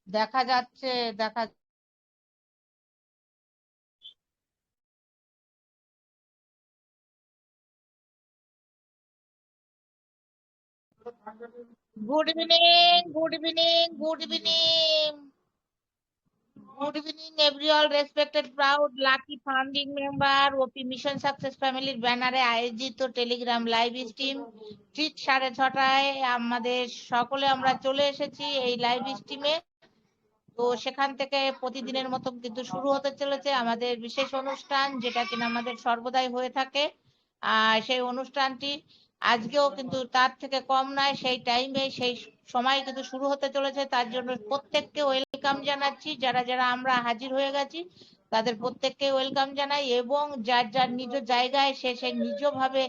দেখা যাচ্ছে, দেখা good evening, good evening, good evening, good evening every all respected proud lucky founding member OP mission success ফ্যামিলির ব্যানারে আয়োজিত টেলিগ্রাম লাইভ স্ট্রিম ঠিক 6:30টায় আমাদের সকলে আমরা চলে এসেছি এই লাইভ স্ট্রিমে। তো সেখান থেকে প্রতিদিনের মতো কিন্তু শুরু হতে চলেছে আমাদের বিশেষ অনুষ্ঠান, যেটা কিনা আমাদের সর্বদাই হয়ে থাকে। সেই অনুষ্ঠানটি আজকেও কিন্তু তার থেকে কম নয়, সেই টাইমে সেই সময় কিন্তু শুরু হতে চলেছে। তার জন্য প্রত্যেককে ওয়েলকাম জানাচ্ছি। যারা যারা আমরা হাজির হয়ে গেছি তাদের প্রত্যেককে ওয়েলকাম জানাই, এবং যার যার নিজ জায়গায় সে সেই নিজভাবে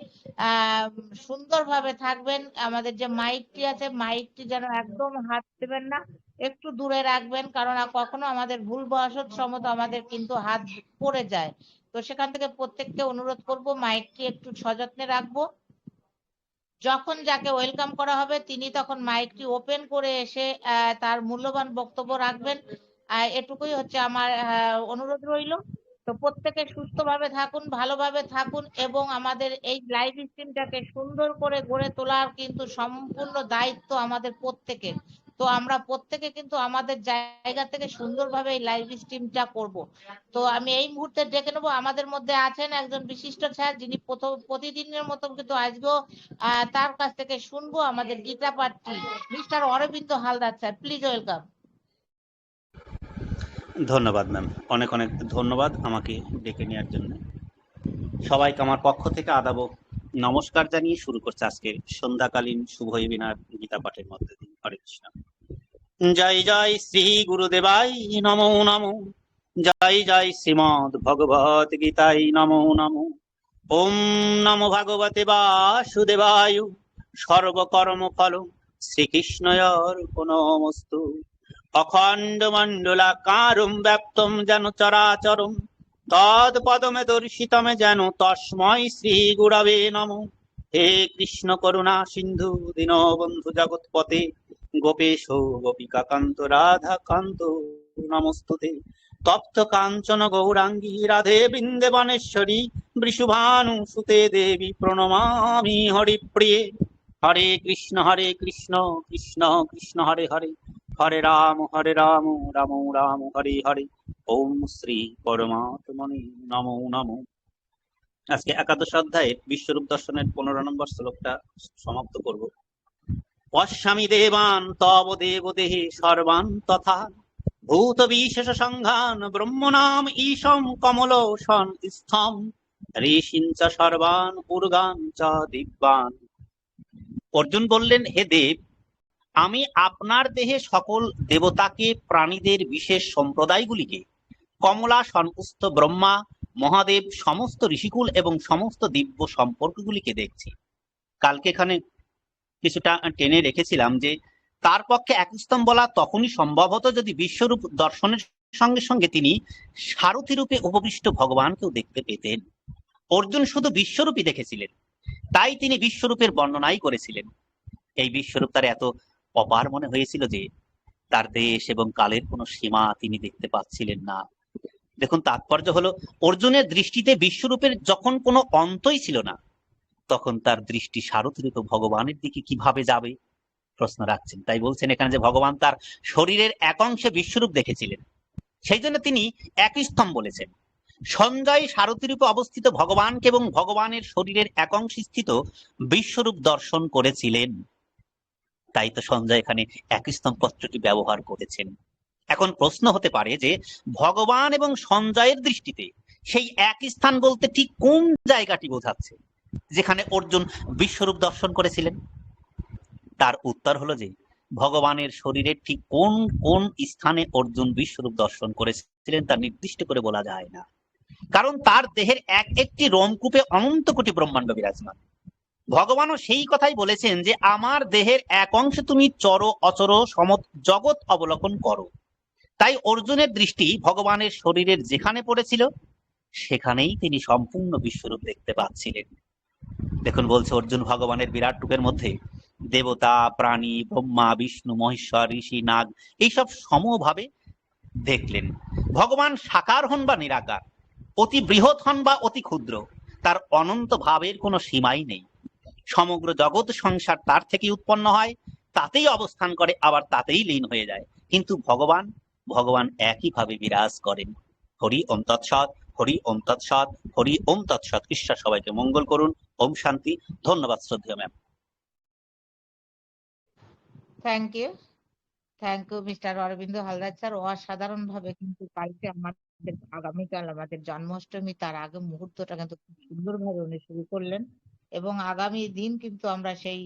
সুন্দরভাবে থাকবেন। আমাদের যে মাইকটি আছে, মাইকটি যেন একদম হাত দেবেন না, একটু দূরে রাখবেন, কারণ কখনো আমাদের ভুলবশত সমত আমাদের কিন্তু হাত পড়ে যায়। তো সেখান থেকে প্রত্যেককে অনুরোধ করব মাইকটি একটু সযত্নে রাখবো। যখন যাকে ওয়েলকাম করা হবে তিনি তখন মাইকটি ওপেন করে এসে তার মূল্যবান বক্তব্য রাখবেন। এটুকুই হচ্ছে আমার অনুরোধ রইল। তো প্রত্যেকে সুস্থভাবে থাকুন, ভালোভাবে থাকুন, এবং আমাদের এই লাইভ স্ট্রিমটাকে সুন্দর করে গড়ে তোলার কিন্তু সম্পূর্ণ দায়িত্ব আমাদের প্রত্যেকের। তো আমরা প্রত্যেকে কিন্তু আমাদের জায়গা থেকে সুন্দরভাবে এই লাইভ স্ট্রিমটা করব। তো আমি এই মুহূর্তে ডেকে নেবো, আমাদের মধ্যে আছেন একজন বিশিষ্ট স্যার, যিনি প্রতিদিনের মতো কিন্তু আজকেও তার কাছ থেকে শুনবো আমাদের গীতা পাঠটি, mister Arabinda Haldar sir. Please welcome. ধন্যবাদ ম্যাম, অনেক অনেক ধন্যবাদ আমাকে ডেকে নেওয়ার জন্য। সবাইকে আমার পক্ষ থেকে আদাব নমস্কার জানিয়ে শুরু করছে আজকের সন্ধ্যাকালীন শুভ ওয়েবিনার গীতা পাঠের মধ্যে দিয়ে। হরে কৃষ্ণ। জয় জয় শ্রী গুরুদেবাই নমো নমো। জয় জয় শ্রীমদ ভগবত গীতাই নমো নমো। ওম নমো ভগবতে বাসুদেবায় সর্বকর্ম ফল শ্রীকৃষ্ণয়র্পণমস্তু। অখণ্ড মণ্ডলাকারম ব্যাপ্তম যেন চরাচরম তদ পদমে দর্শিতমে যেন তস্মৈ শ্রী গুরবে নমঃ। হে কৃষ্ণ করুণা সিন্ধু দীনবন্ধু জগৎপতে গোপেশ গোপিকা কান্ত রাধা কান্ত নমস্তুতে। তপ্ত কাঞ্চন গৌরাঙ্গী রাধে বৃন্দাবনেশ্বরী বৃষভানু সুতে দেবী প্রণমামি হরিপ্রিয়ে। হরে কৃষ্ণ কৃষ্ণ কৃষ্ণ হরে হরে, হরে রাম রাম রাম হরে হরে। ওম শ্রী পরমাত্মনে নমো নমো। আজকে একাদশ অধ্যায়ের বিশ্বরূপ দর্শনের 15 নম্বর শ্লোকটা সমাপ্ত করব। পশ্যামি দেবান তব দেব দেহে সর্বান তথা ভূত বিশেষ সংঘান ব্রহ্মনাম ঈশম কমল স্থম ঋষিঞ্চ সর্বান উর্গান চ দিব্যান। অর্জুন বললেন, হে দেব, আমি আপনার দেহে সকল দেবতাকে, প্রাণীদের বিশেষ সম্প্রদায়গুলিকে, কমলা সন্তুষ্ট ব্রহ্মা, মহাদেব, সমস্ত ঋষিকুল এবং সমস্ত দিব্য সম্পর্কগুলিকে দেখছি। কালকে এখানে কিছুটা টেনে রেখেছিলাম যে তার পক্ষে একস্তম বলা তখনই সম্ভব হতো যদি বিশ্বরূপ দর্শনের সঙ্গে সঙ্গে তিনি সারথি রূপে উপবিষ্ট ভগবানকেও দেখতে পেতেন। অর্জুন শুধু বিশ্বরূপই দেখেছিলেন, তাই তিনি বিশ্বরূপের বর্ণনাই করেছিলেন। এই বিশ্বরূপ তার এত অপার মনে হয়েছিল যে তার দেশ এবং কালের কোনো সীমা তিনি দেখতে পাচ্ছিলেন না। দেখুন, তাৎপর্য হলো অর্জুনের দৃষ্টিতে বিশ্বরূপের যখন কোনো অন্তই ছিল না, তখন তার দৃষ্টি সারথিরূপে ভগবানের দিকে কিভাবে যাবে প্রশ্ন রাখছেন। তাই বলছেন এখানে যে ভগবান তার শরীরের এক অংশে বিশ্বরূপ দেখেছিলেন, সেই জন্য তিনি একই স্তম বলেছেন। সঞ্জয় সারথিরূপে অবস্থিত ভগবানকে এবং ভগবানের শরীরের এক অংশে স্থিত বিশ্বরূপ দর্শন করেছিলেন। তাই তো সঞ্জয় এখানে একই স্তম পত্রটি ব্যবহার করেছেন। এখন প্রশ্ন হতে পারে যে ভগবান এবং সঞ্জয়ের দৃষ্টিতে সেই এক স্থান বলতে ঠিক কোন জায়গাটি বোঝাচ্ছে যেখানে অর্জুন বিশ্বরূপ দর্শন করেছিলেন? তার উত্তর হলো যে ভগবানের শরীরের ঠিক কোন কোন স্থানে অর্জুন বিশ্বরূপ দর্শন করেছিলেন তা নির্দিষ্ট করে বলা যায় না, কারণ তার দেহের এক একটি রোমকূপে অনন্ত কোটি ব্রহ্মাণ্ড বিরাজমান। ভগবানও সেই কথাই বলেছেন যে আমার দেহের এক অংশে তুমি চর অচর সমত জগৎ অবলোকন করো। তাই অর্জুনের দৃষ্টি ভগবানের শরীরের যেখানে পড়েছিল সেখানেই তিনি সম্পূর্ণ বিশ্বরূপ দেখতে পাচ্ছিলেন। দেখুন, বলছে অর্জুন ভগবানের বিরাট রূপের মধ্যে দেবতা, প্রাণী, ব্রহ্মা, বিষ্ণু, মহেশ্বর, ঋষি, নাগ এইসব সমভাবে দেখলেন। ভগবান সাকার হন বা নিরাকার, অতি বৃহৎ হন বা অতি ক্ষুদ্র, তার অনন্ত ভাবের কোনো সীমাই নেই। সমগ্র জগৎ সংসার তার থেকেই উৎপন্ন হয়, তাতেই অবস্থান করে, আবার তাতেই লীন হয়ে যায়। কিন্তু ভগবান ভগবান একইভাবে বিরাজ করেন। হরি ওম তৎসৎ, হরি ওম তৎসৎ, হরি ওম তৎসৎ। ঈশ্বর সবাইকে মঙ্গল করুন। ওম শান্তি। ধন্যবাদ শ্রদ্ধেয় ma'am. Thank you, mister Arabinda Haldar sir. অসাধারণ ভাবে কিন্তু কালকে আমাদের, আগামীকাল আমাদের জন্মাষ্টমী, তার আগে মুহূর্তটা কিন্তু খুব সুন্দরভাবে উনি শুরু করলেন। এবং আগামী দিন কিন্তু আমরা সেই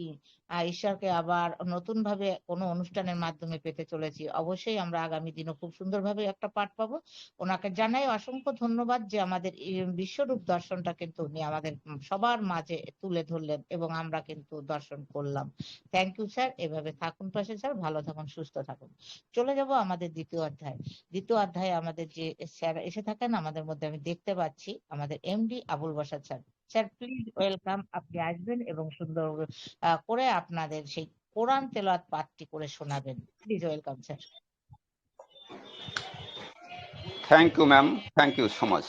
ঈশ্বরকে আবার নতুন ভাবে কোনো অনুষ্ঠানের মাধ্যমে পেতে চলেছি। অবশ্যই আমরা আগামী দিনও খুব সুন্দরভাবে একটা পাঠ পাবো। ওনাকে জানাই অসংখ্য ধন্যবাদ যে আমাদের এই বিশ্বরূপ দর্শনটা কিন্তু উনি আমাদের সবার মাঝে তুলে ধরলেন এবং আমরা কিন্তু দর্শন করলাম। থ্যাংক ইউ স্যার, এভাবে থাকুন পাশে স্যার, ভালো থাকুন, সুস্থ থাকুন। চলে যাব আমাদের দ্বিতীয় অধ্যায়। দ্বিতীয় অধ্যায়ে আমাদের যে স্যার এসে থাকেন আমাদের মধ্যে, আমি দেখতে পাচ্ছি আমাদের MD Abul Bashar sir. Sir please welcome, আপনি আসবেন এবং সুন্দর করে আপনাদের সেই কোরআন তেলাওয়াত পাঠটি করে শোনাবেন। Please welcome sir. Thank you ma'am, thank you so much.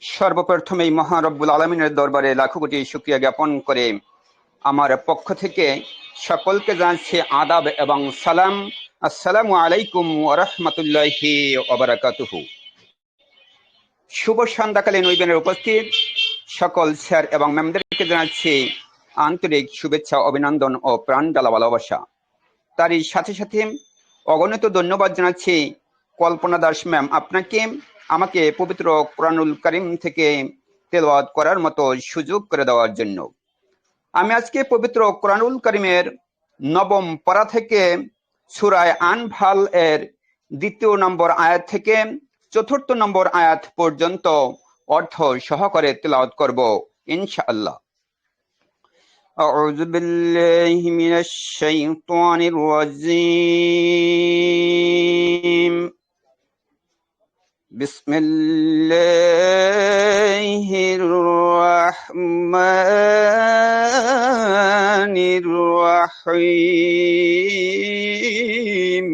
সর্বপ্রথমেই মহারব্বুল আলমিনের দরবারে লাখো কোটি শুকরিয়া জ্ঞাপন করে আমার পক্ষ থেকে সকলকে জানাচ্ছি আদাব এবং সালাম। আসসালামু আলাইকুম ওয়া রাহমাতুল্লাহি ওয়া বারাকাতুহু। শুভ সন্ধ্যাকালীন ইভেন্টের উপস্থিত সকল স্যার এবং ম্যামদেরকে জানাচ্ছি আন্তরিক শুভেচ্ছা, অভিনন্দন ও প্রাণ ঢালা ভালোবাসা। তারই সাথে সাথে অগণিত ধন্যবাদ জানাচ্ছি কল্পনা দাস ম্যাম আপনাকে আমাকে পবিত্র কোরআনুল কারীম থেকে তেলাওয়াত করার মতো সুযোগ করে দেওয়ার জন্য। আমি আজকে পবিত্র কোরআনুল কারীমের 9ম পারা থেকে সূরা আনফাল এর 2 নম্বর আয়াত থেকে 4 নম্বর আয়াত পর্যন্ত অর্থ সহকারে তেলাওয়াত করব ইনশাআল্লাহ। أعوذ بالله من الشيطان الرجيم. بسم الله الرحمن الرحيم.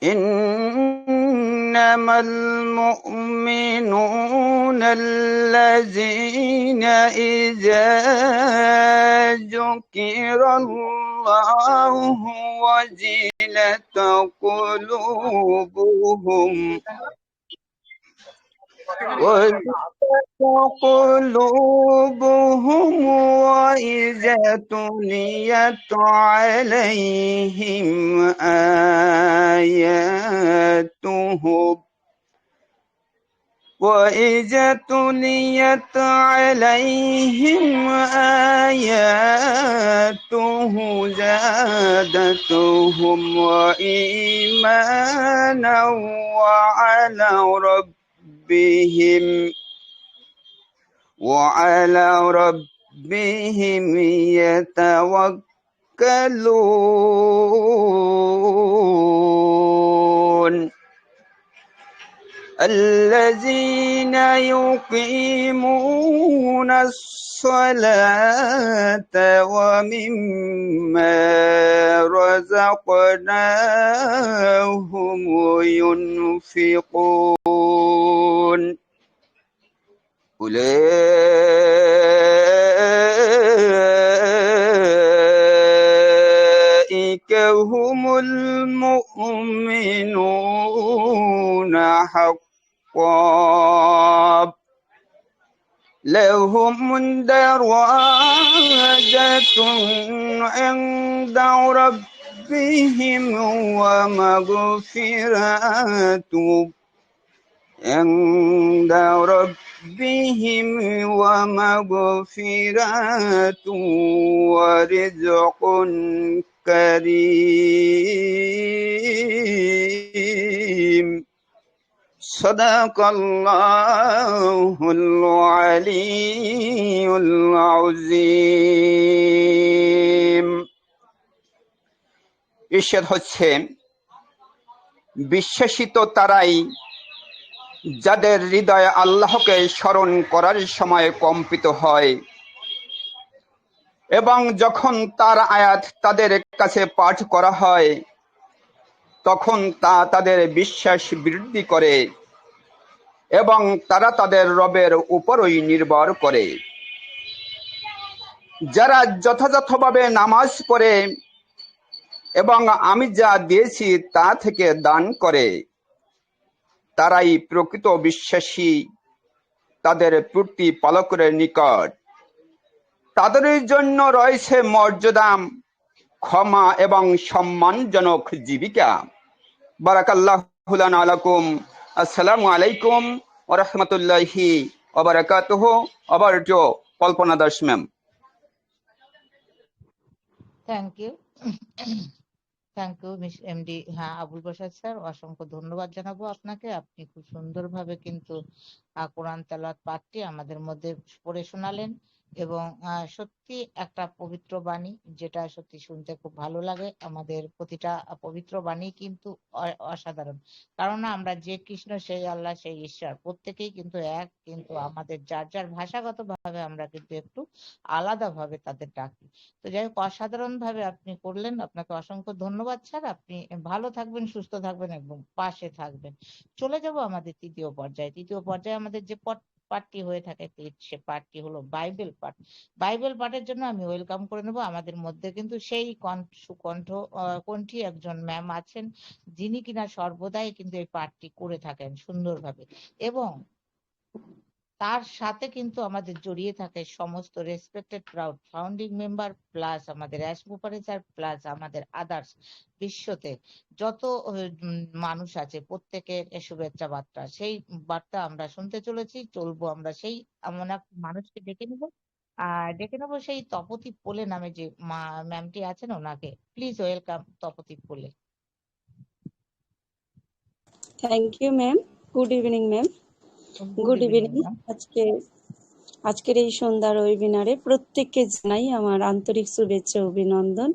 إنما المؤمنون الذين إذا ذكر الله وجلت قلوبهم وإذا تليت عليهم آياته زادتهم وإيمانا وعلى ربهم يتوكلون. الذين يقيمون الصلاة ومما رزقناهم ينفقون. أولئك هم المؤمنون حقا، لهم درجات عند ربهم ومغفرة ورزق كريم. صدق الله العلي العظيم. ইরশাদ হচ্ছে, বিশ্বাসিত তারাই যাদের হৃদয় আল্লাহকে স্মরণ করার সময় কম্পিত হয় এবং যখন তার আয়াত তাদের কাছে পাঠ করা হয় তখন তা তাদের বিশ্বাস বৃদ্ধি করে এবং তারা তাদের রবের উপরই নির্ভর করে। যারা যথাযথভাবে নামাজ পড়ে এবং আমি যা দিয়েছি তা থেকে দান করে, তারাই প্রকৃত বিশ্বাসী। তাদের প্রতিপালকের নিকট তাদের জন্য রয়েছে মর্যাদা, ক্ষমা এবং সম্মানজনক জীবিকা। বারাকাল্লাহু লানা ওয়া লাকুম। আসসালামু আলাইকুম ওয়া রাহমাতুল্লাহি ওয়া বারাকাতুহু। আবার Kalpana Das ma'am. Thank you. Thank you miss MD. হ্যাঁ, আবুল বাশার স্যার, অসংখ্য ধন্যবাদ জানাবো আপনাকে। আপনি খুব সুন্দরভাবে কিন্তু কোরআন তেলাওয়াত পাঠটি আমাদের মধ্যে পড়ে শোনালেন এবং সত্যি একটা পবিত্র বাণী, যেটা সত্যি শুনতে খুব ভালো লাগে। আমাদের প্রতিটা পবিত্র বাণী কিন্তু অসাধারণ, কারণ আমরা যে কৃষ্ণ সেই আল্লাহ সেই ঈশ্বর প্রত্যেকেই কিন্তু এক, কিন্তু আমাদের যার যার ভাষাগত ভাবে আমরা কিন্তু একটু আলাদা ভাবে তাদের ডাকি। তো যাই হোক, অসাধারণ ভাবে আপনি করলেন, আপনাকে অসংখ্য ধন্যবাদ স্যার। আপনি ভালো থাকবেন, সুস্থ থাকবেন এবং পাশে থাকবেন। চলে যাব আমাদের তৃতীয় পর্যায়ে। তৃতীয় পর্যায়ে আমাদের যে পাঠটি হয়ে থাকে সে পাঠটি হলো বাইবেল পাঠ। বাইবেল পাঠের জন্য আমি ওয়েলকাম করে নেব। আমাদের মধ্যে কিন্তু সেই কণ্ঠী একজন ম্যাম আছেন, যিনি কিনা সর্বদাই কিন্তু এই পাঠটি করে থাকেন সুন্দরভাবে, এবং তার সাথে কিন্তু আমাদের জড়িয়ে থাকে সমস্ত respected proud founding member, plus আমাদের অ্যাসপোপারেসার, প্লাস আমাদের আদার্স বিশ্বতে যত মানুষ আছে প্রত্যেকের শুভেচ্ছা বার্তা। সেই বার্তা আমরা শুনতে চলবো আমরা সেই এমন এক মানুষকে ডেকে নেবো সেই তপতি পোলে নামে যে ম্যামটি আছেন, ওনাকে প্লিজ ওয়েলকাম তপতি পোলে। Thank you ma'am. Good evening ma'am. Good evening. আজকের এই সন্ধ্যার ওয়েবিনারে প্রত্যেককে জানাই আমার আন্তরিক শুভেচ্ছা অভিনন্দন।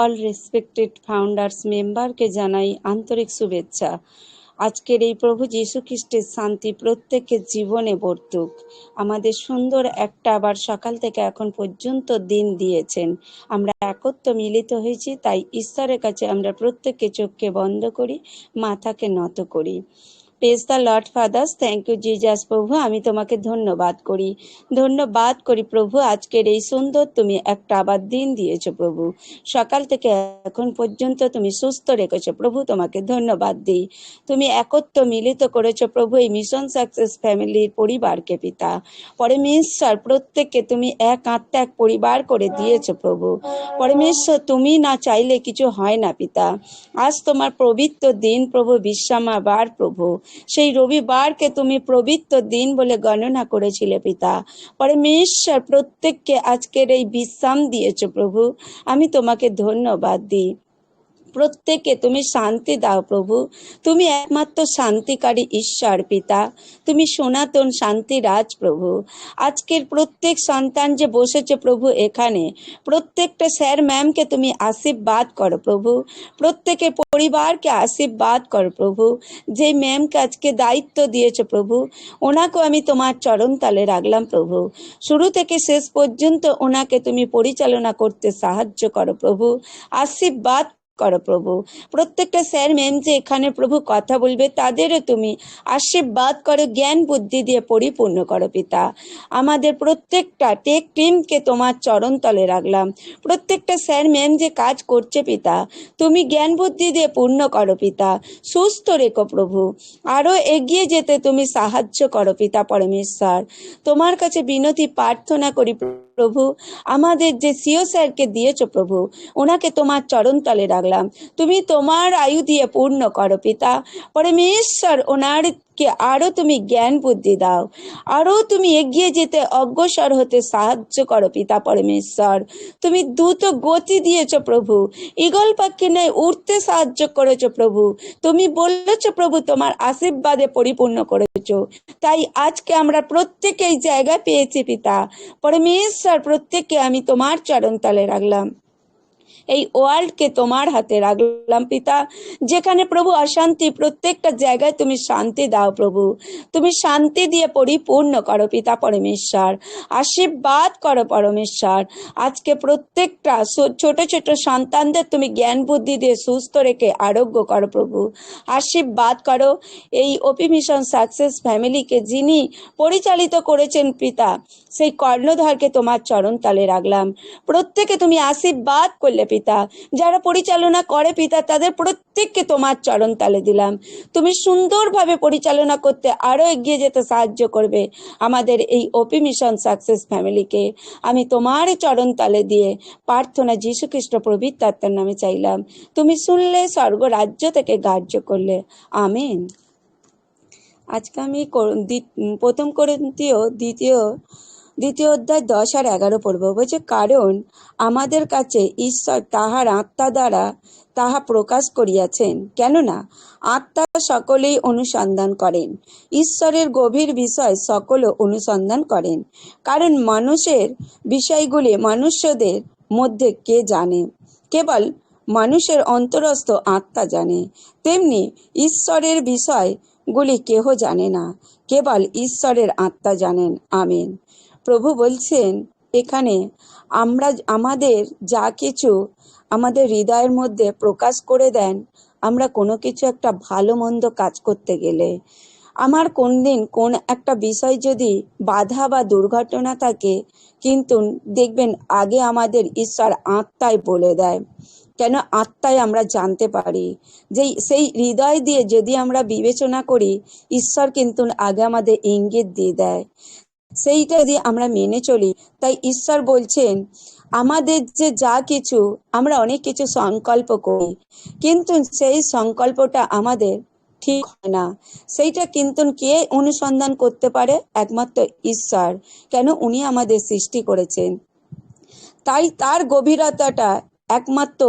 অল রেসপেক্টেড ফাউন্ডার্স মেম্বারকে জানাই আন্তরিক শুভেচ্ছা। আজকের এই প্রভু যীশু খ্রিস্টের শান্তি প্রত্যেকের জীবনে বর্তুক। আমাদের সুন্দর একটা আবার সকাল থেকে এখন পর্যন্ত দিন দিয়েছেন, আমরা একত্র মিলিত হয়েছি, তাই ঈশ্বরের কাছে আমরা প্রত্যেককে চোখকে বন্ধ করি, মাথাকে নত করি। Praise the Lord fathers. Thank you Jesus প্রভু, আমি তোমাকে ধন্যবাদ করি প্রভু। আজকের এই সুন্দর তুমি একটা আবার দিন দিয়েছো প্রভু, সকাল থেকে এখন পর্যন্ত তুমি সুস্থ রেখেছো প্রভু, তোমাকে ধন্যবাদ দিই। তুমি একত্র মিলিত করেছো প্রভু এই মিশন সাকসেস ফ্যামিলির পরিবারকে পিতা পরমেশ্বর, প্রত্যেককে তুমি এক আত্মা এক পরিবার করে দিয়েছো প্রভু পরমেশ্বর। তুমি না চাইলে কিছু হয় না পিতা। আজ তোমার পবিত্র দিন প্রভু, বিশ্রামাবার প্রভু, সেই রবিবারকে তুমি পবিত্র দিন বলে গণনা করেছিলে পিতা পরমেশ্বর। প্রত্যেককে আজকের এই বিশ্রাম দিয়েছো প্রভু, আমি তোমাকে ধন্যবাদ দিই। প্রত্যেককে তুমি শান্তি দাও প্রভু, তুমি একমাত্র শান্তিকারী ঈশ্বর পিতা, তুমি সনাতন শান্তি রাজ প্রভু। আজকের প্রত্যেক সন্তান যে বসেছে প্রভু এখানে, প্রত্যেকটা স্যার ম্যামকে তুমি আশীর্বাদ করো প্রভু, প্রত্যেকের পরিবারকে আশীর্বাদ করো প্রভু। যে ম্যামকে আজকে দায়িত্ব দিয়েছো প্রভু, ওনাকেও আমি তোমার চরণ তালে রাখলাম প্রভু। শুরু থেকে শেষ পর্যন্ত ওনাকে তুমি পরিচালনা করতে সাহায্য করো প্রভু, আশীর্বাদ করো প্রভু। প্রত্যেকটা স্যার ম্যাম যে এখানে প্রভু কথা বলবে, তাদেরও তুমি আশীর্বাদ করো, জ্ঞান বুদ্ধি দিয়ে পরিপূর্ণ করো পিতা। আমাদের প্রত্যেকটা টেক টিমকে তোমার চরণ তলে রাখলাম। প্রত্যেকটা স্যার ম্যাম যে কাজ করছে পিতা, তুমি জ্ঞান বুদ্ধি দিয়ে পূর্ণ করো পিতা, সুস্থ রেখো প্রভু, আরো এগিয়ে যেতে তুমি সাহায্য করো পিতা পরমেশ্বর। তোমার কাছে বিনতি প্রার্থনা করি প্রভু, আমাদের যে সিও স্যারকে দিয়েছো প্রভু, ওনাকে তোমার চরণ তলে রাখলাম, তুমি তোমার আয়ু দিয়ে পূর্ণ করো পিতা পরমেশ্বর। ওনারকে আরো তুমি জ্ঞান বুদ্ধি দাও, আরো তুমি এগিয়ে যেতে অগ্রসর হতে সাহায্য করো পিতা পরমেশ্বর। তুমি দ্রুত গতি দিয়েছো প্রভু, ঈগল পাখি নেই উঠতে সাহায্য করেছো প্রভু। তুমি বলেছো প্রভু তোমার আশীর্বাদে পরিপূর্ণ করেছো, তাই আজকে আমরা প্রত্যেকে এই জায়গা পেয়েছি পিতা পরমেশ্বর। প্রত্যেককে আমি তোমার চরণ তলে রাখলাম। এই ওয়ার্ল্ডকে তোমার হাতে রাখলাম পিতা। যেখানে প্রভু অশান্তি, প্রত্যেকটা জায়গায় তুমি শান্তি দাও প্রভু। তুমি শান্তি দিয়ে পরিপূর্ণ করো পিতা পরমেশ্বর। আশীর্বাদ করো পরমেশ্বর। আজকে প্রত্যেকটা ছোট ছোট সন্তানদের তুমি জ্ঞান বুদ্ধি দিয়ে সুস্থ রেখে আরোগ্য করো প্রভু। আশীর্বাদ করো এই ওপি মিশন সাকসেস ফ্যামিলিকে যিনি পরিচালিত করেছেন পিতা, সেই কর্ণধারকে তোমার চরণ তালে রাখলাম। প্রত্যেকে তুমি আশীর্বাদ করলে পিতা। যারা পরিচালনা করে পিতা, তাদের প্রত্যেককে তোমার চরণ তালে দিলাম। তুমি সুন্দরভাবে পরিচালনা করতে আরো এগিয়ে যেতে সাহায্য করবে আমাদের এই ওপি মিশন সাকসেস ফ্যামিলিকে। আমি তোমার চরণ তালে দিয়ে প্রার্থনা যীশু খ্রিস্ট প্রভুর আত্মার নামে চাইলাম। তুমি শুনলে, স্বর্গরাজ্য থেকে গ্রাহ্য করলে। আমেন। আজকে আমি প্রথম করিন্থীয় দ্বিতীয় অধ্যায় 10 আর 11 পড়ব। বলছে, কারণ আমাদের কাছে ঈশ্বর তাহার আত্মা দ্বারা তাহা প্রকাশ করিয়াছেন। কেননা আত্মা সকলেই অনুসন্ধান করেন, ঈশ্বরের গভীর বিষয় সকল অনুসন্ধান করেন। কারণ মানুষের বিষয়গুলি মনুষ্যদের মধ্যে কে জানে? কেবল মানুষের অন্তরস্থ আত্মা জানে। তেমনি ঈশ্বরের বিষয়গুলি কেহ জানে না, কেবল ঈশ্বরের আত্মা জানেন। আমেন। প্রভু বলছেন এখানে, আমাদের যা কিছু আমাদের হৃদয়ের মধ্যে প্রকাশ করে দেন, আমরা কোনো কিছু একটা ভালো মন্দ কাজ করতে গেলে, আমার কোন দিন কোন একটা বিষয় যদি বাধা বা দুর্ঘটনা থাকে, কিন্তু দেখবেন আগে আমাদের ঈশ্বর আত্মায় বলে দেয়। কেন? আত্মায় আমরা জানতে পারি যে সেই হৃদয় দিয়ে যদি আমরা বিবেচনা করি, ঈশ্বর কিন্তু আগে আমাদের ইঙ্গিত দিয়ে দেয়। সেইটা যদি আমরা মেনে চলি, তাই ঈশ্বর বলছেন আমাদের যে যা কিছু, আমরা অনেক কিছু সংকল্প করি, কিন্তু সেই সংকল্পটা আমাদের ঠিক হয় না। সেইটা কিন্তু কে অনুসন্ধান করতে পারে? একমাত্র ঈশ্বর। কেন? উনি আমাদের সৃষ্টি করেছেন। তাই তার গভীরতাটা একমাত্র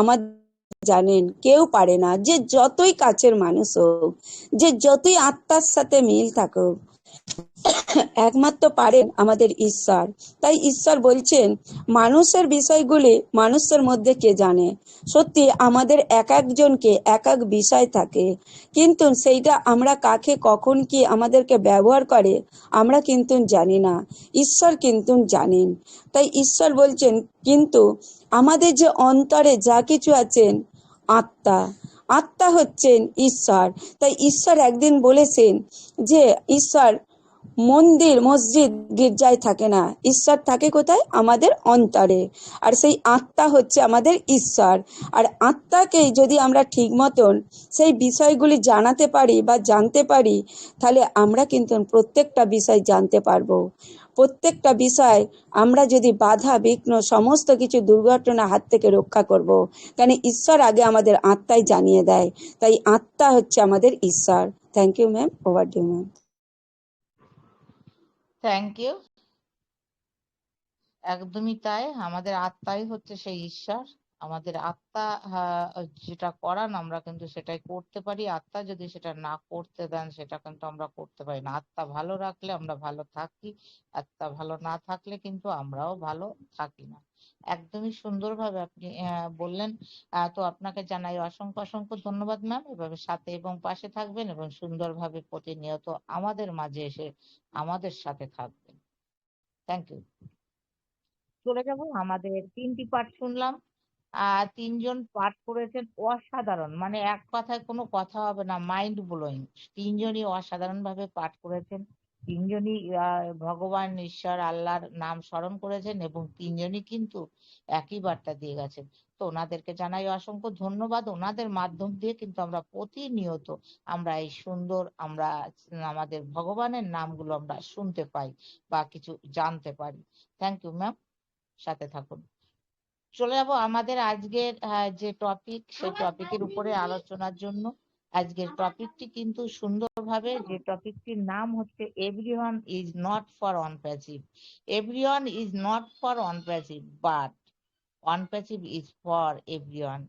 আমাদের জানেন, কেউ পারে না। যে যতই কাছের মানুষ হোক, যে যতই আত্মার সাথে মিল থাকুক, একমাত্র পারেন আমাদের ঈশ্বর। তাই ঈশ্বর বলছেন মানুষের বিষয়গুলি মানুষের মধ্যে কে জানে? সত্যি আমাদের এক একজনকে এক এক বিষয় থাকে, কিন্তু সেইটা আমরা কাকে কখন কি আমাদেরকে ব্যবহার করে আমরা কিন্তু জানি না, ঈশ্বর কিন্তু জানেন। তাই ঈশ্বর বলছেন কিন্তু আমাদের যে অন্তরে যা কিছু আছেন, আত্মা হচ্ছেন ঈশ্বর। তাই ঈশ্বর একদিন বলেছেন যে ঈশ্বর মন্দির, মসজিদ, গির্জায় থাকে না, ঈশ্বর থাকে কোথায়? আমাদের অন্তরে। আর সেই আত্মা হচ্ছে আমাদের ঈশ্বর। আর আত্মাকে যদি আমরা ঠিক মতন সেই বিষয়গুলি জানাতে পারি বা জানতে পারি, তাহলে আমরা কিন্তু প্রত্যেকটা বিষয় জানতে পারবো। প্রত্যেকটা বিষয় আমরা যদি বাধা বিঘ্ন সমস্ত কিছু দুর্ঘটনা হাত থেকে রক্ষা করব, কারণ ঈশ্বর আগে আমাদের আত্মায় জানিয়ে দেয়। তাই আত্মা হচ্ছে আমাদের ঈশ্বর। Thank you ma'am. Over to ma'am. Thank you. একদমই তাই, আমাদের আত্মাই হচ্ছে সেই ঈশ্বর। আমাদের আত্মা যেটা করান আমরা কিন্তু সেটাই করতে পারি। আত্মা যদি সেটা না করতে দেন, সেটা কিন্তু আমরা করতে পারি না। আত্মা ভালো রাখলে আমরা ভালো থাকি, আত্মা ভালো না থাকলে কিন্তু আমরাও ভালো থাকি না। একদমই সুন্দরভাবে আপনি বললেন। তো আপনাকে জানাই অসংখ্য অসংখ্য ধন্যবাদ ম্যাম। এভাবে সাথে এবং পাশে থাকবেন এবং সুন্দরভাবে প্রতিনিয়ত আমাদের মাঝে এসে আমাদের সাথে থাকবেন। Thank you. চলে যাব, আমাদের 3টি পাঠ শুনলাম। 3জন পাঠ করেছেন অসাধারণ, মানে এক কথায় কোনো কথা হবে না, মাইন্ড ব্লোয়িং। 3জনই অসাধারণ ভাবে পাঠ করেছেন। 3জনই ভগবান ঈশ্বর আল্লাহর নাম স্মরণ করেছেন এবং 3জনই কিন্তু একই বার্তা দিয়ে গেছেন। তো ওনাদেরকে জানাই অসংখ্য ধন্যবাদ। ওনাদের মাধ্যম দিয়ে কিন্তু আমরা প্রতিনিয়ত আমরা এই সুন্দর আমাদের ভগবানের নামগুলো আমরা শুনতে পাই বা কিছু জানতে পারি। থ্যাংক ইউ ম্যাম, সাথে থাকুন। চলে যাব আমাদের আজকের যে টপিক, সেই টপিকের উপরে আলোচনার জন্য। আজকের টপিকটি কিন্তু সুন্দরভাবে, যে টপিকটির নাম হচ্ছে everyone is not for one passive. Everyone is not for one passive, but one passive is for everyone.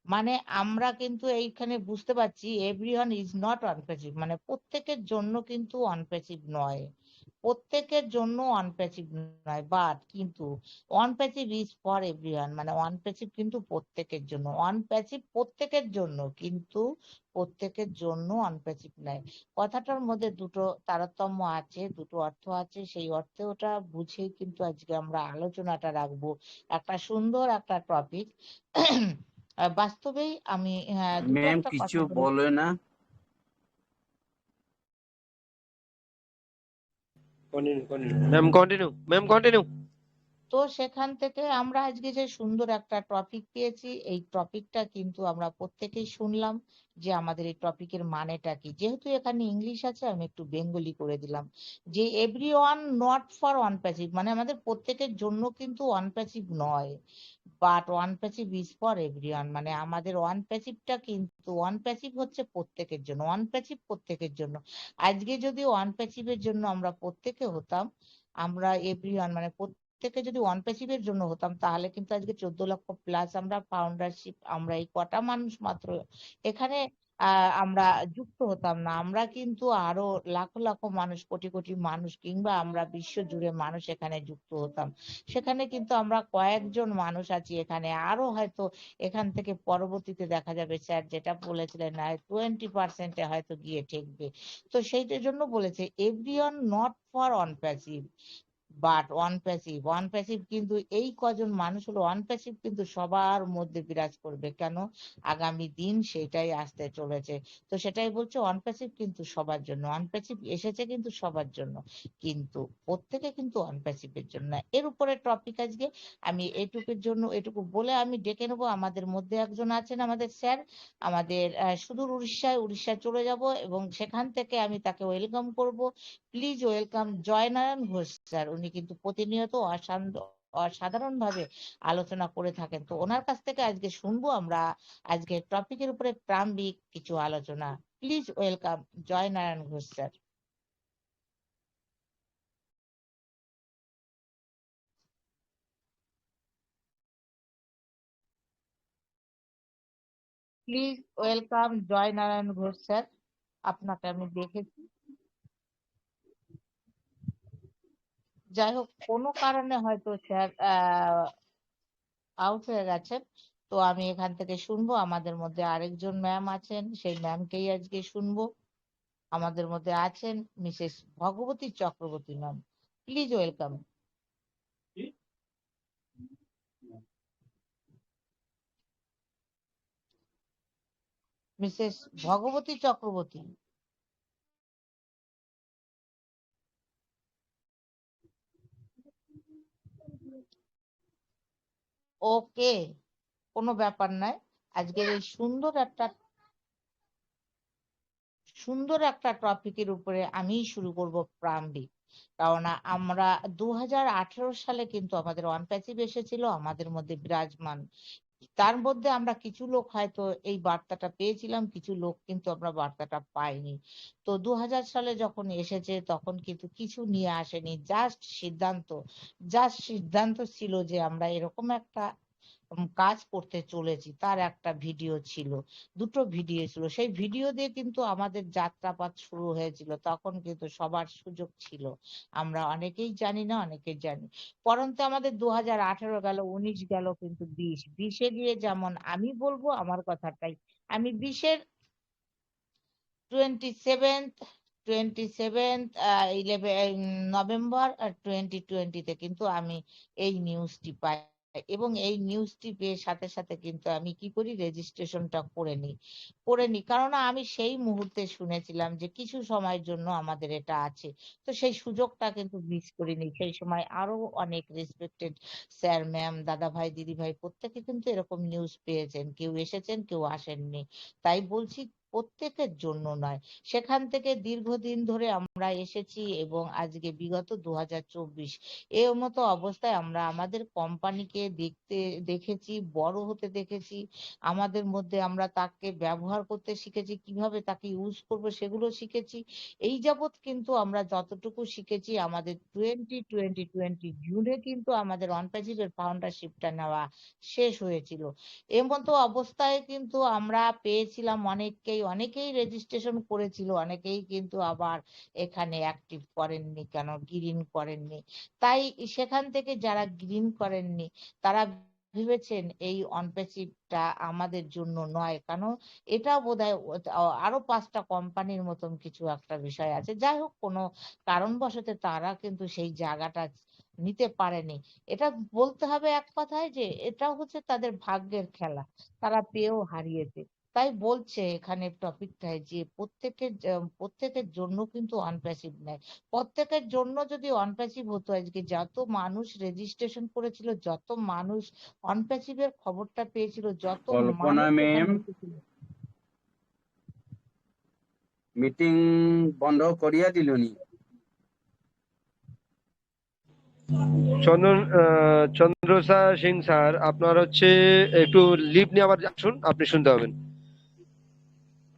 মানে আমরা কিন্তু এইখানে বুঝতে পারছি everyone is not one passive, মানে প্রত্যেকের জন্য কিন্তু ওয়ান প্যাসিভ নয়। প্রত্যেকের জন্য ওয়ান প্যাসিভ নয়, বাট কিন্তু one passive is for everyone, মানে ওয়ান প্যাসিভ কিন্তু প্রত্যেকের জন্য, ওয়ান প্যাসিভ প্রত্যেকের জন্য কিন্তু প্রত্যেকের জন্য ওয়ান প্যাসিভ নয়। কথাটার মধ্যে দুটো তারতম্য আছে, দুটো অর্থ আছে, সেই অর্থে ওটা বুঝেই কিন্তু আজকে আমরা আলোচনাটা রাখবো। একটা সুন্দর একটা টপিক। বাস্তবেই আমি দুটো ম্যাম একটা কিছু কথা বলি। বলে না। Ma'am continue. তো সেখান থেকে আমরা আজকে যে সুন্দর একটা টপিক পেয়েছি, এই টপিকটা কিন্তু আমরা প্রত্যেকেই শুনলাম যে আমাদের এই টপিকের মানেটা কি। যেহেতু এখানে ইংলিশ আছে, আমি একটু বেঙ্গলি করে দিলাম যে everyone not for one passive, মানে আমাদের প্রত্যেকের জন্য কিন্তু ওয়ান প্যাসিভ নয়, but one passive is for everyone, মানে আমাদের ওয়ান প্যাসিভটা কিন্তু ওয়ান প্যাসিভ হচ্ছে প্রত্যেকের জন্য, ওয়ান প্যাসিভ প্রত্যেকের জন্য। আজকে যদি ওয়ান প্যাসিভের জন্য আমরা প্রত্যেকে হতাম, আমরা এভরিওয়ান মানে থেকে যদি ওয়ান প্যাসিভের জন্য হতাম, তাহলে কিন্তু আজকে 14 লক্ষ প্লাস আমরা ফাউন্ডারশিপ, আমরা এই কটা মানুষ মাত্র এখানে আমরা যুক্ত হতাম না। আমরা কিন্তু আরো লাখো লাখো মানুষ, কোটি কোটি মানুষ, কিংবা আমরা বিশ্ব জুড়ে মানুষ এখানে যুক্ত হতাম। সেখানে কিন্তু আমরা কয়েকজন মানুষ আছি এখানে, আরো হয়তো এখান থেকে পরবর্তীতে দেখা যাবে স্যার যেটা বলেছিলেন 20% হয়তো গিয়ে ঠেকবে। তো সেইটার জন্য বলেছে everyone not for one passive but one passive কিন্তু এই কজন মানুষ হলো ওয়ান প্যাসিভ কিন্তু সবার মধ্যে বিরাজ করবে। কেন? আগামী দিন সেটাই আসতে চলেছে। তো সেটাই বলছে ওয়ান প্যাসিভ কিন্তু সবার জন্য, ওয়ান প্যাসিভ এসেছে কিন্তু সবার জন্য, কিন্তু প্রত্যেকে কিন্তু ওয়ান প্যাসিভের জন্য। এর উপরে টপিক আজকে আমি এটুকুর জন্য এটুকু বলে আমি ডেকে নেবো, আমাদের মধ্যে একজন আছেন আমাদের স্যার, আমাদের সুদূর উড়িষ্যায় চলে যাব এবং সেখান থেকে আমি তাকে ওয়েলকাম করব। Please welcome Joynarayan Ghosh sir. উনি কিন্তু প্রতিনিয়ত অসাধারণ ভাবে আলোচনা করে থাকেন। তো ওনার কাছ থেকে আজকে শুনবো আমরা আজকে টপিকের উপরে প্রারম্ভিক কিছু আলোচনা। Please welcome Joynarayan Ghosh sir. Please welcome Joynarayan Ghosh sir. আপনাকে আমি দেখেছি, যাই হোক কোনো কারণে হয়তো স্যার আউট হয়ে গেছেন। তো আমি এখান থেকে শুনবো, আমাদের মধ্যে আরেকজন ম্যাম আছেন, সেই ম্যামকেই আজকে শুনবো। আমাদের মধ্যে আছেন Mrs Bhagabati Chakraborty ma'am. Please welcome. Mrs Bhagabati Chakraborty. Okay, কোনো ব্যাপার নয়। আজকের এই সুন্দর একটা টপিকের উপরে আমি শুরু করব প্রারম্ভিক। কারণ আমরা 2018 সালে কিন্তু আমাদের ওয়ান প্যাসিভ এসেছিল আমাদের মধ্যে বিরাজমান। তার মধ্যে আমরা কিছু লোক হয়তো এই বার্তাটা পেয়েছিলাম, কিছু লোক কিন্তু আমরা বার্তাটা পাইনি। তো 2000 সালে যখন এসেছে তখন কিন্তু কিছু নিয়ে আসেনি, জাস্ট সিদ্ধান্ত ছিল যে আমরা এরকম একটা কাজ করতে চলেছি। তার একটা ভিডিও ছিল, দুটো ভিডিও ছিল, সেই ভিডিও দিয়ে কিন্তু আমাদের যাত্রাপাত শুরু হয়েছিল। তখন কিন্তু সবার সুযোগ ছিল, আমরা অনেকেই জানি না, অনেকেই জানি। পরন্তু আমাদের 2018 গেল, 19 গেল, কিন্তু 20-এ গিয়ে যেমন আমি বলবো আমার কথাটাই, আমি 20-এর 27th 11 নভেম্বর 2020-তে কিন্তু আমি এই নিউজটি পাই এবং এই নিউজটি পেয়ে সাথে সাথে কিন্তু আমি কি করি, রেজিস্ট্রেশনটা করে নি কারণ আমি সেই মুহূর্তে শুনেছিলাম যে কিছু সময়ের জন্য আমাদের এটা আছে। তো সেই সুযোগটা কিন্তু মিস করিনি। সেই সময় আরো অনেক রেসপেক্টেড স্যার ম্যাম, দাদা ভাই, দিদি ভাই প্রত্যেকে কিন্তু এরকম নিউজ পেয়েছেন, কেউ এসেছেন কেউ আসেননি। তাই বলছি প্রত্যেকের জন্য নয়। সেখান থেকে দীর্ঘদিন ধরে আমরা এসেছি এবং আজকে বিগত 2024 এর মতো অবস্থায় আমরা আমাদের কোম্পানিকে দেখেছি, বড় হতে দেখেছি। আমাদের মধ্যে আমরা তাকে ব্যবহার করতে শিখেছি, কিভাবে তাকে ইউজ করব সেগুলো শিখেছি। এই যাবৎ কিন্তু আমরা যতটুকু শিখেছি, আমাদের 2020 জুনে কিন্তু আমাদের অনপ্যাসিভের ফাউন্ডারশিপটা নেওয়া শেষ হয়েছিল। এর মতো অবস্থায় কিন্তু আমরা পেয়েছিলাম অনেককেই অনেকেই রেজিস্ট্রেশন করেছিল, অনেকেই কিন্তু আবার এখানে অ্যাক্টিভ করেননি, কেন গ্রিন করেননি। তাই সেখান থেকে যারা গ্রিন করেননি তারা ভেবেছেন এই অনপ্যাসিভটা আমাদের জন্য নয়, কারণ এটা বোধহয় আরো 5টা কোম্পানির মতন কিছু একটা বিষয় আছে। যাই হোক, কোনো কারণবশত তারা কিন্তু সেই জায়গাটা নিতে পারেনি। এটা বলতে হবে এক কথায় যে এটা হচ্ছে তাদের ভাগ্যের খেলা, তারা পেয়েও হারিয়েছে। তাই বলছে এখানে টপিকটায় যে প্রত্যেকের জন্য কিন্তু অনপ্যাসিভ নেয়। প্রত্যেকের জন্য যদি অনপ্যাসিভ হতো, আজকে যত মানুষ রেজিস্ট্রেশন করেছিল, যত মানুষ অনপ্যাসিভের খবরটা পেয়েছিল, যত কল্পনা মানুষ ম্যাম, এখানে এসেছিল। মিটিং বন্ধ করিয়া দিলনি। চন্দ্রসা সিং স্যার, আপনার হচ্ছে একটু লিভ নিয়ে আবার আসুন, আপনি শুনতে পাবেন।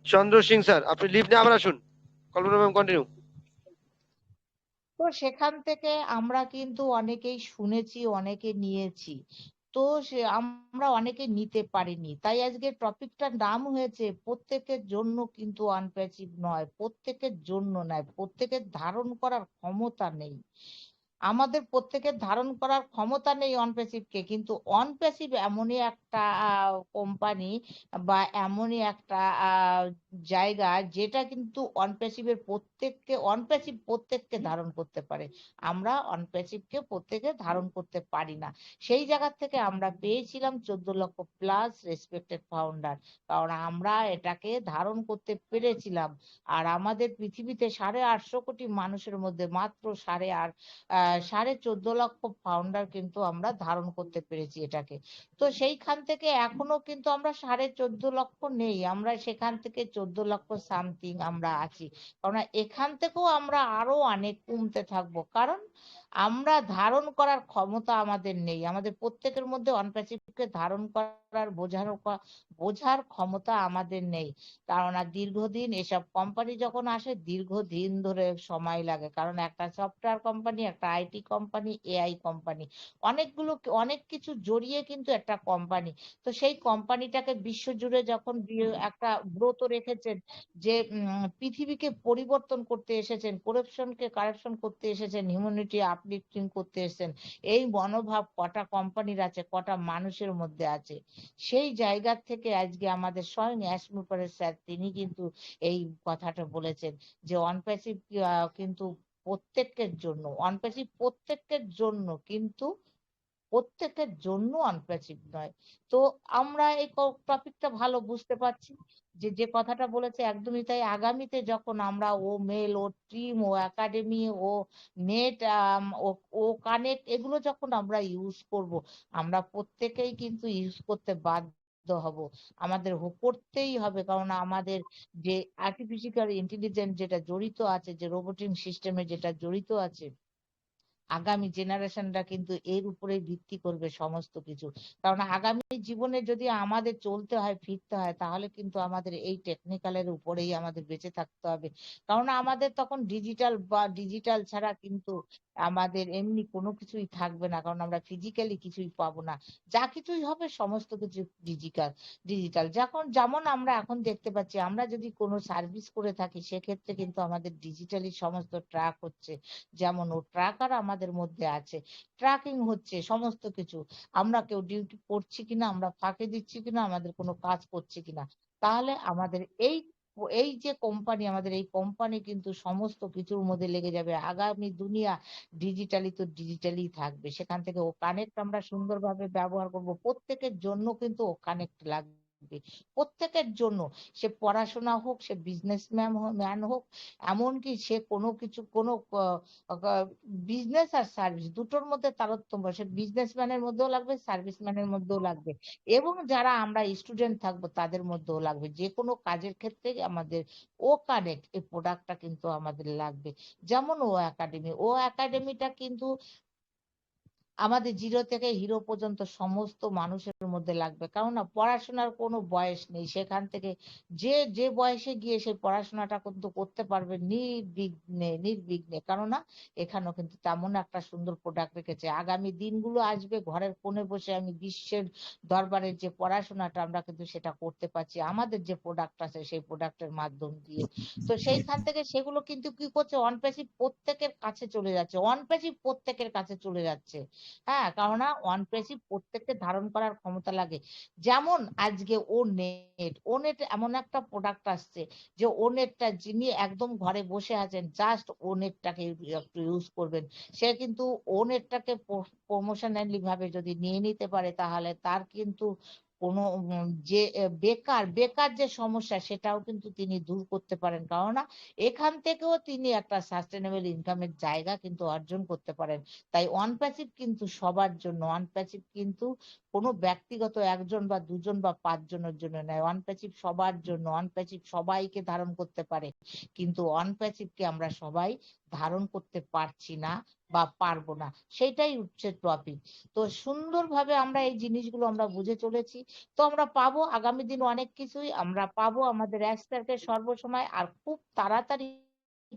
চন্দ্র সিং স্যার, আপনি লিভ নিয়ে আবার আসুন। কল্পনা ম্যাম কন্টিনিউ। তো সেখান থেকে আমরা কিন্তু অনেকেই শুনেছি, অনেকে নিয়েছি। তো আমরা অনেকে নিতে পারিনি, তাই আজকে টপিকটার নাম হয়েছে প্রত্যেকের জন্য কিন্তু আনপ্যাসিভ নয়, প্রত্যেকের জন্য নয়, প্রত্যেকের ধারণ করার ক্ষমতা নেই। আমাদের প্রত্যেকের ধারণ করার ক্ষমতা নেই অনপ্যাসিভকে, কিন্তু অনপ্যাসিভ এমনই একটা কোম্পানি বা এমনই একটা জায়গা যেটা কিন্তু প্রত্যেককে ধারণ করতে পারে। আমরা অনপ্যাসিভকে প্রত্যেকে ধারণ করতে পারি না। সেই জায়গা থেকে আমরা পেয়েছিলাম 14 লক্ষ প্লাস রেসপেক্টেড ফাউন্ডার, কারণ আমরা এটাকে ধারণ করতে পেরেছিলাম। আর আমাদের পৃথিবীতে 850 কোটি মানুষের মধ্যে মাত্র 14.5 লক্ষ ফাউন্ডার কিন্তু আমরা ধারণ করতে পেরেছি এটাকে। তো সেইখান থেকে এখনো কিন্তু আমরা 14.5 লক্ষ নেই, আমরা সেখান থেকে 14 লক্ষ সামথিং আমরা আছি। কারণ এখান থেকেও আমরা আরো অনেক কমতে থাকবো, কারণ আমরা ধারণ করার ক্ষমতা আমাদের নেই। আমাদের প্রত্যেকের মধ্যে অনপ্যাসিভকে ধারণ করার বোঝার ক্ষমতা আমাদের নেই। কারণ দীর্ঘদিন এসব কোম্পানি যখন আসে দীর্ঘদিন ধরে সময় লাগে, কারণ একটা সফটওয়্যার কোম্পানি, একটা আইটি কোম্পানি, এআই কোম্পানি, অনেক কিছু জড়িয়ে কিন্তু একটা কোম্পানি। তো সেই কোম্পানিটাকে বিশ্বজুড়ে যখন একটা ব্রত রেখেছেন যে পৃথিবীকে পরিবর্তন করতে এসেছেন, করাপশনকে কারেকশন করতে এসেছেন, হিউম্যানিটি আপলিফটিং করতে এসেছেন, এই মনোভাব কটা কোম্পানির আছে, কটা মানুষের মধ্যে আছে। সেই জায়গা থেকে আজকে আমাদের স্বয়ং অ্যাশমুপারের স্যার তিনি কিন্তু এই কথাটা বলেছেন যে অনপ্যাসিভ কিন্তু প্রত্যেকের জন্য কিন্তু প্রত্যেকের জন্য আনপ্যাসিভ নয়। তো আমরা এই টপিকটা ভালো বুঝতে পারছি যে যে কথাটা বলেছে একদমই তাই। আগামীতে যখন আমরা ও মেল, ও টিম, ও একাডেমি, ও নেট, ও কানেক্ট, এগুলো যখন আমরা ইউজ করব, আমরা প্রত্যেকেই কিন্তু ইউজ করতে বাধ্য হব। আমাদের করতেই হবে, কারণ আমাদের যে আর্টিফিশিয়াল ইন্টেলিজেন্স যেটা জড়িত আছে, যে রোবোটিক সিস্টেমে যেটা জড়িত আছে, আগামী জেনারেশনরা কিন্তু এর উপরেই ভিত্তি করবে সমস্ত কিছু। কারণ আগামী জীবনে যদি আমাদের চলতে হয়, ফিরতে হয়, তাহলে কিন্তু আমাদের এই টেকনিক্যালের উপরেই আমাদের বেঁচে থাকতে হবে। কারণ আমাদের তখন ডিজিটাল ছাড়া কিন্তু আমাদের এমনি কোনো কিছুই থাকবে না, কারণ আমরা ফিজিক্যালি কিছুই পাবো না। যা কিছুই হবে সমস্ত কিছু ডিজিটাল ডিজিটাল যেমন আমরা এখন দেখতে পাচ্ছি, আমরা যদি কোনো সার্ভিস করে থাকি সেক্ষেত্রে কিন্তু আমাদের ডিজিটালি সমস্ত ট্র্যাক হচ্ছে। যেমন ও ট্রাকার আমাদের মধ্যে আছে, ট্র্যাকিং হচ্ছে সমস্ত কিছু, আমরা কেউ ডিউটি করছি কিনা, আমরা ফাঁকি দিচ্ছি কিনা, আমাদের কোনো কাজ করছি কিনা। তাহলে আমাদের এই এই যে কোম্পানি, আমাদের এই কোম্পানি কিন্তু সমস্ত কিছুর মধ্যে লেগে যাবে। আগামী দুনিয়া ডিজিটালি তো ডিজিটালি থাকবে, সেখান থেকে ও কানেক্ট আমরা সুন্দরভাবে ব্যবহার করব। প্রত্যেকের জন্য কিন্তু ও কানেক্ট লাগবে, প্রত্যেকের জন্য। সে পড়াশোনা হোক, সে ম্যান হোক, এমনকি সে কোনো বিজনেস আর সার্ভিস দুটোর মধ্যে তারতম্য, সে বিজনেসম্যানের মধ্যেও লাগবে, সার্ভিসম্যানের মধ্যেও লাগবে, এবং যারা আমরা স্টুডেন্ট থাকবো তাদের মধ্যেও লাগবে। যে কোনো কাজের ক্ষেত্রে আমাদের ও কানেক্ট এই প্রোডাক্টটা কিন্তু আমাদের লাগবে। যেমন ও একাডেমিটা কিন্তু আমাদের জিরো থেকে হিরো পর্যন্ত সমস্ত মানুষের মধ্যে লাগবে, কারণ না পড়াশোনার কোনো বয়স নেই। সেখান থেকে যে যে বয়সে গিয়ে সেই পড়াশোনাটা কিন্তু করতে পারবে নির্বিঘ্নে, কেননা এখানেও কিন্তু তেমন একটা সুন্দর প্রোডাক্ট রেখেছে। আগামী দিনগুলো আসবে, ঘরের কোণে বসে আমি বিশ্বের দরবারের যে পড়াশোনাটা আমরা কিন্তু সেটা করতে পারছি আমাদের যে প্রোডাক্ট আছে সেই প্রোডাক্টের মাধ্যম দিয়ে। তো সেইখান থেকে সেগুলো কিন্তু কি করছে, অন প্যাসিভ প্রত্যেকের কাছে চলে যাচ্ছে, অন প্যাসিভ প্রত্যেকের কাছে চলে যাচ্ছে। হ্যাঁ, কারণ অন প্যাসিভ প্রত্যেককে ধারণ করার ক্ষমতা লাগে। যেমন আজকে ও নেট এমন একটা প্রোডাক্ট আসছে যে ও নেটটা যিনি একদম ঘরে বসে আছেন, জাস্ট ও নেটটাকে একটু ইউজ করবেন, সে কিন্তু ও নেটটাকে প্রমোশনালি ভাবে যদি নিয়ে নিতে পারে, তাহলে তার কিন্তু কোনো যে বেকার বেকার যে সমস্যা সেটাও কিন্তু তিনি দূর করতে পারেন, কেননা এখান থেকেও তিনি একটা সাস্টেনেবল ইনকামের জায়গা কিন্তু অর্জন করতে পারেন। তাই অন প্যাসিভ কিন্তু সবার জন্য, অন প্যাসিভ কিন্তু কোনো ব্যক্তিগত একজন বা দুজন বা পাঁচজনের জন্য নয়, অন প্যাসিভ সবার জন্য। অন প্যাসিভ সবাইকে ধারণ করতে পারে, কিন্তু অন প্যাসিভকে আমরা সবাই ধারণ করতে পারছি না বা পারবো না, সেটাই হচ্ছে টপিক। তো সুন্দরভাবে আমরা এই জিনিসগুলো আমরা বুঝে চলেছি। তো আমরা পাবো আগামী দিন অনেক কিছুই আমরা পাবো আমাদের অ্যাস্টারকে সর্বসময়, আর খুব তাড়াতাড়ি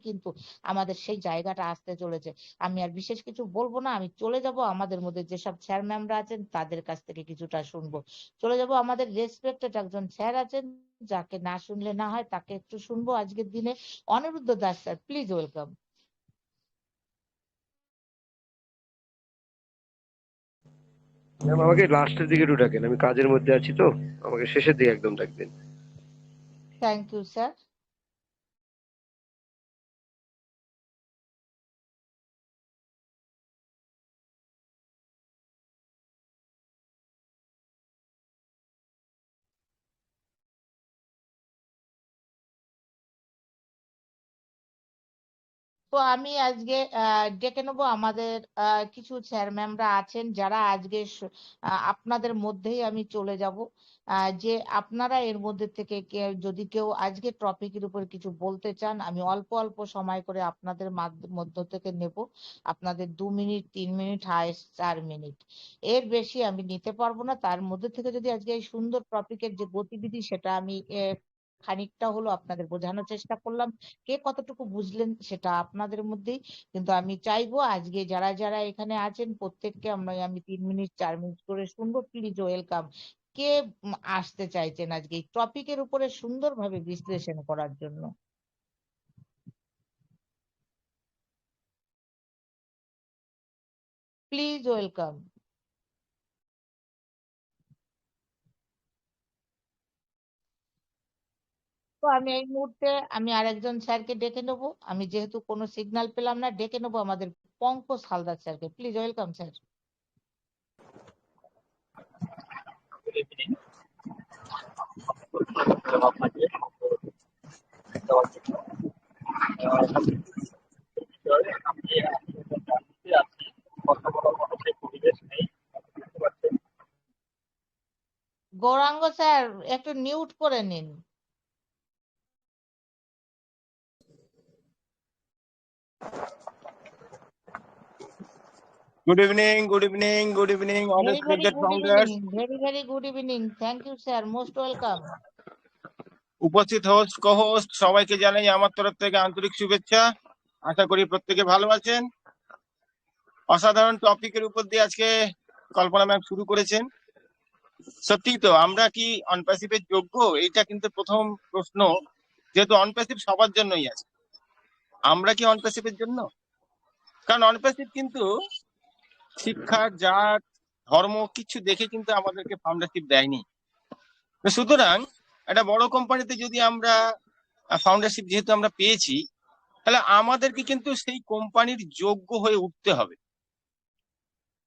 কিন্তু আমাদের সেই জায়গাটা আসতে চলেছে। আমি আর বিশেষ কিছু বলবো না, আমি চলে যাব আমাদের মধ্যে যেসব স্যার ম্যামরা আছেন তাদের কাছ থেকে কিছুটা শুনবো। চলে যাব আমাদের রেসপেক্টেড একজন স্যার আছেন, যাকে না শুনলে না হয়, তাকে একটু শুনবো আজকের দিনে। Aniruddha Das sir, please welcome. Ma'am আমাকে লাস্টের দিকে একটু ডাকেন, আমি কাজের মধ্যে আছি তো, আমাকে শেষের দিকে একদম ডাকবেন। Thank you sir. তো আমি আজকে ডেকে নেবো আমাদের কিছু স্যার ম্যামরা আছেন যারা আজকে আপনাদের মধ্যেই আমি চলে যাব, যে আপনারা এর মধ্যে থেকে যদি কেউ আজকে টপিকের উপর কিছু বলতে চান, আমি অল্প অল্প সময় করে আপনাদের মধ্য থেকে নেব। আপনাদের 2 মিনিট 3 মিনিট হাইস্ট 4 মিনিট, এর বেশি আমি নিতে পারবো না। তার মধ্যে থেকে যদি আজকে এই সুন্দর টপিকের যে গতিবিধি সেটা আমি খানিকটা হলো আপনাদের বোঝানোর চেষ্টা করলাম। কে কতটুকু বুঝলেন সেটা আপনাদের মধ্যেই। কিন্তু আমি চাইবো আজকে যারা যারা এখানে আছেন প্রত্যেককে আমি 3 মিনিট 4 মিনিট করে শুনবো। Please welcome. কে আসতে চাইছেন আজকে এই টপিকের উপরে সুন্দরভাবে বিশ্লেষণ করার জন্য? Please welcome. তো আমি এই মুহূর্তে আমি আরেকজন স্যারকে ডেকে নেবো, আমি যেহেতু কোনো সিগন্যাল পেলাম না, ডেকে নেবো আমাদের পঙ্কজ হালদার স্যারকে। Please welcome sir. Gauranga sir, একটু মিউট করে নিন। Good evening, good evening, good evening, all Very, very respected good founders. evening. Very, very good evening. Thank you, sir. Most welcome. উপস্থিত হোস্ট কো-হোস্ট সবাইকে জানাই আমার তরফ থেকে আন্তরিক শুভেচ্ছা। আশা করি প্রত্যেকে ভালো আছেন। অসাধারণ টপিকের উপর দিয়ে আজকে কল্পনা ম্যাম শুরু করেছেন। সত্যি তো আমরা কি অনপ্যাসিভের যোগ্য? এইটা কিন্তু প্রথম প্রশ্ন, যেহেতু অনপ্যাসিভ সবার জন্যই আছে। আমরা কি অনপ্যাসিভের জন্য? কারণ অনপ্যাসিভ কিন্তু শিক্ষা, জাত, ধর্ম কিছু দেখে কিন্তু আমাদেরকে ফাউন্ডারশিপ দেয়নি। সুতরাং একটা বড় কোম্পানিতে যদি আমরা ফাউন্ডারশিপ যেহেতু আমরা পেয়েছি, তাহলে আমাদেরকে কিন্তু সেই কোম্পানির যোগ্য হয়ে উঠতে হবে।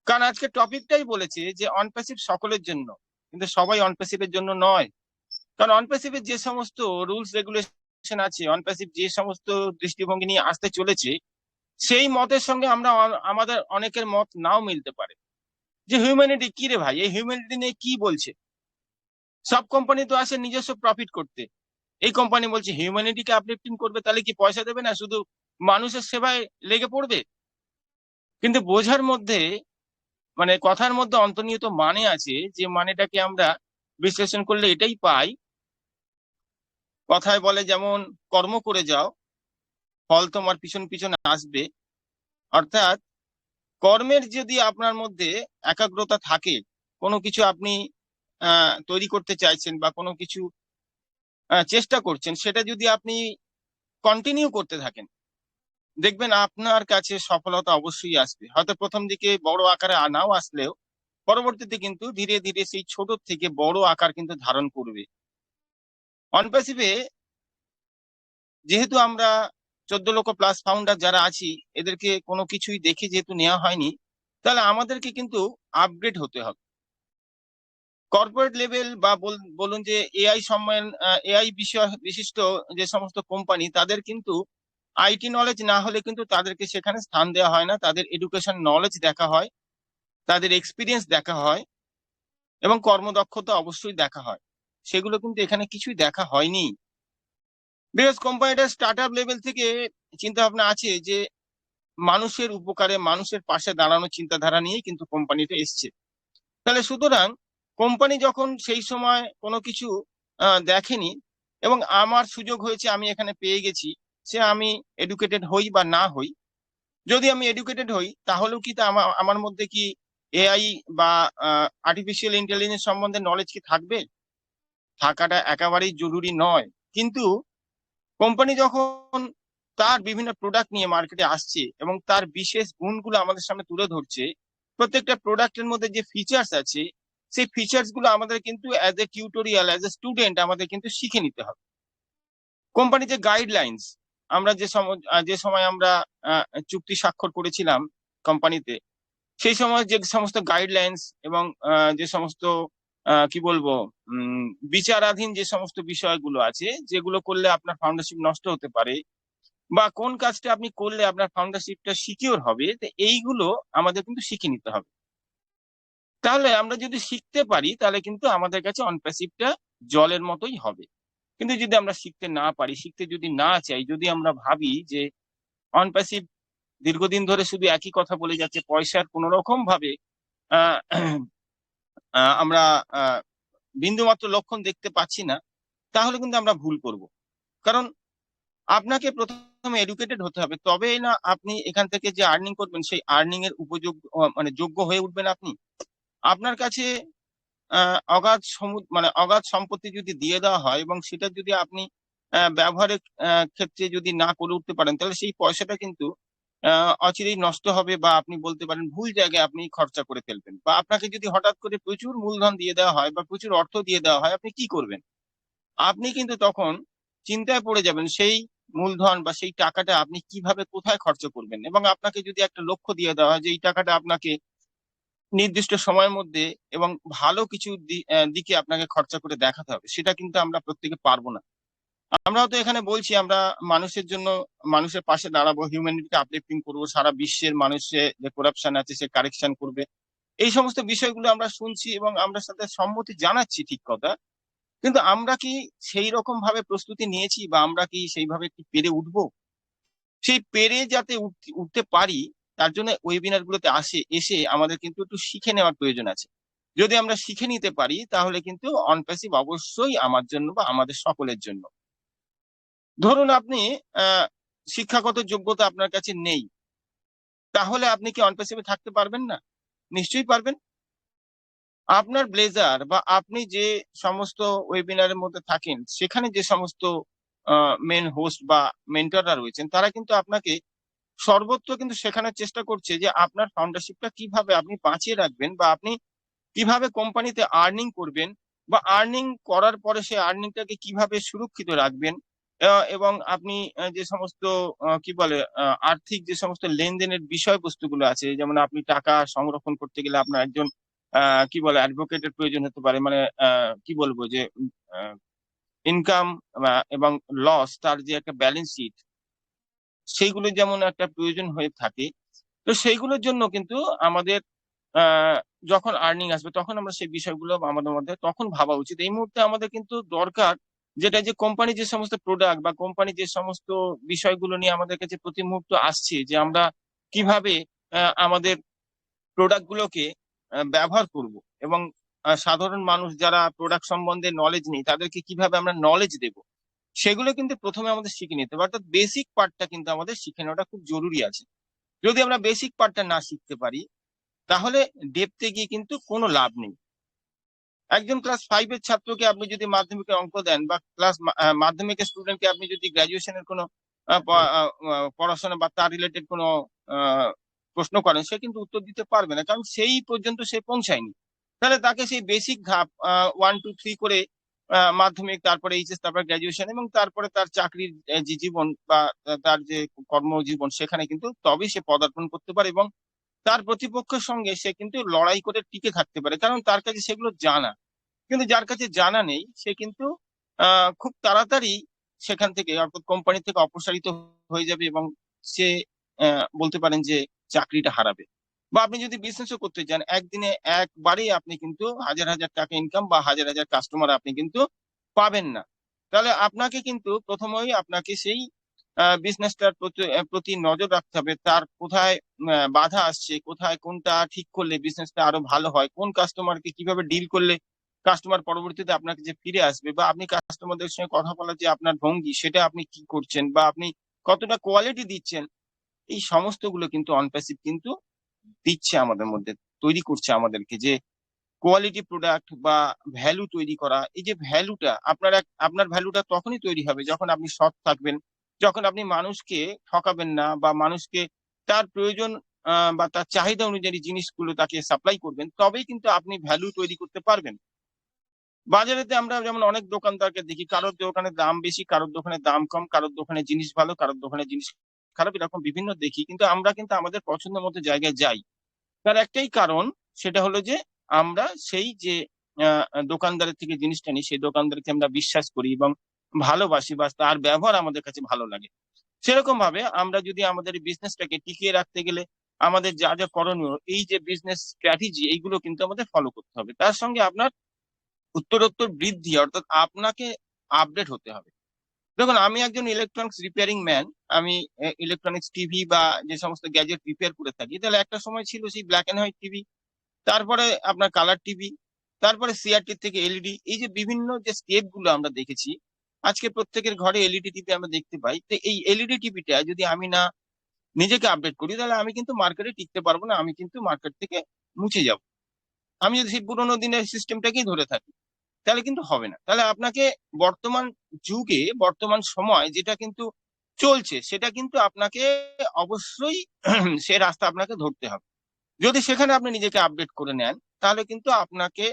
কারণ আজকে টপিকটাই বলেছে যে অনপ্যাসিভ সকলের জন্য, কিন্তু সবাই অনপ্যাসিভের জন্য নয়। কারণ অনপ্যাসিভের যে সমস্ত রুলস রেগুলেশন আছে, অনপ্যাসিভ যে সমস্ত দৃষ্টিভঙ্গি নিয়ে আসতে চলেছে, সেই মতের সঙ্গে আমরা আমাদের অনেকের মত নাও মিলতে পারে। যে হিউম্যানিটি কি রে ভাই, এই হিউম্যানিটি নিয়ে কি বলছে? সব কোম্পানি তো আসে নিজস্ব প্রফিট করতে। এই কোম্পানি বলছে হিউম্যানিটিকে আপলিফটিং করবে, তাহলে কি পয়সা দেবে না, শুধু মানুষের সেবায় লেগে পড়বে? কিন্তু বোঝার মধ্যে মানে কথার মধ্যে অন্তর্নিহিত মানে আছে, যে মানেটাকে আমরা বিশ্লেষণ করলে এটাই পাই। কথায় বলে যেমন কর্ম করে যাও, ফল তোমার পিছন পিছন আসবে। অর্থাৎ কর্মের যদি আপনার মধ্যে একাগ্রতা থাকে, কোনো কিছু আপনি তৈরি করতে চাইছেন বা কোনো কিছু চেষ্টা করছেন, সেটা যদি আপনি কন্টিনিউ করতে থাকেন, দেখবেন আপনার কাছে সফলতা অবশ্যই আসবে। হয়তো প্রথম দিকে বড় আকারে নাও আসলেও পরবর্তীতে কিন্তু ধীরে ধীরে সেই ছোট থেকে বড় আকার কিন্তু ধারণ করবে। অনপ্যাসিভে যেহেতু আমরা 14 লক্ষ প্লাস ফাউন্ডার যারা আছি, এদেরকে কোনো কিছুই দেখে যেহেতু নেওয়া হয়নি, তাহলে আমাদেরকে কিন্তু আপগ্রেড হতে হবে। কর্পোরেট লেভেল বা বলুন যে এআই সম্মান, এআই বিষয় বিশিষ্ট যে সমস্ত কোম্পানি, তাদের কিন্তু আইটি নলেজ না হলে কিন্তু তাদেরকে সেখানে স্থান দেওয়া হয় না। তাদের এডুকেশন নলেজ দেখা হয়, তাদের এক্সপিরিয়েন্স দেখা হয় এবং কর্মদক্ষতা অবশ্যই দেখা হয়। সেগুলো কিন্তু এখানে কিছুই দেখা হয়নি। বিকজ কোম্পানিটা স্টার্ট আপ লেভেল থেকে চিন্তা ভাবনা আছে যে মানুষের উপকারে, মানুষের পাশে দাঁড়ানোর চিন্তাধারা নিয়েই কিন্তু কোম্পানিটা এসছে। তাহলে সুতরাং কোম্পানি যখন সেই সময় কোনো কিছু দেখেনি এবং আমার সুযোগ হয়েছে, আমি এখানে পেয়ে গেছি, সে আমি এডুকেটেড হই বা না হই, যদি আমি এডুকেটেড হই তাহলেও কি তা আমার মধ্যে কি এআই বা আর্টিফিশিয়াল ইন্টেলিজেন্স সম্বন্ধে নলেজ কি থাকবে? থাকাটা একেবারেই জরুরি নয়। কিন্তু কোম্পানি যখন তার বিভিন্ন প্রোডাক্ট নিয়ে মার্কেটে আসছে এবং তার বিশেষ গুণগুলো আমাদের সামনে তুলে ধরছে, প্রত্যেকটা প্রোডাক্টের মধ্যে যে ফিচার্স আছে, সেই ফিচার্স গুলো আমাদের কিন্তু as a tutorial, as a student আমাদের কিন্তু শিখে নিতে হবে। কোম্পানি যে গাইডলাইন্স, আমরা যে সময় আমরা চুক্তি স্বাক্ষর করেছিলাম কোম্পানিতে, সেই সময় যে সমস্ত গাইডলাইন্স এবং যে সমস্ত কি বলবো বিচারাধীন যে সমস্ত বিষয়গুলো আছে, যেগুলো করলে আপনার ফাউন্ডারশিপ নষ্ট হতে পারে বা কোন কাজটা আপনি করলে আপনার ফাউন্ডারশিপটা সিকিউর হবে, তো এইগুলো আমাদের কিন্তু শিখে নিতে হবে। তাহলে আমরা যদি শিখতে পারি তাহলে কিন্তু আমাদের কাছে অনপ্যাসিভটা জলের মতোই হবে। কিন্তু যদি আমরা শিখতে না পারি, শিখতে যদি না চাই, যদি আমরা ভাবি যে অনপ্যাসিভ দীর্ঘদিন ধরে শুধু একই কথা বলে যাচ্ছে, পয়সার কোন রকম ভাবে আমরা বিন্দুমাত্র লক্ষণ দেখতে পাচ্ছি না, তাহলে কিন্তু আমরা ভুল করব। কারণ আপনাকে প্রথমে এডুকেটেড হতে হবে, তবেই না আপনি এখান থেকে যে আর্নিং করবেন সেই আর্নিং এর উপযোগ্য মানে যোগ্য হয়ে উঠবেন আপনি। আপনার কাছে অগাধ সম্পত্তি যদি দিয়ে দেওয়া হয় এবং সেটা যদি আপনি ব্যবহারের ক্ষেত্রে যদি না করে উঠতে পারেন, তাহলে সেই পয়সাটা কিন্তু অচিরেই নষ্ট হবে বা আপনি বলতে পারেন ভুল জায়গায় আপনি খরচা করে ফেলবেন। বা আপনাকে যদি হঠাৎ করে প্রচুর মূলধন দিয়ে দেওয়া হয় বা প্রচুর অর্থ দিয়ে দেওয়া হয়, আপনি কি করবেন? আপনি কিন্তু তখন চিন্তায় পড়ে যাবেন সেই মূলধন বা সেই টাকাটা আপনি কিভাবে কোথায় খরচ করবেন। এবং আপনাকে যদি একটা লক্ষ্য দিয়ে দেওয়া হয় যে এই টাকাটা আপনাকে নির্দিষ্ট সময়ের মধ্যে এবং ভালো কিছু দিকে আপনাকে খরচা করে দেখাতে হবে, সেটা কিন্তু আমরা প্রত্যেকে পারবো না। আমরাও তো এখানে বলছি আমরা মানুষের জন্য, মানুষের পাশে দাঁড়াবো, হিউম্যানিটিকে আপলিফটিং করবো, সারা বিশ্বের মানুষের যে করাপশন আছে সে কারেকশন করবে, এই সমস্ত বিষয়গুলো আমরা শুনছি এবং আমরা সাথে সম্মতি জানাচ্ছি, ঠিক কথা। কিন্তু আমরা কি সেই রকম ভাবে প্রস্তুতি নিয়েছি বা আমরা কি সেইভাবে কি পেরে উঠবো? সেই পেরে যাতে উঠতে পারি, তার জন্য ওয়েবিনার গুলোতে এসে আমাদের কিন্তু একটু শিখে নেওয়ার প্রয়োজন আছে। যদি আমরা শিখে নিতে পারি তাহলে কিন্তু অনপ্যাসিভ অবশ্যই আমার জন্য বা আমাদের সকলের জন্য। ধরুন আপনি শিক্ষাগত যোগ্যতা আপনার কাছে নেই, তাহলে আপনি কি অনপ্যাসিভে থাকতে পারবেন না? নিশ্চয়ই পারবেন। আপনার ব্লেজার বা আপনি যে সমস্ত ওয়েবিনারের মধ্যে থাকেন, সেখানে যে সমস্ত মেন হোস্ট বা মেন্টররা রয়েছেন, তারা কিন্তু আপনাকে সর্বত্র কিন্তু শেখানোর চেষ্টা করছে যে আপনার ফাউন্ডারশিপটা কিভাবে আপনি বাঁচিয়ে রাখবেন বা আপনি কিভাবে কোম্পানিতে আর্নিং করবেন বা আর্নিং করার পরে সেই আর্নিংটাকে কিভাবে সুরক্ষিত রাখবেন। এবং আপনি যে সমস্ত কি বলে আর্থিক যে সমস্ত লেনদেনের বিষয়বস্তুগুলো আছে, যেমন আপনি টাকা সংরক্ষণ করতে গেলে আপনার একজন কি বলে অ্যাডভোকেটের প্রয়োজন হতে পারে, মানে কি বলবো যে ইনকাম এবং লস, তার যে একটা ব্যালেন্স শিট, সেইগুলো যেমন একটা প্রয়োজন হয়ে থাকে। তো সেইগুলোর জন্য কিন্তু আমাদের যখন আর্নিং আসবে তখন আমরা সেই বিষয়গুলো আমাদের মধ্যে তখন ভাবা উচিত। এই মুহূর্তে আমাদের কিন্তু দরকার যেটা, যে কোম্পানি যে সমস্ত প্রোডাক্ট বা কোম্পানি যে সমস্ত বিষয়গুলো নিয়ে আমাদের কাছে প্রতি মুহূর্ত আসছে, যে আমরা কিভাবে আমাদের প্রোডাক্ট গুলোকে ব্যবহার করব এবং সাধারণ মানুষ যারা প্রোডাক্ট সম্বন্ধে নলেজ নেই তাদেরকে কিভাবে আমরা নলেজ দেব, সেগুলো কিন্তু প্রথমে আমাদের শিখে নিতে হবে। অর্থাৎ বেসিক পার্টটা কিন্তু আমাদের শিখে নেওয়াটা খুব জরুরি আছে। যদি আমরা বেসিক পার্টটা না শিখতে পারি তাহলে ডেপথে গিয়ে কিন্তু কোনো লাভ নেই। একজন ক্লাস 5 এর ছাত্রকে আপনি যদি মাধ্যমিকে অঙ্ক দেন বা মাধ্যমিকের স্টুডেন্টকে আপনি যদি গ্রাজুয়েশনের কোনো পড়াশোনা বা তার রিলেটেড কোনো প্রশ্ন করেন, সে কিন্তু উত্তর দিতে পারবে না, কারণ সেই পর্যন্ত সে পৌঁছায়নি। তাহলে তাকে সেই বেসিক ধাপ 1 2 3 করে মাধ্যমিক, তারপরে এইচএস, তারপরে গ্রাজুয়েশন এবং তারপরে তার চাকরির যে জীবন বা তার যে কর্মজীবন, সেখানে কিন্তু তবেই সে পদার্পণ করতে পারে এবং তার প্রতিপক্ষের সঙ্গে সে কিন্তু লড়াই করে টিকে থাকতে পারে, কারণ তার কাছে সেগুলো জানা। কিন্তু যার কাছে জানা নেই সে কিন্তু খুব তাড়াতাড়ি সেখান থেকে অর্থাৎ কোম্পানি থেকে অপসারিত হয়ে যাবে এবং সে বলতে পারেন যে চাকরিটা হারাবে। বা আপনি যদি বিজনেসও করতে চান, একদিনে একবারেই আপনি কিন্তু হাজার হাজার টাকা ইনকাম বা হাজার হাজার কাস্টমার আপনি কিন্তু পাবেন না। তাহলে আপনাকে কিন্তু প্রথমেই আপনাকে সেই বিজনেসটার প্রতি নজর রাখতে হবে। তার কোথায় বাধা আসছে, কোথায় কোনটা ঠিক করলে বিজনেসটা আরো ভালো হয়, কোন কাস্টমারকে কিভাবে ডিল করলে কাস্টমার পরবর্তীতে আপনাকে যে ফিরে আসবে, বা আপনি কাস্টমারদের সঙ্গে কথা বলার যে আপনার ভঙ্গি, সেটা আপনি কি করছেন বা আপনি কতটা কোয়ালিটি দিচ্ছেন, এই সমস্ত গুলো কিন্তু অনপ্যাসিভ কিন্তু দিচ্ছে আমাদের মধ্যে, তৈরি করছে আমাদেরকে যে কোয়ালিটি প্রোডাক্ট বা ভ্যালু তৈরি করা। এই যে ভ্যালুটা আপনার ভ্যালুটা তখনই তৈরি হবে যখন আপনি সৎ থাকবেন, যখন আপনি মানুষকে ঠকাবেন না বা মানুষকে তার প্রয়োজন বা তার চাহিদা অনুযায়ী জিনিসগুলো তাকে সাপ্লাই করবেন, তবেই কিন্তু আপনি ভ্যালু তৈরি করতে পারবেন। বাজারেতে আমরা যেমন অনেক দোকানদারকে দেখি, কারোর দোকানে দাম বেশি, কারোর দোকানে দাম কম, কারোর দোকানে জিনিস ভালো, কারোর দোকানে জিনিস খারাপ, এরকম বিভিন্ন দেখি। কিন্তু আমরা কিন্তু আমাদের পছন্দ মতো জায়গায় যাই। তার একটাই কারণ, সেটা হলো যে আমরা সেই যে দোকানদারের থেকে জিনিসটা নিই, সেই দোকানদারকে আমরা বিশ্বাস করি এবং ভালোবাসি বা তার ব্যবহার আমাদের কাছে ভালো লাগে। সেরকম ভাবে আমরা যদি আমাদের বিজনেসটাকে টিকিয়ে রাখতে গেলে আমাদের যা যা করণীয়, এই যে বিজনেস স্ট্র্যাটেজি, এইগুলো কিন্তু আমাদের ফলো করতে হবে। তার সঙ্গে আপনার উত্তরোত্তর বৃদ্ধি, অর্থাৎ আপনাকে আপডেট হতে হবে। দেখুন, আমি একজন ইলেকট্রনিক্স রিপেয়ারিং ম্যান। আমি ইলেকট্রনিক্স টিভি বা যে সমস্ত গ্যাজেট রিপেয়ার করে থাকি। তাহলে একটা সময় ছিল সেই ব্ল্যাক এন্ড হোয়াইট টিভি, তারপরে আপনার কালার টিভি, তারপরে সিআরটি থেকে এলইডি। এই যে বিভিন্ন যে স্টেপ গুলো আমরা দেখেছি, আজকে প্রত্যেকের ঘরে এলইডি টিভি আমরা দেখতে পাই। তো এই এলইডি টিভিটা যদি আমি না নিজেকে আপডেট করি, তাহলে আমি কিন্তু মার্কেটে টিকতে পারবো না, আমি কিন্তু মার্কেট থেকে মুছে যাব। আমি যদি সেই পুরোনো দিনের সিস্টেমটাকেই ধরে থাকি তাহলে কিন্তু হবে না। তাহলে আপনাকে বর্তমান যুগে, বর্তমান সময় যেটা কিন্তু চলছে, সেটা কিন্তু আপনাকে অবশ্যই সে রাস্তা আপনাকে ধরতে হবে। যদি সেখানে আপনি নিজেকে আপডেট করে নেন, তাহলে কিন্তু আপনাকে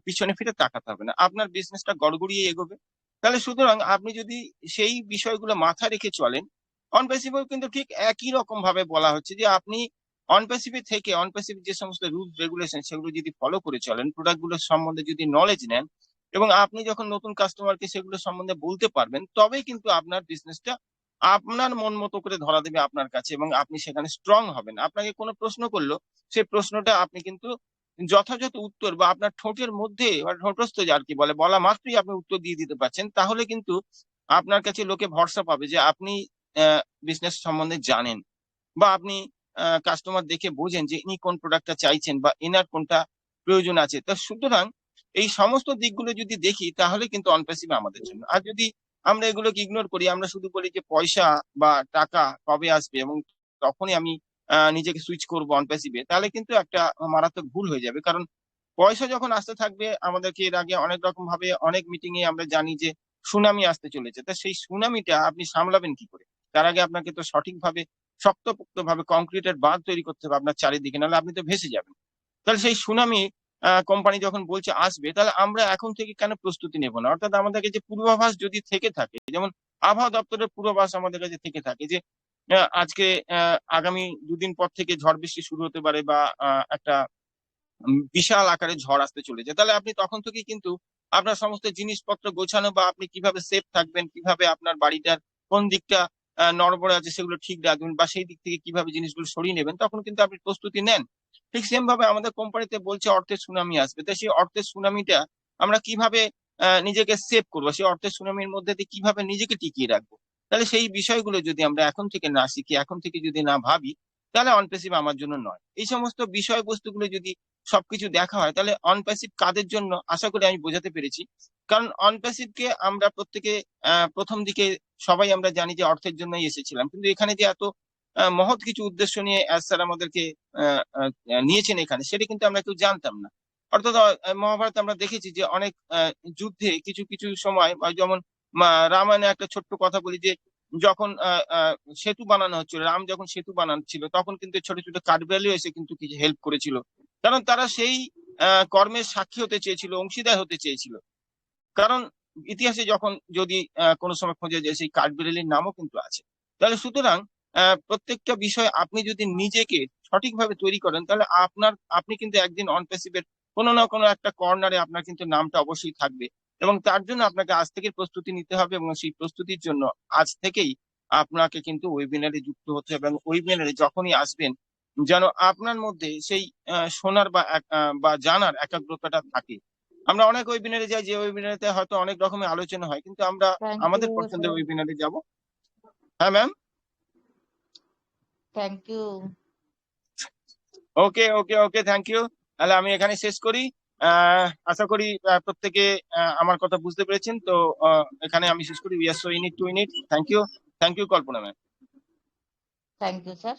পিছনে ফিরে তাকাতে হবে না, আপনার বিজনেসটা গড়গড়িয়ে এগোবে। তাহলে সুতরাং আপনি যদি সেই বিষয়গুলো মাথায় রেখে চলেন, অনপ্যাসিভেও কিন্তু ঠিক একই রকম ভাবে বলা হচ্ছে যে আপনি অনপ্যাসিভে থেকে অনপ্যাসিভ যে সমস্ত রুলস রেগুলেশন, সেগুলো যদি ফলো করে চলেন, প্রোডাক্ট গুলোর সম্বন্ধে যদি নলেজ নেন এবং আপনি যখন নতুন কাস্টমারকে সেগুলো সম্বন্ধে বলতে পারবেন, তবেই কিন্তু আপনার বিজনেসটা আপনার মন মতো করে ধরা দেবে আপনার কাছে এবং আপনি সেখানে স্ট্রং হবেন। আপনাকে কোনো প্রশ্ন করলো, সেই প্রশ্নটা আপনি কিন্তু যথাযথ উত্তর বা আপনার ঠোঁটের মধ্যে বা ঠোঁটস্থ আর কি বলে, বলা মাত্রই আপনি উত্তর দিয়ে দিতে পারছেন। তাহলে কিন্তু আপনার কাছে লোকে ভরসা পাবে যে আপনি বিজনেস সম্বন্ধে জানেন, বা আপনি কাস্টমার দেখে বোঝেন যে ইনি কোন প্রোডাক্টটা চাইছেন বা এনার কোনটা প্রয়োজন আছে। তা সুতরাং এই সমস্ত দিকগুলো যদি দেখি, তাহলে কিন্তু অনপ্যাসিভ আমাদের জন্য। আর যদি আমরা এগুলোকে ইগনোর করি, আমরা শুধু বলি যে পয়সা বা টাকা কবে আসবে এবং তখনই আমি নিজেকে সুইচ করবো অনপ্যাসিভে, তাহলে কিন্তু একটা মারাত্মক ভুল হয়ে যাবে। কারণ পয়সা যখন আসতে থাকবে, আমাদেরকে এর আগে অনেক রকম ভাবে অনেক মিটিং এ আমরা জানি যে সুনামি আসতে চলেছে। তা সেই সুনামিটা আপনি সামলাবেন কি করে? তার আগে আপনাকে তো সঠিকভাবে, শক্তপোক্ত ভাবে কংক্রিটের বাঁধ তৈরি করতে হবে আপনার চারিদিকে, নাহলে আপনি তো ভেসে যাবেন। তাহলে সেই সুনামি কোম্পানি যখন বলছে আসবে, তাহলে আমরা এখন থেকে কেন প্রস্তুতি নেব না? অর্থাৎ আমাদের কাছে পূর্বাভাস যদি থেকে থাকে, যেমন আবহাওয়া দপ্তরের পূর্বাভাস আমাদের কাছে থেকে থাকে যে আজকে আগামী 2 দিন পর থেকে ঝড় বৃষ্টি শুরু হতে পারে বা একটা বিশাল আকারে ঝড় আসতে চলেছে, তাহলে আপনি তখন থেকে কিন্তু আপনার সমস্ত জিনিসপত্র গোছানো বা আপনি কিভাবে সেফ থাকবেন, কিভাবে আপনার বাড়িটার কোন দিকটা নড়বড়ে আছে সেগুলো ঠিক রাখবেন, বা সেই দিক থেকে কিভাবে জিনিসগুলো সরিয়ে নেবেন, তখন কিন্তু আপনি প্রস্তুতি নেন। ঠিক সেম ভাবে আমাদের কোম্পানিতে বলছে অর্থের সুনামি আসবে, তো সেই অর্থের সুনামিটা আমরা কিভাবে নিজেকে সেভ করবো, সেই অর্থের সুনামির মধ্যে দিয়ে কিভাবে নিজেকে টিকিয়ে রাখবো, তাহলে সেই বিষয়গুলো যদি আমরা এখন থেকে না শিখি, এখন থেকে যদি না ভাবি, তাহলে অনপ্যাসিভ আমার জন্য নয়। এই সমস্ত বিষয়বস্তুগুলো যদি সবকিছু দেখা হয়, তাহলে অন প্যাসিভ কাদের জন্য আশা করি আমি বোঝাতে পেরেছি। কারণ অন প্যাসিভকে আমরা প্রত্যেকে প্রথম দিকে সবাই আমরা জানি যে অর্থের জন্যই এসেছিলাম, কিন্তু এখানে যে এত মহৎ কিছু উদ্দেশ্য নিয়ে স্যার আমাদেরকে নিয়েছেন এখানে, সেটা কিন্তু আমরা কেউ জানতাম না। অর্থাৎ মহাভারত আমরা দেখেছি যে অনেক যুদ্ধে কিছু কিছু সময়, যেমন রামায়ণে একটা ছোট্ট কথা বলি যে যখন সেতু বানানো হচ্ছিল, রাম যখন সেতু বানাচ্ছিল, তখন কিন্তু ছোট ছোট কাঠবিড়ালিও এসে কিন্তু কিছু হেল্প করেছিল, কারণ তারা সেই কর্মের সাক্ষী হতে চেয়েছিল, অংশীদার হতে চেয়েছিল। কারণ ইতিহাসে যখন যদি কোনো সময় খোঁজা যায়, সেই কাঠবিড়ালির নামও কিন্তু আছে। তাহলে সুতরাং প্রত্যেকটা বিষয় আপনি যদি নিজেকে সঠিকভাবে তৈরি করেন, তাহলে আপনি কিন্তু একদিন অন প্যাসিভের কোনো না কোনো একটা কর্নারে আপনার কিন্তু নামটা অবশ্যই থাকবে। এবং তার জন্য আপনাকে আজ থেকে প্রস্তুতি নিতে হবে, এবং সেই প্রস্তুতির জন্য আজ থেকেই আপনাকে কিন্তু ওয়েবিনারে যুক্ত হতে হবে। এবং ওয়েবিনারে যখনই আসবেন, যেন আপনার মধ্যে সেই শোনার বা জানার একাগ্রতাটা থাকে। আমরা অনেক ওয়েবিনারে যাই, যে ওয়েবিনারে হয়তো অনেক রকমের আলোচনা হয়, কিন্তু আমরা থ্যাংক আমাদের ইউ পছন্দের স্যার, ওয়েবিনারে যাব। হ্যাঁ ma'am, thank you. Okay okay okay, thank you. তাহলে আমি এখানে শেষ করি। আশা করি প্রত্যেকে আমার কথা বুঝতে পেরেছেন। তো এখানে আমি শেষ করি। We are so in it to win it. Thank you Kalpana ma'am. Thank you sir,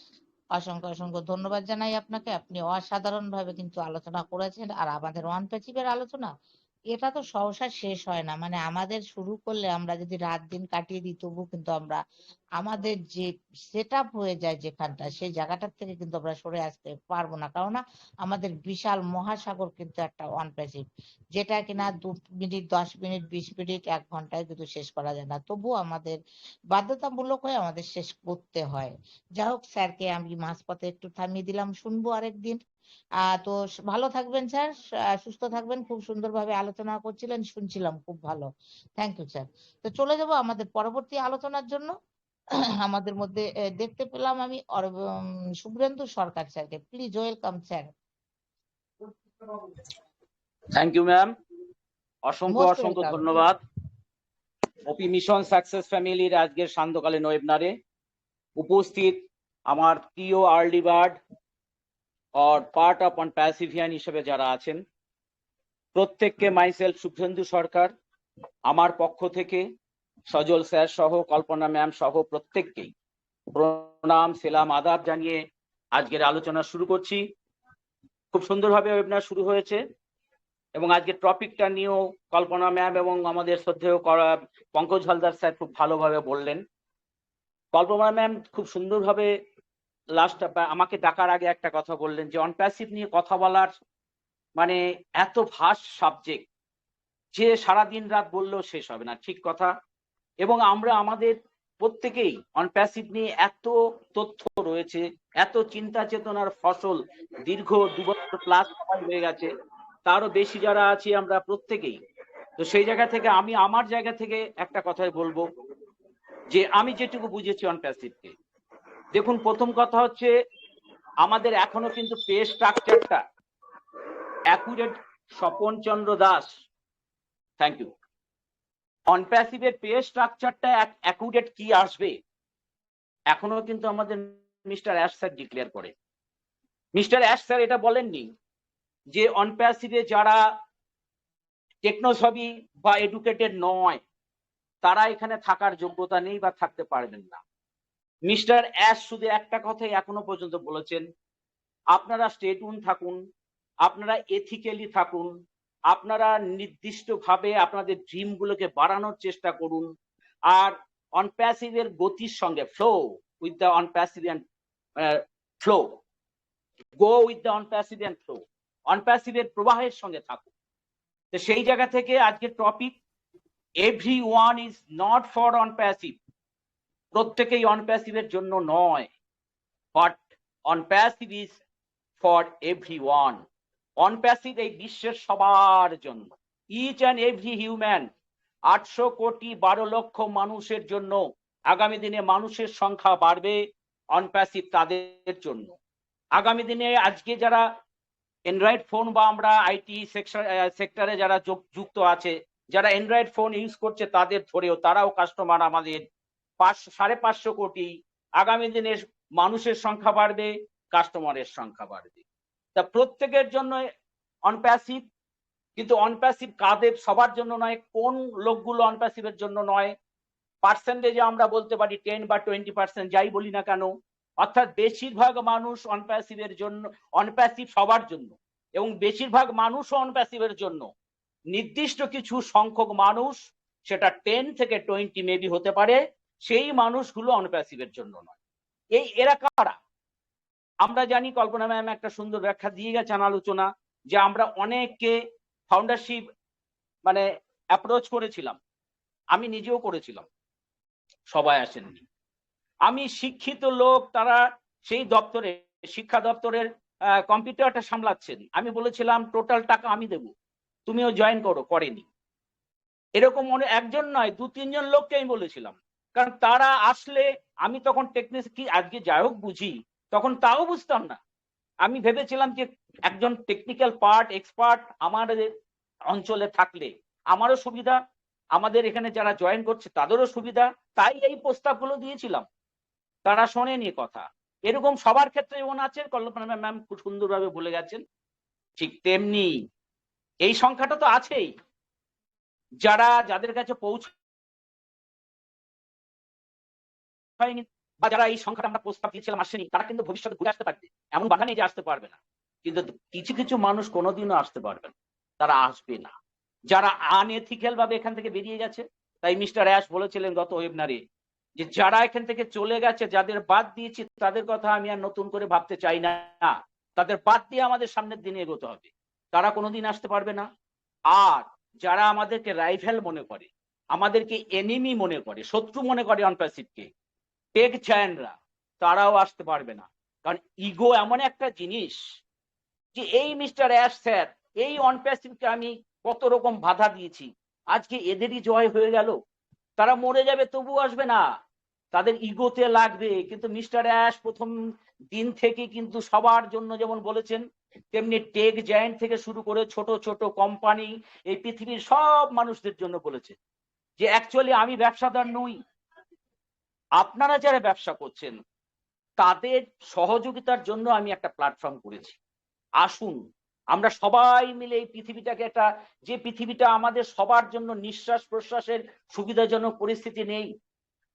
অসংখ্য অসংখ্য ধন্যবাদ জানাই আপনাকে। আপনি অসাধারণ ভাবে কিন্তু আলোচনা করেছেন। আর আমাদের ওয়ান প্যাচিভের আলোচনা, এটা তো সহসা শেষ হয় না। মানে আমাদের শুরু করলে আমরা যদি রাত দিন কাটিয়ে দিই, তবু কিন্তু আমরা আমাদের যে সেট আপ হয়ে যায় যেখানটা, সেই জায়গাটার থেকে কিন্তু আমরা সরে আসতে পারবো না। কারণ আমাদের বিশাল মহাসাগর কিন্তু একটা ওয়ান প্যাচিভ, যেটা কিনা 2 মিনিট, 10 মিনিট, 20 মিনিট, 1 ঘন্টায় কিন্তু শেষ করা যায় না। তবু আমাদের বাধ্যতামূলক হয়ে আমাদের শেষ করতে হয়। যাই হোক, স্যারকে আমি মাঝপথে একটু থামিয়ে দিলাম, শুনবো আরেকদিন। তো ভালো থাকবেন স্যার, সুস্থ থাকবেন। খুব সুন্দরভাবে আলোচনা করছিলেন, শুনছিলাম, খুব ভালো। Thank you sir. তো চলে যাব আমাদের পরবর্তী আলোচনার জন্য। আমাদের মধ্যে দেখতে পেলাম আমি শুভ্রেন্দু সরকার স্যারকে। Please welcome sir. Thank you ma'am, অসংখ্য মোস্ট অসংখ্য ওয়েলকাম। ধন্যবাদ। ওপি মিশন সাকসেস ফ্যামিলির আজকের সান্ধ্যকালীন ওয়েবিনারে উপস্থিত আমার প্রিয় early bird or part of OnPassivian হিসেবে যারা আছেন, প্রত্যেককে মাইসেলফ শুভেন্দু সরকার আমার পক্ষ থেকে, সজল স্যার সহ, কল্পনা ম্যাম সহ প্রত্যেককেই প্রণাম, সেলাম, আদাব জানিয়ে আজকের আলোচনা শুরু করছি। খুব সুন্দরভাবে ওয়েবিনার শুরু হয়েছে এবং আজকের টপিকটা নিয়েও কল্পনা ম্যাম এবং আমাদের শ্রদ্ধেয় পঙ্কজ হালদার স্যার খুব ভালোভাবে বললেন। কল্পনা ম্যাম খুব সুন্দরভাবে লাস্ট আমাকে ডাকার আগে একটা কথা বললেন যে অন প্যাসিভ নিয়ে কথা বলার মানে এত ভাস্ট সাবজেক্ট যে সারাদিন রাত বললেও শেষ হবে না। ঠিক কথা। এবং আমরা আমাদের প্রত্যেকেই অন প্যাসিভ নিয়ে এত তথ্য রয়েছে, এত চিন্তা চেতনার ফসল দীর্ঘ 2 বছর প্লাস হয়ে গেছে, তারও বেশি যারা আছি আমরা প্রত্যেকেই। তো সেই জায়গা থেকে আমি আমার জায়গা থেকে একটা কথাই বলবো যে আমি যেটুকু বুঝেছি অন প্যাসিভকে, দেখুন, প্রথম কথা হচ্ছে আমাদের এখনো কিন্তু পে স্ট্রাকচারটা accurate. Swapan Chandra Das, thank you. অন প্যাসিভের পে স্ট্রাকচারটা অ্যাকুরেট কি আসবে এখনো কিন্তু আমাদের মিস্টার অ্যাশ স্যার ডিক্লেয়ার করে। মিস্টার অ্যাশ স্যার এটা বলেননি যে অন প্যাসিভে যারা টেকনোসবি বা এডুকেটেড নয় তারা এখানে থাকার যোগ্যতা নেই বা থাকতে পারবেন না। মিস্টার অ্যাশ শুধু একটা কথাই এখনো পর্যন্ত বলেছেন, আপনারা স্টেটুন থাকুন, আপনারা এথিক্যালি থাকুন, আপনারা নির্দিষ্টভাবে আপনাদের ড্রিমগুলোকে বাড়ানোর চেষ্টা করুন, আর অন প্যাসিভের গতির সঙ্গে flow with the OnPassivian flow, go with the OnPassivian flow, অন প্যাসিভের প্রবাহের সঙ্গে থাকুন। তো সেই জায়গা থেকে আজকের topic, everyone is not for OnPassive. প্রত্যেকেই অন প্যাসিভের জন্য নয়, but OnPassive is for everyone. OnPassive এই বিশ্বের সবার জন্য, ইচ অ্যান্ড এভরি হিউম্যান, 800 কোটি 12 লক্ষ মানুষের জন্য। আগামী দিনে মানুষের সংখ্যা বাড়বে, অন প্যাসিভ তাদের জন্য। আগামী দিনে আজকে যারা অ্যান্ড্রয়েড ফোন বা আমরা আইটি সেক্টরে যারা যুক্ত আছে, যারা অ্যান্ড্রয়েড ফোন ইউজ করছে তাদের ধরেও তারাও কাস্টমার আমাদের 550 কোটি। আগামী দিনে মানুষের সংখ্যা বাড়বে, কাস্টমারের সংখ্যা বাড়বে। তা প্রত্যেকের জন্য অনপ্যাসিভ, কিন্তু অনপ্যাসিভ কাদের সবার জন্য নয়, কোন লোকগুলো অনপ্যাসিভের জন্য নয়, পার্সেন্টেজে আমরা বলতে পারি 10 বা 20%, যাই বলি না কেন, অর্থাৎ বেশিরভাগ মানুষ অনপ্যাসিভের জন্য, অনপ্যাসিভ সবার জন্য, এবং বেশিরভাগ মানুষও অনপ্যাসিভের জন্য। নির্দিষ্ট কিছু সংখ্যক মানুষ, সেটা 10 থেকে 20 মেবি হতে পারে, সেই মানুষগুলো অনপ্যাসিভের জন্য নয়। এরা কারা? আমরা জানি, কল্পনা ম্যাম একটা সুন্দর ব্যাখ্যা দিয়ে গেছেন আলোচনা, যে আমরা অনেককে ফাউন্ডারশিপ মানে অ্যাপ্রোচ করেছিলাম, আমি নিজেও করেছিলাম, সবাই আসেননি। আমি শিক্ষিত লোক, তারা সেই দপ্তরে, শিক্ষা দপ্তরের কম্পিউটারটা সামলাচ্ছেন, আমি বলেছিলাম টোটাল টাকা আমি দেব, তুমিও জয়েন করো, করেনি। এরকম একজন নয়, 2-3 জন লোককে আমি বলেছিলাম, কারণ তারা আসলে, আমি তখন টেকনিক কি আজকে যাই হোক বুঝি, তখন তাও বুঝতাম না। আমি ভেবেছিলাম যে একজন টেকনিক্যাল পার্ট এক্সপার্ট আমাদের অঞ্চলে থাকলে আমারও সুবিধা, আমাদের এখানে যারা জয়েন করছে তাদেরও সুবিধা, তাই এই প্রস্তাবগুলো দিয়েছিলাম। তারা শোনেনি কথা। এরকম সবার ক্ষেত্রে যেমন আছে, কল্পনা ম্যাম খুব সুন্দরভাবে বলে গেছেন, ঠিক তেমনি এই সংখ্যাটা তো আছেই, যাদের কাছে পৌঁছায়নি বা যারা এই সংখ্যাটা আমরা প্রস্তাব দিয়েছিলাম আসেনি, তারা কিন্তু ভবিষ্যতে ঘুরে আসতে পারবে, এমন বাধা নেই যে আসতে পারবে না, কিন্তু কিছু কিছু মানুষ কোনোদিনও আসতে পারবে না, তারা আসবে না, যারা আনএথিক্যাল ভাবে এখান থেকে বেরিয়ে গেছে। তাই মিস্টার অ্যাশ বলেছিলেন গত ওয়েবিনারে, যে যারা এখান থেকে চলে গেছে, যাদের বাদ দিয়েছি, তাদের কথা আমি আর নতুন করে ভাবতে চাই না, তাদের বাদ দিয়ে আমাদের সামনের দিনে এগোতে হবে, তারা কোনোদিন আসতে পারবে না। আর যারা আমাদেরকে রাইভেল মনে করে, আমাদেরকে এনিমি মনে করে, শত্রু মনে করে অনপ্যাসিভকে, টেক জায়ান্টরা, তারাও আসতে পারবে না। কারণ ইগো এমন একটা জিনিস, যে এই মিস্টার অ্যাশ স্যার, এই অনপ্যাসিভকে আমি কত রকম বাধা দিয়েছি, আজকে এদেরই জয় হয়ে গেল, তারা মরে যাবে তবু আসবে না, তাদের ইগোতে লাগবে। কিন্তু মিস্টার অ্যাশ প্রথম দিন থেকে কিন্তু সবার জন্য যেমন বলেছেন, তেমনি টেক জায়ান্ট থেকে শুরু করে ছোট ছোট কোম্পানি, এই পৃথিবীর সব মানুষদের জন্য বলেছে যে অ্যাকচুয়ালি আমি ব্যবসাদার নই, আপনারা যারা ব্যবসা করছেন তাদের সহযোগিতার জন্য আমি একটা প্ল্যাটফর্ম করেছি। আসুন আমরা সবাই মিলে এই পৃথিবীটাকে, একটা যে পৃথিবীটা আমাদের সবার জন্য নিঃশ্বাস প্রশ্বাসের সুবিধাজনক পরিস্থিতি নেই,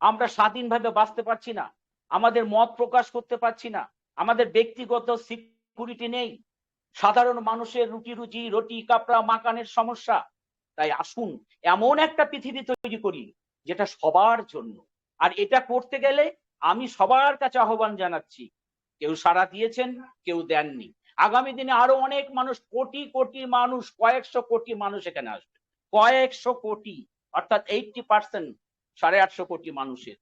আমরা স্বাধীনভাবে বাঁচতে পারছি না, আমাদের মত প্রকাশ করতে পারছি না, আমাদের ব্যক্তিগত সিকিউরিটি নেই, সাধারণ মানুষের রুটি কাপড়া মাকানের সমস্যা। তাই আসুন এমন একটা পৃথিবী তৈরি করি যেটা সবার জন্য। আর এটা করতে গেলে আমি সবার কাছে আহ্বান জানাচ্ছি, কেউ সাড়া দিয়েছেন, কেউ দেননি, আগামী দিনে আরো অনেক মানুষ, কোটি কোটি মানুষ, কয়েকশো কোটি মানুষ এখানে আসবে, কয়েকশো কোটি, অর্থাৎ 80%, 850 কোটি মানুষের,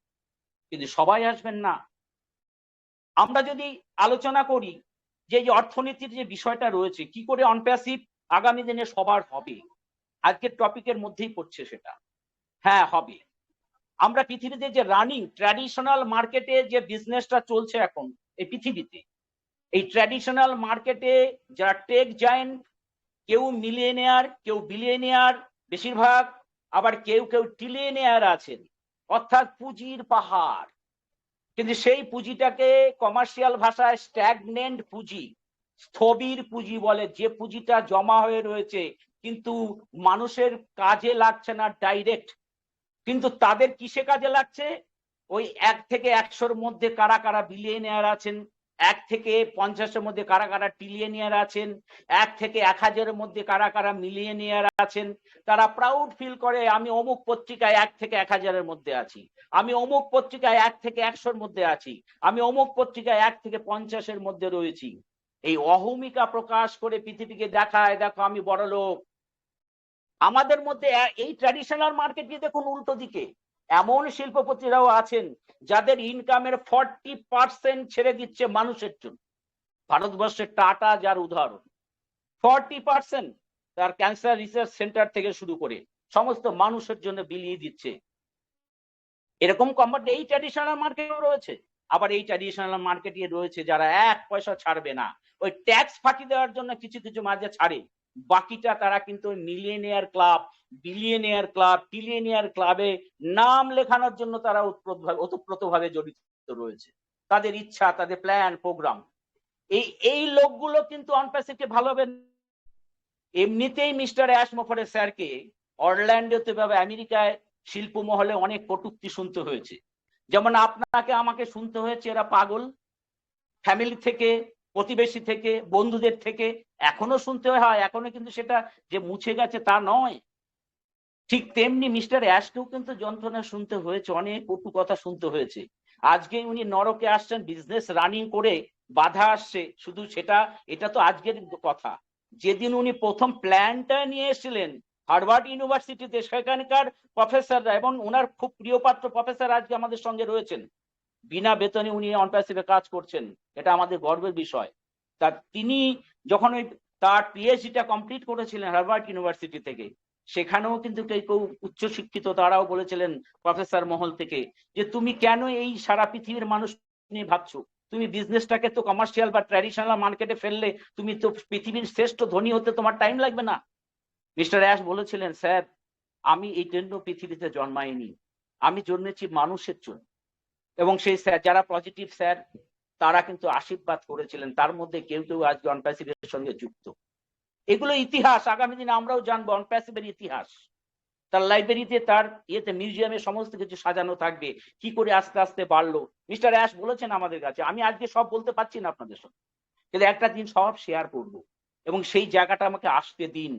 কিন্তু সবাই আসবেন না। আমরা যদি আলোচনা করি যে অর্থনীতির যে বিষয়টা রয়েছে, কি করে অনপ্যাসিভ আগামী দিনে সবার হবে, আজকের টপিকের মধ্যেই পড়ছে সেটা। হ্যাঁ হবে। আমরা পৃথিবীতে যে রানিং ট্র্যাডিশনাল মার্কেটে যে বিজনেসটা চলছে এখন এই পৃথিবীতে, এই ট্র্যাডিশনাল মার্কেটে যারা টেক জায়ান্ট, কেউ মিলিয়নিয়ার, কেউ বিলিয়নিয়ার, বেশিরভাগ আবার কেউ কেউ ট্রিলিয়নিয়ার আছেন, অর্থাৎ পুঁজির পাহাড়, কিন্তু সেই পুঁজিটাকে কমার্শিয়াল ভাষায় স্ট্যাগনেন্ট পুঁজি, স্থবির পুঁজি বলে, যে পুঁজিটা জমা হয়ে রয়েছে কিন্তু মানুষের কাজে লাগছে না ডাইরেক্ট, কিন্তু তাদের কিসে কাজে লাগছে, ওই 1 থেকে 100-র মধ্যে কারা কারা বিলিয়নিয়ার আছেন, 1 থেকে 50-এর মধ্যে কারা কারা ট্রিলিয়নিয়ার আছেন, 1 থেকে 1000-এর মধ্যে কারা কারা মিলিয়নিয়ার আছেন, তারা প্রাউড ফিল করে আমি অমুক পত্রিকায় 1 থেকে 1000-এর মধ্যে আছি, আমি অমুক পত্রিকায় 1 থেকে 100-র মধ্যে আছি, আমি অমুক পত্রিকায় 1 থেকে 50-এর মধ্যে রয়েছি। এই অহমিকা প্রকাশ করে পৃথিবীকে দেখায়, দেখো আমি বড় লোক। আমাদের মধ্যে এই ট্র্যাডিশনাল মার্কেটে দেখুন উল্টো দিকে এমন শিল্পপতিরাও আছেন যাদের ইনকামের 40% ছেড়ে দিচ্ছে মানুষের জন্য। ভারতবর্ষের টাটা যার উদাহরণ, 40% তার ক্যান্সার রিসার্চ সেন্টার থেকে শুরু করে সমস্ত মানুষের জন্য বিলিয়ে দিচ্ছে। এরকম কোম্পানি এই ট্র্যাডিশনাল মার্কেটেও রয়েছে। আবার এই ট্র্যাডিশনাল মার্কেটে রয়েছে যারা 1 পয়সা ছাড়বে না, ওই ট্যাক্স ফাঁকি দেওয়ার জন্য কিছু কিছু মাঝে ছাড়ে, বাকিটা তারা কিন্তু millionaire club, billionaire club, trillionaire ক্লাবে নাম লেখানোর জন্য তারা ওতপ্রোতভাবে জড়িত রয়েছে, তাদের ইচ্ছা, তাদের প্ল্যান প্রোগ্রাম। এই লোকগুলো কিন্তু অনপ্যাসিভকে ভালোভাবে এমনিতেই মিস্টার অ্যাশ মুফারে স্যারকে অরল্যান্ডোতে বা আমেরিকায় শিল্প মহলে অনেক কটূক্তি শুনতে হয়েছে। যেমন আপনাকে আমাকে শুনতে হয়েছে এরা পাগল, ফ্যামিলি থেকে, প্রতিবেশী থেকে, বন্ধুদের থেকে এখনো শুনতে হয়। এখনো কিন্তু সেটা যে মুছে গেছে তা নয়। ঠিক তেমনি মিস্টার অ্যাশকেও কিন্তু যন্ত্রণা শুনতে হয়েছে, অনেক কটু কথা শুনতে হয়েছে। আজকে উনি নরকে আসছেন, বিজনেস রানিং করে বাধা আসছে, শুধু সেটা, এটা তো আজকের কথা। যেদিন উনি প্রথম প্ল্যানটা নিয়ে এসেছিলেন হার্ভার্ড ইউনিভার্সিটিতে, সেখানকার প্রফেসররা এবং ওনার খুব প্রিয়পাত্র প্রফেসর আজকে আমাদের সঙ্গে রয়েছেন, বিনা বেতনে উনি অন প্যাসিভে কাজ করছেন, এটা আমাদের গর্বের বিষয়। তা তিনি যখন ওই তার পিএইচডিটা কমপ্লিট করেছিলেন হার্ভার্ড ইউনিভার্সিটি থেকে, সেখানেও কিন্তু কেউ কেউ উচ্চশিক্ষিত তারাও বলেছিলেন প্রফেসর মহল থেকে যে তুমি কেন এই সারা পৃথিবীর মানুষ নিয়ে ভাবছো, তুমি বিজনেসটাকে তো কমার্শিয়াল বা ট্র্যাডিশনাল মার্কেটে ফেললে তুমি তো পৃথিবীর শ্রেষ্ঠ ধনী হতে তোমার টাইম লাগবে না। মিস্টার অ্যাশ বলেছিলেন, স্যার আমি এই জন্য পৃথিবীতে জন্মাইনি, আমি জন্মেছি মানুষের জন্য। এবং সেই স্যার যারা পজিটিভ স্যার তারা কিন্তু আশীর্বাদ করেছিলেন, তার মধ্যে কেউ কেউ আজকে অন প্যাসিভের সঙ্গে যুক্ত। এগুলো ইতিহাস, আগামী দিনে আমরাও জানবো অন প্যাসিভের ইতিহাস। তার লাইব্রেরিতে, তার ইয়েতে, মিউজিয়ামে সমস্ত কিছু সাজানো থাকবে, কি করে আস্তে আস্তে বাড়লো। মিস্টার অ্যাশ বলেছেন আমাদের কাছে, আমি আজকে সব বলতে পারছি না আপনাদের সঙ্গে, কিন্তু একটা দিন সব শেয়ার করব, এবং সেই জায়গাটা আমাকে আসতে দিন।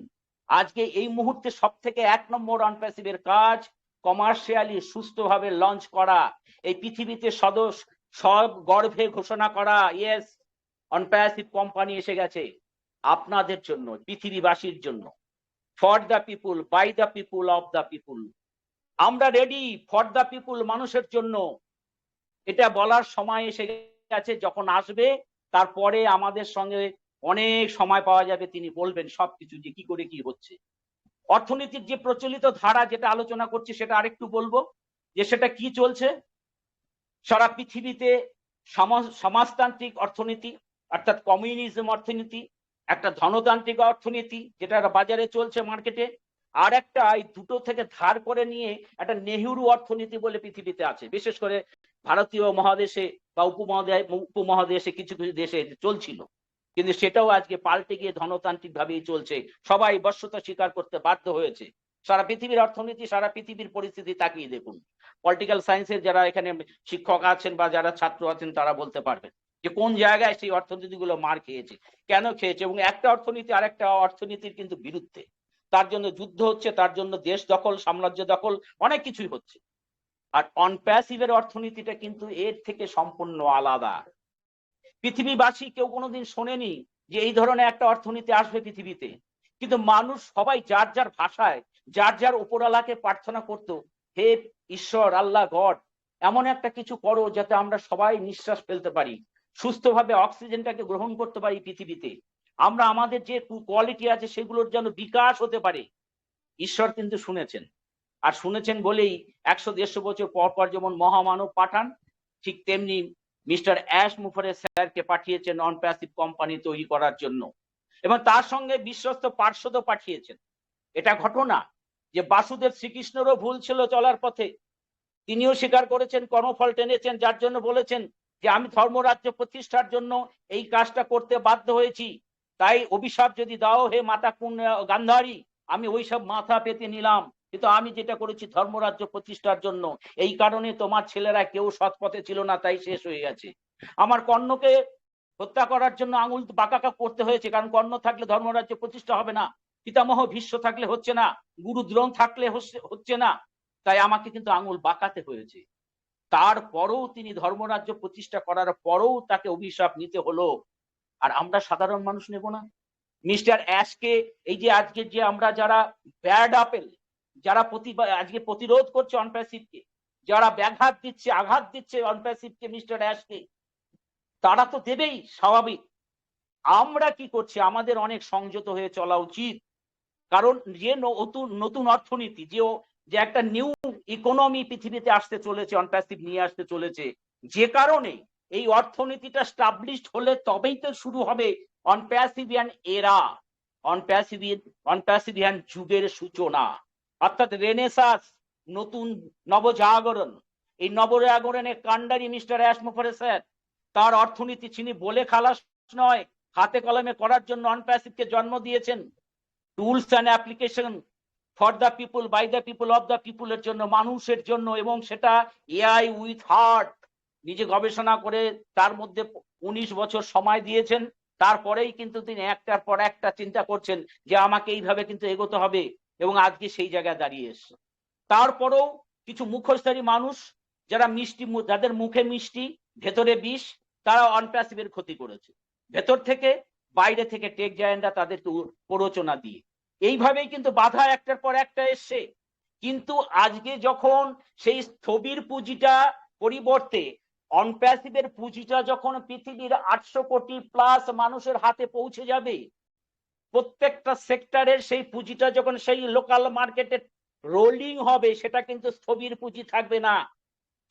আজকে এই মুহূর্তে সব থেকে 1 নম্বর অন প্যাসিভের কাজ কমার্শিয়ালি সুস্থভাবে লঞ্চ করা, এই পৃথিবীতে সব গর্ভে ঘোষণা করা, ইয়েস অন প্যাসিভ কোম্পানি এসে গেছে আপনাদের জন্য, পৃথিবীবাসীর জন্য। For the people, by the people, of the people. আমরা রেডি ফর দ্য পিপুল, মানুষের জন্য। এটা বলার সময় এসে গেছে, যখন আসবে তারপরে আমাদের সঙ্গে অনেক সময় পাওয়া যাবে, তিনি বলবেন সবকিছু যে কি করে কি হচ্ছে। অর্থনীতির যে প্রচলিত ধারা যেটা আলোচনা করছি সেটা আরেকটু বলবো, যে সেটা কি চলছে। সারা পৃথিবীতে সমাজতান্ত্রিক অর্থনীতি, অর্থাৎ কমিউনিজম অর্থনীতি, একটা ধনতান্ত্রিক অর্থনীতি যেটা বাজারে চলছে মার্কেটে, আর একটা এই দুটো থেকে ধার করে নিয়ে একটা নেহেরু অর্থনীতি বলে পৃথিবীতে আছে, বিশেষ করে ভারতীয় মহাদেশে বা উপমহাদেশে কিছু কিছু দেশে চলছিল, কিন্তু সেটাও আজকে পাল্টে গিয়ে ধনতান্ত্রিক ভাবেই চলছে। সবাই বশ্যতা স্বীকার করতে বাধ্য হয়েছে। সারা পৃথিবীর অর্থনীতি, সারা পৃথিবীর পরিস্থিতি তাকিয়ে দেখুন। পলিটিক্যাল সায়েন্সের যারা এখানে শিক্ষক আছেন বা যারা ছাত্র আছেন তারা বলতে পারবেন যে কোন জায়গায় সেই অর্থনীতিগুলো মার খেয়েছে, কেন খেয়েছে, এবং একটা অর্থনীতি আর একটা অর্থনীতির কিন্তু বিরুদ্ধে। তার জন্য যুদ্ধ হচ্ছে, তার জন্য দেশ দখল, সাম্রাজ্য দখল, অনেক কিছুই হচ্ছে। আর অন প্যাসিভের অর্থনীতিটা কিন্তু এর থেকে সম্পূর্ণ আলাদা। পৃথিবীবাসী কেউ কোনোদিন শোনেনি যে এই ধরনের একটা অর্থনীতি আসবে পৃথিবীতে, কিন্তু মানুষ সবাই যার যার ভাষায় যার যার উপরওয়ালাকে প্রার্থনা করতো, হে ঈশ্বর, আল্লাহ, গড, এমন একটা কিছু করো যাতে আমরা সবাই নিঃশ্বাস ফেলতে পারি, সুস্থভাবে অক্সিজেনটাকে গ্রহণ করতে পারি পৃথিবীতে, আমরা আমাদের যে কোয়ালিটি আছে সেগুলোর যেন বিকাশ হতে পারে। ঈশ্বর কিন্তু শুনেছেন, আর শুনেছেন বলেই 100-150 বছর পর পর যেমন মহামানব পাঠান, ঠিক তেমনি মিস্টার অ্যাশ মুফারে স্যারকে পাঠিয়েছেন নন প্যাসিভ কোম্পানি তৈরি করার জন্য, এবং তার সঙ্গে বিশ্বস্ত পার্শ্বদও পাঠিয়েছেন। এটা ঘটনা যে বাসুদেব শ্রীকৃষ্ণেরও ভুল ছিল চলার পথে, তিনিও স্বীকার করেছেন, কর্মফল টেনেছেন, যার জন্য বলেছেন যে আমি ধর্মরাজ্য প্রতিষ্ঠার জন্য এই কাজটা করতে বাধ্য হয়েছি, তাই অভিশাপ যদি দাও হে মাতা গান্ধারী, আমি ওইসব মাথা পেতে নিলাম, কিন্তু আমি যেটা করেছি ধর্মরাজ্য প্রতিষ্ঠার জন্য, এই কারণে তোমার ছেলেরা কেউ সৎ পথে ছিল না, তাই শেষ হয়ে গেছে। আমার কর্ণকে হত্যা করার জন্য আঙুল বাঁকা করতে হয়েছে, কারণ কর্ণ থাকলে ধর্মরাজ্য প্রতিষ্ঠা হবে না, পিতামহ ভীষ্ম থাকলে হচ্ছে না, গুরু দ্রোণ থাকলে হচ্ছে না, তাই আমাকে কিন্তু আঙুল বাঁকাতে হয়েছে। তারপরেও তিনি ধর্মরাজ্য প্রতিষ্ঠা করার পরেও তাকে অভিশাপ নিতে হলো, আর আমরা সাধারণ মানুষ নেব না? মিস্টার অ্যাশকে এই যে আজকে যে আমরা যারা ব্যাড আপেল, যারা আজকে প্রতিরোধ করছে অনপ্যাসিভকে, যারা ব্যাঘাত দিচ্ছে, আঘাত দিচ্ছে অনপ্যাসিভকে, মিস্টার অ্যাশকে, তারা তো দেবেই, স্বাভাবিক। আমরা কি করছি? আমাদের অনেক সংযত হয়ে চলা উচিত, কারণ যে নতুন অর্থনীতি, যে একটা নিউ ইকোনমি পৃথিবীতে আসতে চলেছে, অনপ্যাসিভ নিয়ে আসতে চলেছে, যে কারণে এই অর্থনীতিটা স্টাবলিশড হলে তবেই তো শুরু হবে অনপ্যাসিভিয়ান এরা, অনপ্যাসিভিয়ান যুগের সূচনা, অর্থাৎ রেনেসাস, নতুন নবজাগরণ। এই নবজাগরণের কাণ্ডারি মিস্টার অ্যাশ মুফারে স্যার, তার অর্থনীতি তিনি বলে খালাস নয়, হাতে কলমে করার জন্য অনপ্যাসিভকে জন্ম দিয়েছেন। Tools and application for the people, by the people, of the পিপুলের জন্য, মানুষের জন্য, এবং সেটা এআই উইথ হার্ট। নিজে গবেষণা করে তার মধ্যে 19 বছর সময় দিয়েছেন, তারপরেই কিন্তু তিনি একটার পর একটা চিন্তা করছেন যে আমাকে এইভাবে কিন্তু এগোতে হবে, এবং আজকে সেই জায়গায় দাঁড়িয়ে এসছে। তারপরেও কিছু মুখোশধারী মানুষ যারা মিষ্টি, যাদের মুখে মিষ্টি ভেতরে বিষ, তারা অনপ্যাসিভের ক্ষতি করেছে ভেতর থেকে, বাইরে থেকে টেক জায়ান্টরা তাদেরকে প্ররোচনা দিয়ে। এইভাবেই কিন্তু বাধা একটার পর একটা এসছে। কিন্তু আজকে যখন সেই স্থবির পুঁজিটা পরিবর্তে অনপ্যাসিভের পুঁজিটা যখন পৃথিবীর 800 কোটি প্লাস মানুষের হাতে পৌঁছে যাবে, প্রত্যেকটা সেক্টরের সেই পুঁজিটা যখন সেই লোকাল মার্কেটে রোলিং হবে, সেটা কিন্তু স্থবির পুঁজি থাকবে না,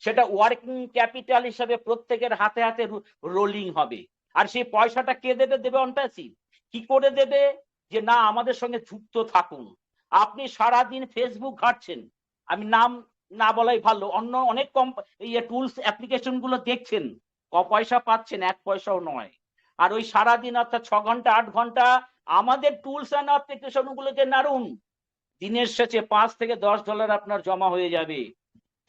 সেটা ওয়ার্কিং ক্যাপিটাল হিসেবে প্রত্যেকের হাতে হাতে রোলিং হবে। আর সেই পয়সাটা কে দেবে? দেবে অনপ্যাসিভ। কি করে দেবে? যে না, আমাদের সঙ্গে যুক্ত থাকুন। আপনি সারাদিন ফেসবুক ঘাঁটছেন, আমি নাম না বলাই ভালো, অন্য অনেক টুলস অ্যাপ্লিকেশন গুলো দেখছেন, পয়সা পাচ্ছেন, 1 পয়সাও নয়। আর ওই সারাদিন অর্থাৎ 6 ঘন্টা 8 ঘন্টা আমাদের টুলস অ্যান্ড অ্যাপ্লিকেশন গুলোকে নাড়ুন, দিনের শেষে $5 থেকে $10 আপনার জমা হয়ে যাবে।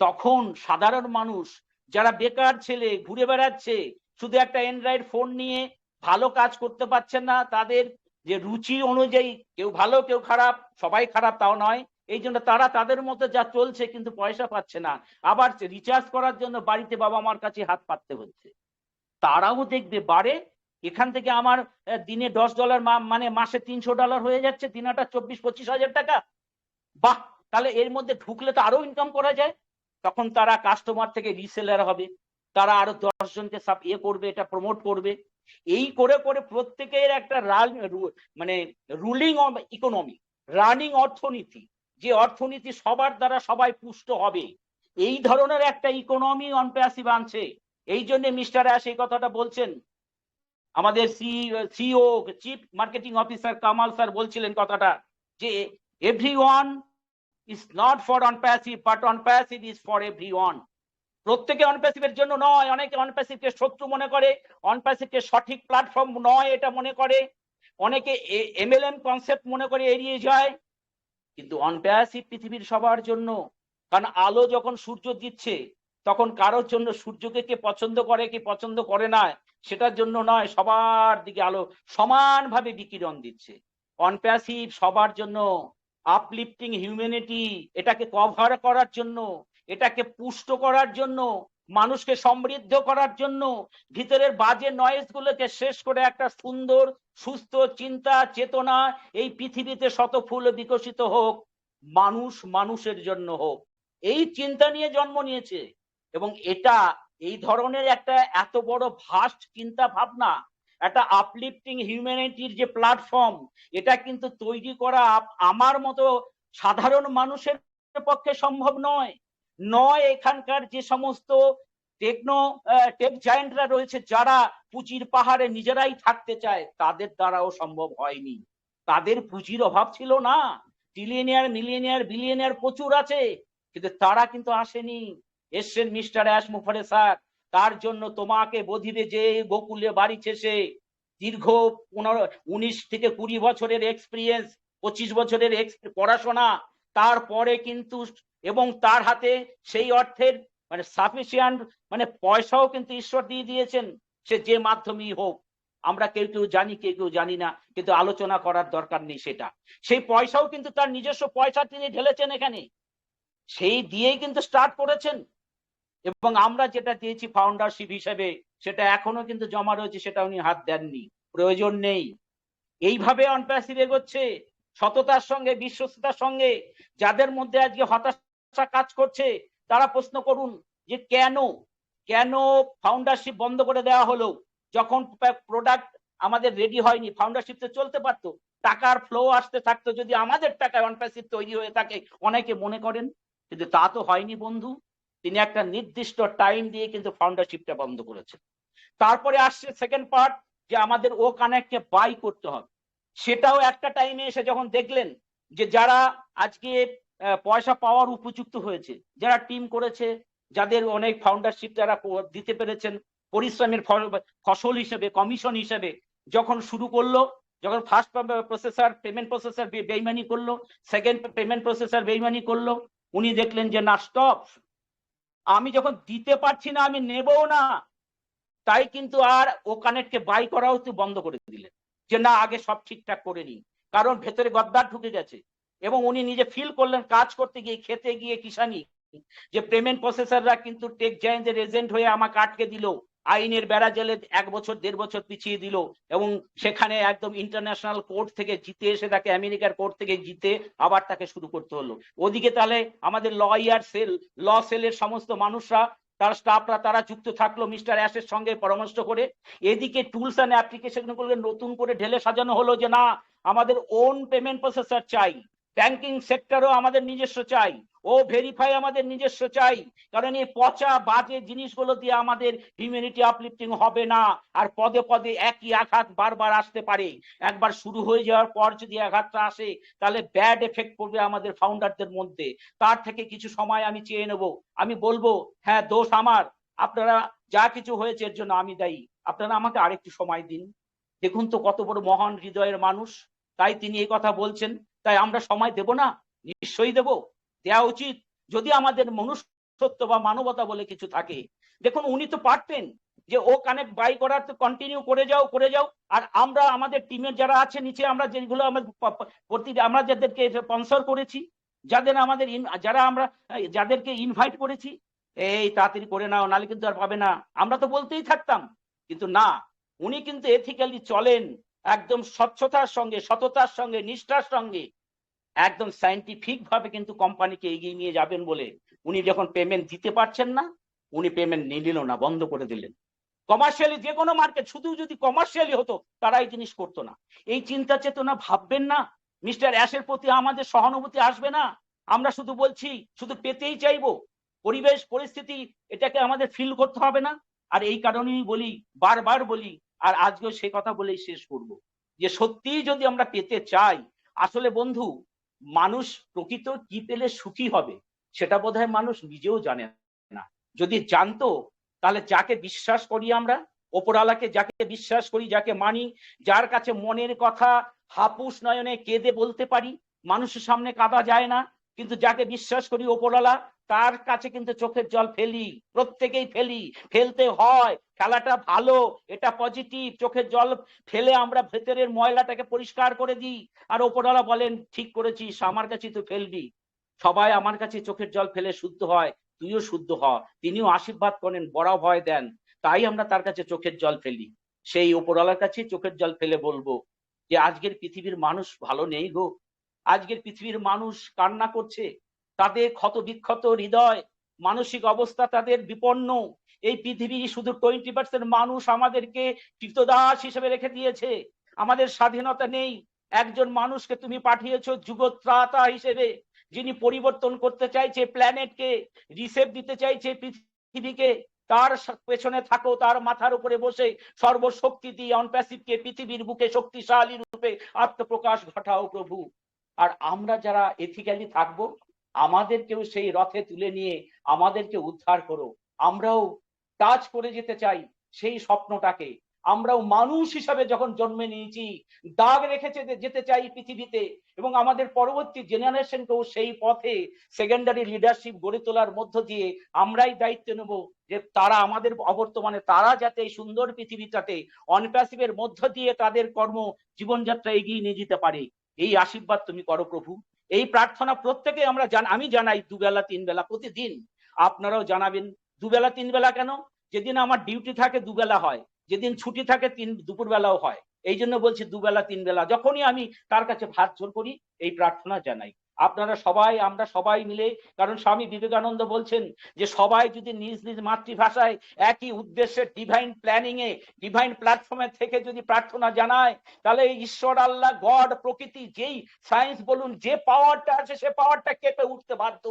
তখন সাধারণ মানুষ যারা বেকার ছেলে ঘুরে বেড়াচ্ছে, শুধু একটা অ্যান্ড্রয়েড ফোন নিয়ে ভালো কাজ করতে পারছেন না, তাদের যে রুচি অনুযায়ী কেউ ভালো কেউ খারাপ, সবাই খারাপ তাও নয়, এই জন্য তারা তাদের মতো যা চলছে, কিন্তু পয়সা পাচ্ছে না, আবার রিচার্জ করার জন্য বাড়িতে বাবা মার কাছে হাত পাততে হচ্ছে। তারাও দেখবে বাড়ে, এখান থেকে আমার দিনে $10 মানে মাসে $300 হয়ে যাচ্ছে, দিনাটা 24-25 হাজার টাকা। বাহ, তাহলে এর মধ্যে ঢুকলে তো আরো ইনকাম করা যায়। তখন তারা কাস্টমার থেকে রিসেলার হবে, তারা আরো 10 জনকে করবে, এটা প্রমোট করবে। এই করে করে প্রত্যেকের একটা মানে রুলিং ইকোনমি, রানিং অর্থনীতি, যে অর্থনীতি সবার দ্বারা সবাই পুষ্ট হবে, এই ধরনের একটা ইকোনমি অনপ্যাসিভ আনছে। এই জন্য মিস্টার অ্যাশ এই কথাটা বলছেন। আমাদের CEO chief marketing officer Kamal sir বলছিলেন কথাটা, যে everyone is not for unpassive, but unpassive is for everyone. প্রত্যেকে অনপ্যাসিভের জন্য নয়, অনেকে অনপ্যাসিভকে শত্রু মনে করে, অনপ্যাসিভকে সঠিক প্ল্যাটফর্ম নয় এটা মনে করে, অনেকে এমএলএম কনসেপ্ট মনে করে এড়িয়ে যায়। কিন্তু অনপ্যাসিভ পৃথিবীর সবার জন্য, কারণ আলো যখন সূর্য দিচ্ছে, তখন কারোর জন্য সূর্যকে কে পছন্দ করে কি পছন্দ করে না সেটার জন্য নয়, সবার দিকে আলো সমানভাবে বিকিরণ দিচ্ছে। অনপ্যাসিভ সবার জন্য, আপলিফটিং হিউম্যানিটি, এটাকে কভার করার জন্য, এটাকে পুষ্ট করার জন্য, মানুষকে সমৃদ্ধ করার জন্য, ভিতরের বাজে নয়েজ গুলোকে শেষ করে একটা সুন্দর সুস্থ চিন্তা চেতনা এই পৃথিবীতে শত ফুল বিকশিত হোক, মানুষ মানুষের জন্য হোক, এই চিন্তা নিয়ে জন্ম নিয়েছে। এবং এটা এই ধরনের একটা এত বড় ভাস্ট চিন্তা ভাবনা, একটা আপলিফটিং হিউম্যানিটির যে প্ল্যাটফর্ম, এটা কিন্তু তৈরি করা আমার মতো সাধারণ মানুষের পক্ষে সম্ভব নয়। এখানকার যে সমস্ত টেক জায়ান্টরা রয়েছে, যারা পুঁজির পাহাড়ে নিজেরাই থাকতে চায়, তাদের দ্বারাও সম্ভব হয়নি। তাদের পুঁজির অভাব ছিল না, ট্রিলিয়নিয়ার মিলিয়নিয়ার বিলিয়নিয়ার প্রচুর আছে, কিন্তু তারা কিন্তু আসেনি। এসছেন মিস্টার অ্যাশ মুফারে স্যার, তার জন্য তোমাকে বধিরে যে গোকুলে বাড়িছে সে, দীর্ঘ 19 থেকে 20 বছরের এক্সপিরিয়েন্স, 25 বছরের পড়াশোনা, তারপরে কিন্তু, এবং তার হাতে সেই অর্থের মানে সাফিসিয়েন্ট মানে পয়সাও কিন্তু ঈশ্বর দিয়ে দিয়েছেন, সে যে মাধ্যমেই হোক। আমরা কেউ কেউ জানি, কেউ কেউ জানি না, কিন্তু আলোচনা করার দরকার নেই সেটা। সেই পয়সাও কিন্তু তার নিজস্ব পয়সা তিনি ঢেলেছেন এখানে, সেই দিয়েই কিন্তু স্টার্ট করেছেন। এবং আমরা যেটা দিয়েছি ফাউন্ডারশিপ হিসেবে, সেটা এখনো কিন্তু জমা রয়েছে, সেটা উনি হাত দেননি, প্রয়োজন নেই। এইভাবে অনপ্যাসিভ এগোচ্ছে সততার সঙ্গে, বিশ্বস্ততার সঙ্গে। যাদের মধ্যে আজকে হতাশা কাজ করছে, তারা প্রশ্ন করুন যে কেন ফাউন্ডারশিপ বন্ধ করে দেওয়া হলো? যখন প্রোডাক্ট আমাদের রেডি হয়নি, ফাউন্ডারশিপ তো চলতে পারতো, টাকার ফ্লো আসতে থাকতো, যদি আমাদের টাকায় অনপ্যাসিভ তৈরি হয়ে থাকে, অনেকে মনে করেন। কিন্তু তা তো হয়নি বন্ধু। তিনি একটা নির্দিষ্ট টাইম দিয়ে কিন্তু ফাউন্ডারশিপটা বন্ধ করেছেন। তারপরে আসছে সেকেন্ড পার্ট, যে আমাদের ও কানেক্টকে বাই করতে হবে। সেটাও একটা টাইমে এসে যখন দেখলেন যে যারা আজকে পয়সা পাওয়ার উপযুক্ত হয়েছে, যারা টিম করেছে, যাদের অনেক ফাউন্ডারশিপ যারা দিতে পেরেছেন পরিশ্রমের ফসল হিসেবে, কমিশন হিসেবে, যখন শুরু করলো, যখন ফার্স্ট প্রসেসর পেমেন্ট প্রসেসর বেইমানি করলো, সেকেন্ড পেমেন্ট প্রসেসর বেইমানি করলো, উনি দেখলেন যে না, স্টপ, আমি যখন দিতে পারছি না আমি নেবও না, তাই কিন্তু আর ও কানেক্টকে বাই করাও তো বন্ধ করে দিলেন, যে না আগে সব ঠিকঠাক করে নিই, কারণ ভেতরে গদ্দার ঢুকে গেছে। এবং উনি নিজে ফিল করলেন কাজ করতে গিয়ে, খেতে গিয়ে কিষানি, যে পেমেন্ট প্রসেসররা কিন্তু টেক জায়ান্টের এজেন্ট হয়ে আমাকে আটকে দিল, আইনের বেড়া জেলে 1 বছর 1.5 বছর পিছিয়ে দিল, এবং সেখানে একদম ইন্টারন্যাশনাল কোর্ট থেকে জিতে এসে তাকে আমেরিকার কোর্ট থেকে জিতে আবার তাকে শুরু করতে হলো। ওদিকে তাহলে আমাদের লয়ার সেল, ল সেলের সমস্ত মানুষরা, তার স্টাফরা, তারা যুক্ত থাকলো মিস্টার অ্যাশের সঙ্গে পরামর্শ করে। এদিকে টুলস অ্যান্ড অ্যাপ্লিকেশনগুলোকে নতুন করে ঢেলে সাজানো হলো যে না, আমাদের ওন পেমেন্ট প্রসেসর চাই, ব্যাংকিং সেক্টরও আমাদের নিজস্ব চাই, ও ভেরিফাই আমাদের নিজস্ব চাই, কারণ এই পচা বাজে জিনিসগুলো দিয়ে আমাদের হিউম্যানিটি আপলিফটিং হবে না। আর পদে পদে একই আঘাত বারবার আসতে পারে, একবার শুরু হয়ে যাওয়ার পর যদি আঘাতটা আসে তাহলে ব্যাড এফেক্ট পড়বে আমাদের ফাউন্ডারদের মধ্যে। তার থেকে কিছু সময় আমি চেয়ে নেব, আমি বলবো হ্যাঁ দোষ আমার, আপনারা যা কিছু হয়েছে এর জন্য আমি দায়ী, আপনারা আমাকে আরেকটু সময় দিন। দেখুন তো কত বড় মহান হৃদয়ের মানুষ, তাই তিনি এই কথা বলছেন, তাই আমরা সময় দেব না? নিশ্চয়ই দেব, দেওয়া উচিত, যদি আমাদের মনুষ্যত্ব বা মানবতা বলে কিছু থাকে। দেখুন উনি তো পারতেন যে ও কানেক্ট বাই করার তো কন্টিনিউ করে যাও, আর আমরা আমাদের টিমের যারা আছে নিচে, আমরা যেগুলো আমরা যাদেরকে স্পন্সর করেছি, যাদেরকে ইনভাইট করেছি, এই তাড়াতাড়ি করে নাও, নালে কিন্তু আর পাবে না, আমরা তো বলতেই থাকতাম। কিন্তু না, উনি কিন্তু এথিক্যালি চলেন, একদম স্বচ্ছতার সঙ্গে, সততার সঙ্গে, নিষ্ঠার সঙ্গে, একদম সায়েন্টিফিক ভাবে কিন্তু কোম্পানিকে এগিয়ে নিয়ে যাবেন বলে উনি যখন পেমেন্ট দিতে পারছেন না, উনি পেমেন্ট নিলেন না, বন্ধ করে দিলেন। কমার্শিয়ালি যে কোনো মার্কেট, শুধু যদি কমার্শিয়ালি হতো তারা এই জিনিস করতো না। এই চিন্তা চেতনা ভাববেন না, মিস্টার অ্যাশের প্রতি আমাদের সহানুভূতি আসবে না, আমরা শুধু বলছি শুধু পেতেই চাইবো, পরিবেশ পরিস্থিতি এটাকে আমাদের ফিল করতে হবে না। আর এই কারণেই বলি, বারবার বলি, আর আজকেও সে কথা বলেই শেষ করব, যে সত্যি যদি আমরা পেতে চাই, আসলে বন্ধু, মানুষ প্রকৃত কি পেলে সুখী হবে সেটা বোধহয় মানুষ নিজেও জানে না। যদি জানতো তাহলে যাকে বিশ্বাস করি আমরা, ওপরওয়ালাকে যাকে বিশ্বাস করি, যাকে মানি, যার কাছে মনের কথা হাপুস নয়নে কেঁদে বলতে পারি, মানুষের সামনে কাঁদা যায় না, কিন্তু যাকে বিশ্বাস করি ওপরওয়ালা, তার কাছে কিন্তু চোখের জল ফেলি, প্রত্যেকেই ফেলি, ফেলতে হয়, খেলাটা ভালো, এটা পজিটিভ, চোখের জল ফেলে আমরা ভেতরের ময়লাটাকে পরিষ্কার করে দিই, আর ওপরওয়ালা বলেন ঠিক করেছিস, আমার কাছে তো ফেলবি, সবাই আমার কাছে চোখের জল ফেলে শুদ্ধ হয়, তুইও শুদ্ধ হ, তিনিও আশীর্বাদ করেন, বড় ভয় দেন, তাই আমরা তার কাছে চোখের জল ফেলি। সেই ওপরওয়ালার কাছে চোখের জল ফেলে বলবো যে আজকের পৃথিবীর মানুষ ভালো নেই গো, আজকের পৃথিবীর মানুষ কান্না করছে, তাদের ক্ষত বিক্ষত হৃদয়, মানসিক অবস্থা তাদের বিপন্ন। এই পৃথিবীর শুধু 20% মানুষ আমাদেরকে কৃতদাস হিসেবে রেখে দিয়েছে, আমাদের স্বাধীনতা নেই। একজন মানুষকে তুমি পাঠিয়েছো যুগত্রাতা হিসেবে, যিনি পরিবর্তন করতে চাইছে প্ল্যানেটকে, রিসেপ দিতে চাইছে পৃথিবীকে, তার পেছনে থাকো, তার মাথার উপরে বসে সর্বশক্তি দিয়ে অনপ্যাসিভকে পৃথিবীর বুকে শক্তিশালী রূপে আত্মপ্রকাশ ঘটাও প্রভু। আর আমরা যারা এথিক্যালি থাকবো, আমাদেরকেও সেই রথে তুলে নিয়ে আমাদেরকে উদ্ধার করো। আমরাও টাচ করে যেতে চাই সেই স্বপ্নটাকে, আমরাও মানুষ হিসাবে যখন জন্মে নিয়েছি দাগ রেখে যেতে চাই পৃথিবীতে, এবং আমাদের পরবর্তী জেনারেশনকেও সেই পথে সেকেন্ডারি লিডারশিপ গড়ে তোলার মধ্য দিয়ে আমরাই দায়িত্ব নেব, যে তারা আমাদের অবর্তমানে তারা যাতে এই সুন্দর পৃথিবীটাতে অনপ্যাসিভের মধ্য দিয়ে তাদের কর্ম জীবনযাত্রা এগিয়ে নিয়ে যেতে পারে। এই আশীর্বাদ তুমি করো প্রভু, এই প্রার্থনা প্রত্যেকে আমরা আমি জানাই, 2 বেলা 3 বেলা প্রতিদিন, আপনারাও জানাবেন। 2 বেলা 3 বেলা কেন? যেদিন আমার ডিউটি থাকে 2 বেলা হয়, যেদিন ছুটি থাকে দুপুর বেলাও হয়, এই জন্য বলছি 2 বেলা 3 বেলা, যখনই আমি তার কাছে হাত জোর করি এই প্রার্থনা জানাই। আপনারা সবাই, আমরা সবাই মিলে, কারণ স্বামী বিবেকানন্দ বলছেন যে সবাই যদি নিজ নিজ মাতৃভাষায় একই উদ্দেশ্যে ডিভাইন প্ল্যানিং এ, ডিভাইন প্ল্যাটফর্মে থেকে যদি প্রার্থনা জানায়, তাহলে ঈশ্বর, আল্লাহ, গড, প্রকৃতি, যেই সায়েন্স বলুন, যে পাওয়ারটা আছে সে পাওয়ারটা কেঁপে উঠতে বাধ্য,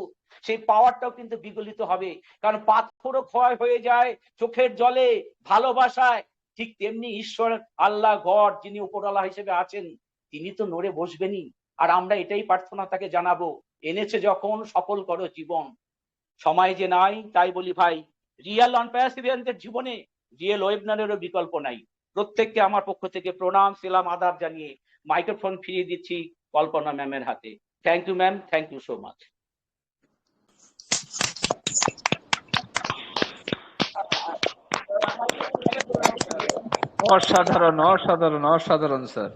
সেই পাওয়ারটাও কিন্তু বিগলিত হবে। কারণ পাথরও ক্ষয় হয়ে যায় চোখের জলে, ভালোবাসায়, ঠিক তেমনি ঈশ্বর, আল্লাহ, গড, যিনি উপরওয়ালা হিসেবে আছেন, তিনি তো নড়ে বসবেনই। আর আমরা এটাই প্রার্থনা তাকে জানাবো, এনেছে যখন সফল করো জীবন। সময় যে নাই, তাই বলি ভাই, রিয়েল অনপ্যাসিভিয়ানদের জীবনে রিয়েল ওয়েবনারেরও বিকল্প নাই। প্রত্যেককে আমার পক্ষ থেকে প্রণাম সালাম আদাব জানিয়ে মাইক্রোফোন ফিরিয়ে দিচ্ছি কল্পনা ম্যামের হাতে। Thank you ma'am, thank you so much. অসাধারণ অসাধারণ অসাধারণ স্যার।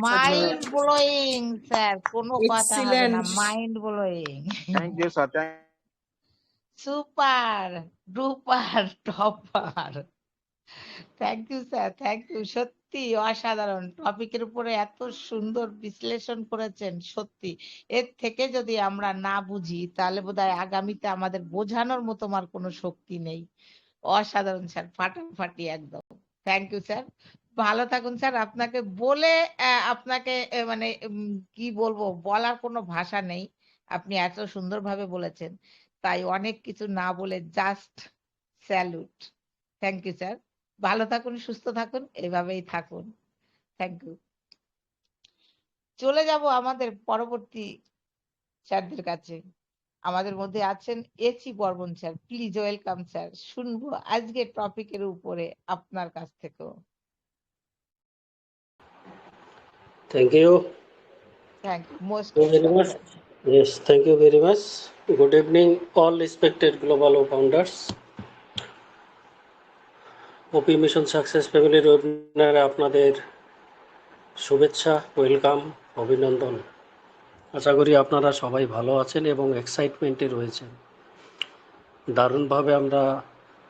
মাইন্ড ব্লোয়িং স্যার, কোনো কথা হবে না, Excellent. Mind blowing. Thank you sir. Super duper topper. Thank you sir, thank you. সত্যি অসাধারণ টপিকের উপরে এত সুন্দর বিশ্লেষণ করেছেন। সত্যি এর থেকে যদি আমরা না বুঝি তাহলে বোধহয় আগামীতে আমাদের বোঝানোর মতো আর কোনো শক্তি নেই। অসাধারণ স্যার, ফাটাফাটি একদম। থ্যাংক ইউ স্যার, ভালো থাকুন স্যার। আপনাকে বলে আপনাকে মানে কি বলবো, বলার কোনো ভাষা নেই। আপনি এত সুন্দরভাবে বলেছেন, তাই অনেক কিছু না বলে just salute. Thank you sir, ভালো থাকুন, সুস্থ থাকুন, এভাবেই থাকুন। Thank you. চলে যাব আমাদের পরবর্তী স্যারদের কাছে। আমাদের মধ্যে আছেন A C Barman sir, please welcome sir. শুনবো আজকের টপিকের উপরে আপনার কাছ থেকেও। Thank you thank you most very much. Yes, thank you very much. Good evening, all respected global founders. OP Mission Success Family ওয়েবিনারে আপনাদের শুভেচ্ছা, ওয়েলকাম, অভিনন্দন। আশা করি আপনারা সবাই ভালো আছেন এবং এক্সাইটমেন্টে রয়েছেন। দারুণভাবে আমরা